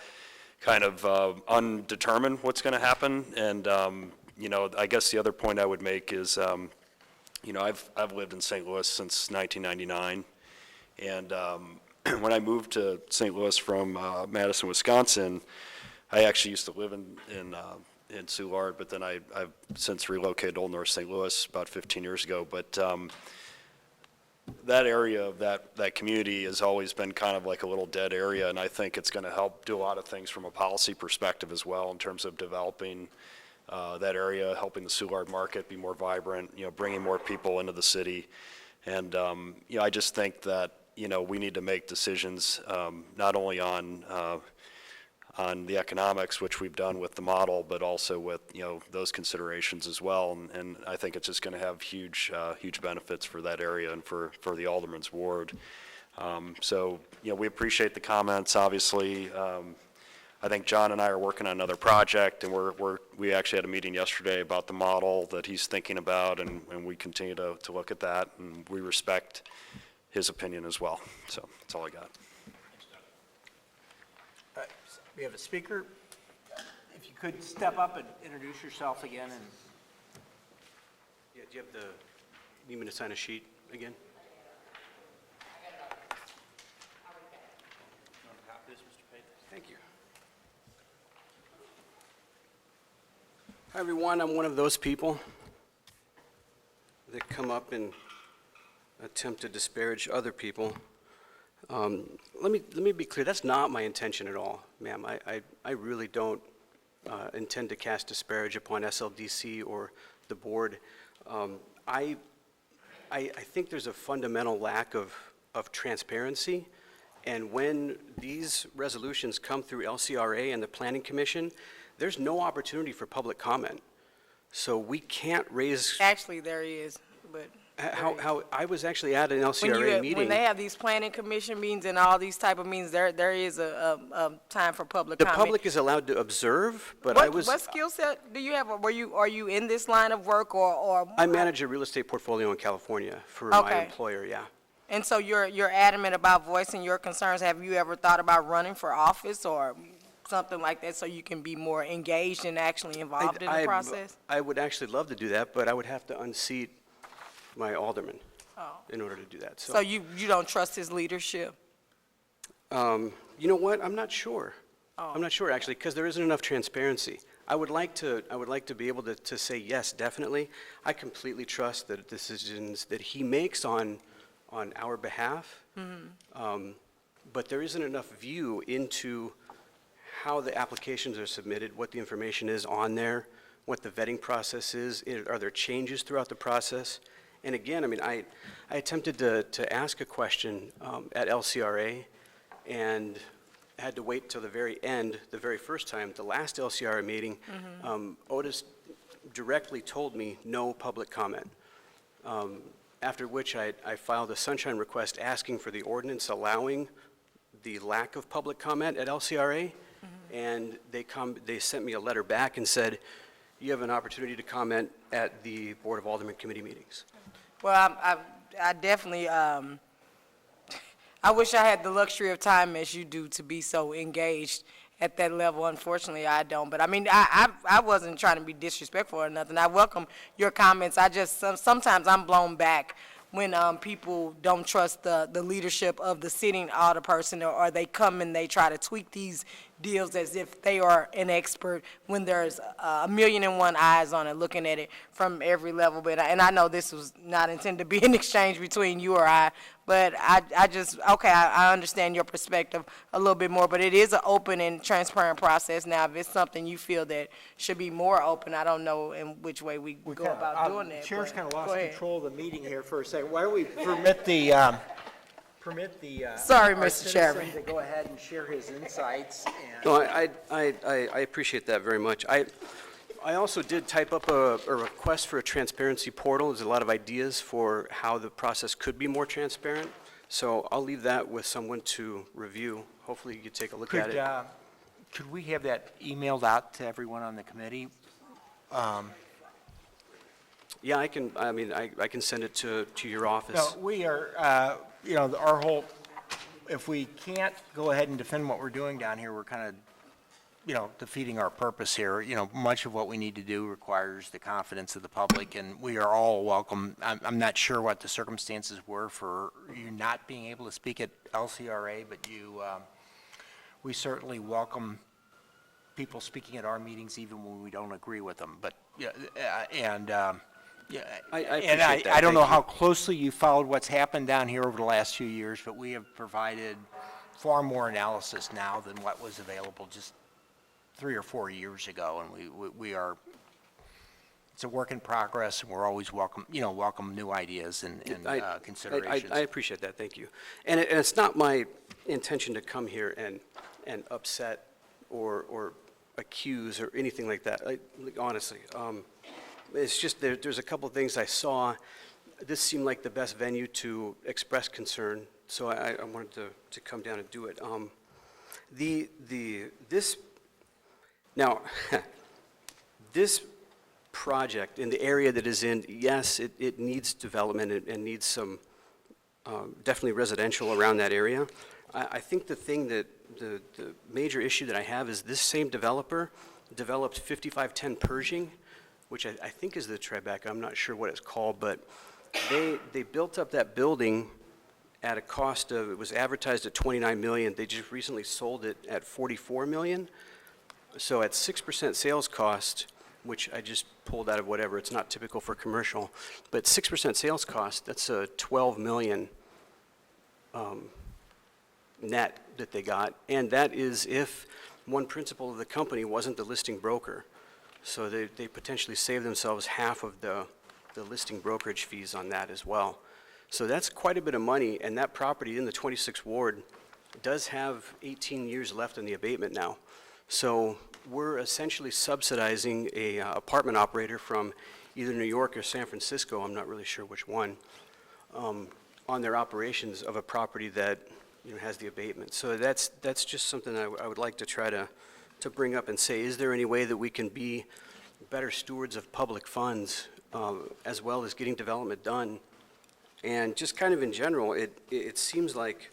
kind of undetermined what's going to happen. And, I guess the other point I would make is, I've lived in St. Louis since 1999. And when I moved to St. Louis from Madison, Wisconsin, I actually used to live in Soulard, but then I've since relocated to Old North St. Louis about 15 years ago. But that area of that community has always been kind of like a little dead area, and I think it's going to help do a lot of things from a policy perspective as well in terms of developing that area, helping the Soulard market be more vibrant, bringing more people into the city. And, I just think that, we need to make decisions not only on the economics, which we've done with the model, but also with, those considerations as well. And I think it's just going to have huge benefits for that area and for the Alderman's ward. So, we appreciate the comments, obviously. I think John and I are working on another project, and we actually had a meeting yesterday about the model that he's thinking about, and we continue to look at that, and we respect his opinion as well. So that's all I got. We have a speaker. If you could step up and introduce yourself again. And Yeah, do you have need me to sign a sheet again? Thank you. Hi, everyone. I'm one of those people that come up and attempt to disparage other people. Let me be clear. That's not my intention at all, ma'am. I really don't intend to cast disparage upon SLDC or the board. I think there's a fundamental lack of transparency, and when these resolutions come through LCRA and the Planning Commission, there's no opportunity for public comment. So we can't raise. Actually, there is, but. How I was actually at an LCRA meeting. When they have these planning commission meetings and all these type of meetings, there is a time for public The comment. public is allowed to observe, but What skill set do you have? Are you in this line of work or? I manage a real estate portfolio in California for my employer, yeah. And so you're adamant about voicing your concerns. Have you ever thought about running for office or something like that so you can be more engaged and actually involved in the process? I would actually love to do that, but I would have to unseat my alderman in order to do that. So you don't trust his leadership? You know what? I'm not sure. I'm not sure, actually, because there isn't enough transparency. I would like to be able to say yes, definitely. I completely trust the decisions that he makes on our behalf. But there isn't enough view into how the applications are submitted, what the information is on there, what the vetting process is. Are there changes throughout the process? And again, I mean, I attempted to ask a question at LCRA and had to wait till the very end, the very first time, the last LCRA meeting. Otis directly told me no public comment, after which I filed a sunshine request asking for the ordinance allowing the lack of public comment at LCRA, and they sent me a letter back and said, you have an opportunity to comment at the Board of Alderman committee meetings. Well, I definitely, I wish I had the luxury of time as you do to be so engaged at that level. Unfortunately, I don't. But I mean, I wasn't trying to be disrespectful or nothing. I welcome your comments. I just, sometimes I'm blown back when people don't trust the leadership of the sitting alderperson, or they come and they try to tweak these deals as if they are an expert when there's a million and one eyes on it, looking at it from every level. But and I know this was not intended to be an exchange between you or I, but I just, okay, I understand your perspective a little bit more, but it is an open and transparent process. Now, if it's something you feel that should be more open, I don't know in which way we go about doing that. The chair's kind of Go lost ahead. control of the meeting here for a second. Why don't we permit the Sorry, our Mr. Chairman. citizen to go ahead and share his insights. And No, I appreciate that very much. I also did type up a request for a transparency portal. There's a lot of ideas for how the process could be more transparent. So I'll leave that with someone to review. Hopefully you could take a look at it. Could we have that emailed out to everyone on the committee? Yeah, I can send it to your office. No, we are, our whole, if we can't go ahead and defend what we're doing down here, we're kind of, defeating our purpose here. Much of what we need to do requires the confidence of the public, and we are all welcome. I'm not sure what the circumstances were for you not being able to speak at LCRA, but we certainly welcome people speaking at our meetings even when we don't agree with them. But, I don't know how closely you followed what's happened down here over the last few years, but we have provided far more analysis now than what was available just 3 or 4 years ago, and we are it's a work in progress, and we're always welcome new ideas and considerations. I appreciate that, thank you. And it's not my intention to come here and upset or accuse or anything like that, honestly. It's just there's a couple of things I saw. This seemed like the best venue to express concern, so I wanted to come down and do it. This project in the area that is in, yes, it needs development and needs some definitely residential around that area. I think the thing that the major issue that I have is this same developer developed 5510 Pershing, which I think is the Tribeca. I'm not sure what it's called, but they built up that building at a cost of, it was advertised at $29 million. They just recently sold it at $44 million. So at 6% sales cost, which I just pulled out of whatever, it's not typical for commercial, but 6% sales cost, that's a $12 million net that they got. And that is if one principal of the company wasn't the listing broker. So they potentially save themselves half of the listing brokerage fees on that as well. So that's quite a bit of money, and that property in the 26th Ward does have 18 years left in the abatement now. So we're essentially subsidizing a apartment operator from either New York or San Francisco, I'm not really sure which one, on their operations of a property that has the abatement. So that's just something I would like to try to bring up and say, is there any way that we can be better stewards of public funds as well as getting development done? And just kind of in general, it seems like,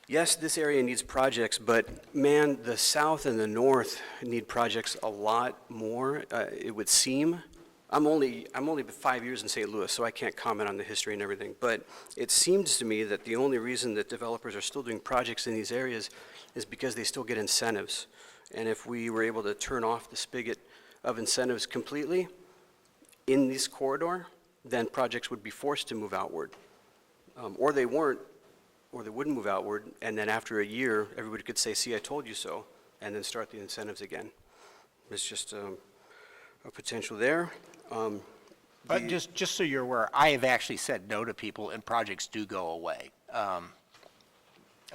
yes, this area needs projects, but man, the south and the north need projects a lot more, it would seem. I'm only 5 years in St. Louis, so I can't comment on the history and everything, but it seems to me that the only reason that developers are still doing projects in these areas is because they still get incentives. And if we were able to turn off the spigot of incentives completely in this corridor, then projects would be forced to move outward. Or they weren't, or they wouldn't move outward, and then after a year, everybody could say, see, I told you so, and then start the incentives again. It's just a potential there. But just so you're aware, I have actually said no to people, and projects do go away. I'd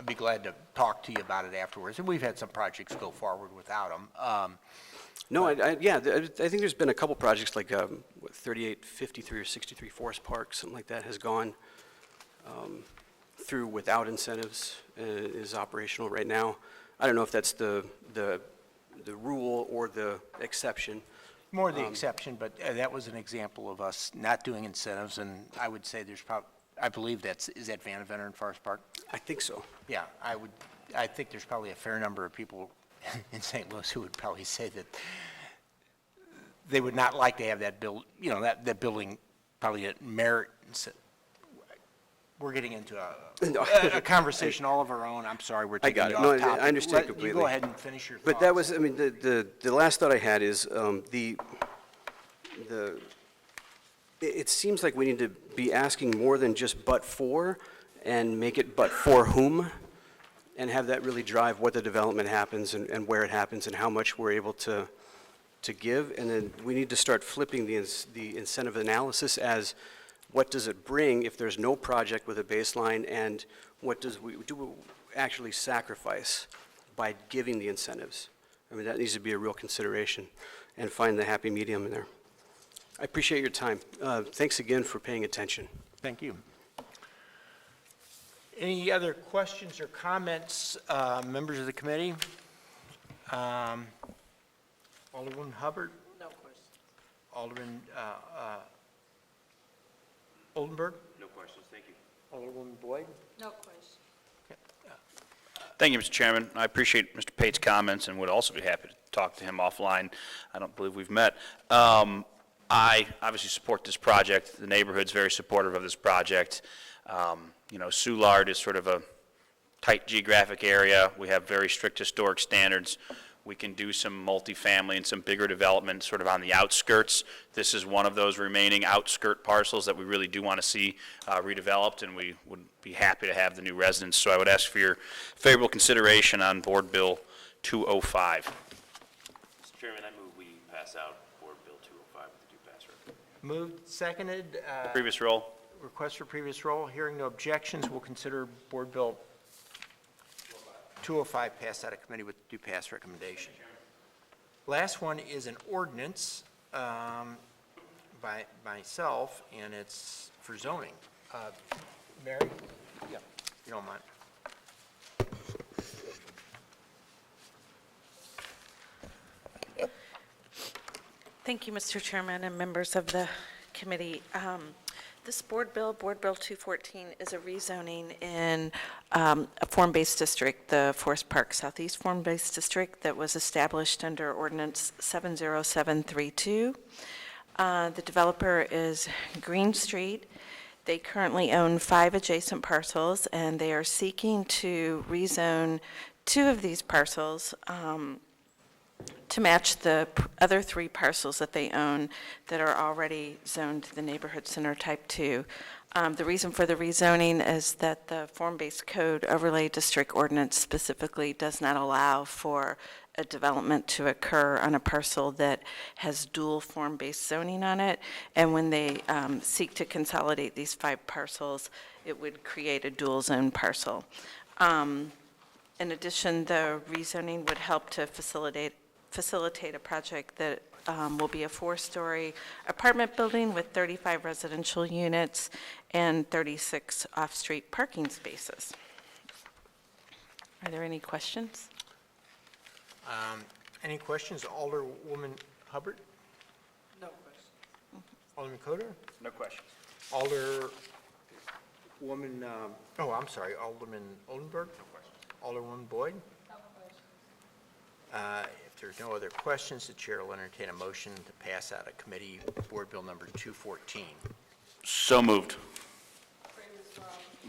be glad to talk to you about it afterwards, and we've had some projects go forward without them. No, I think there's been a couple projects like 3853 or 63 Forest Park, something like that has gone through without incentives, is operational right now. I don't know if that's the rule or the exception. More the exception, but that was an example of us not doing incentives, and I would say there's probably, I believe is that Vanaventer in Forest Park? I think so. Yeah, I think there's probably a fair number of people in St. Louis who would probably say that they would not like to have that that building probably at merit. We're getting into a conversation all of our own. I'm sorry, we're taking you off topic. I understand completely. You go ahead and finish your thoughts. But that was, I mean, the last thought I had is it seems like we need to be asking more than just but for, and make it but for whom, and have that really drive what the development happens and where it happens and how much we're able to give. And then we need to start flipping the incentive analysis as what does it bring if there's no project with a baseline, and what do we actually sacrifice by giving the incentives? I mean, that needs to be a real consideration, and find the happy medium in there. I appreciate your time. Thanks again for paying attention. Thank you. Any other questions or comments, members of the committee? Alderman Hubbard? No question. Alderman Oldenburg? No questions, thank you. Alderwoman Boyd? No question. Thank you, Mr. Chairman. I appreciate Mr. Pate's comments and would also be happy to talk to him offline. I don't believe we've met. I obviously support this project. The neighborhood's very supportive of this project. Soulard is sort of a tight geographic area. We have very strict historic standards. We can do some multifamily and some bigger development sort of on the outskirts. This is one of those remaining outskirt parcels that we really do want to see redeveloped, and we would be happy to have the new residents. So I would ask for your favorable consideration on Board Bill 205. Mr. Chairman, I move we pass out Board Bill 205 at Moved, seconded. Previous roll. Request for previous roll. Hearing no objections, we'll consider Board Bill 205 passed out of committee with due pass recommendation. Last one is an ordinance by myself, and it's for zoning. Mary? Yeah, if you don't mind. Thank you, Mr. Chairman and members of the committee. This Board Bill 214, is a rezoning in a form-based district, the Forest Park Southeast Form-Based District that was established under Ordinance 70732. The developer is Green Street. They currently own 5 adjacent parcels, and they are seeking to rezone 2 of these parcels to match the other 3 parcels that they own that are already zoned to the neighborhood center type 2. The reason for the rezoning is that the form-based code overlay district ordinance specifically does not allow for a development to occur on a parcel that has dual form-based zoning on it. And when they seek to consolidate these 5 parcels, it would create a dual zone parcel. In addition, the rezoning would help to facilitate a project that will be a 4-story apartment building with 35 residential units and 36 off-street parking spaces. Are there any questions? Any questions? Alderwoman Hubbard? No question. Alderman Coatar? No questions. Alderwoman, I'm sorry, Alderman Oldenburg? No questions. Alderwoman Boyd? No questions. If there's no other questions, the chair will entertain a motion to pass out of committee Board Bill number 214. So moved.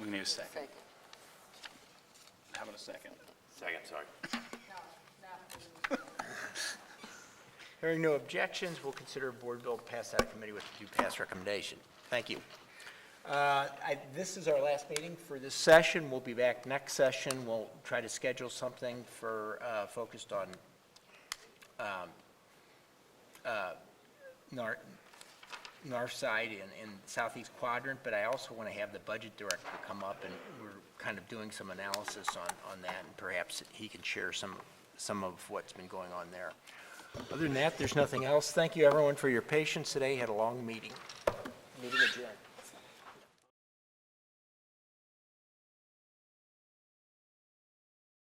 We need a second. How about a second? Second, sorry. Hearing no objections, we'll consider Board Bill passed out of committee with due pass recommendation. Thank you. This is our last meeting for this session. We'll be back next session. We'll try to schedule something for focused on north side and southeast quadrant, but I also want to have the budget director come up, and we're kind of doing some analysis on that, and perhaps he can share some of what's been going on there. Other than that, there's nothing else. Thank you, everyone, for your patience today. Had a long meeting. Meeting adjourned.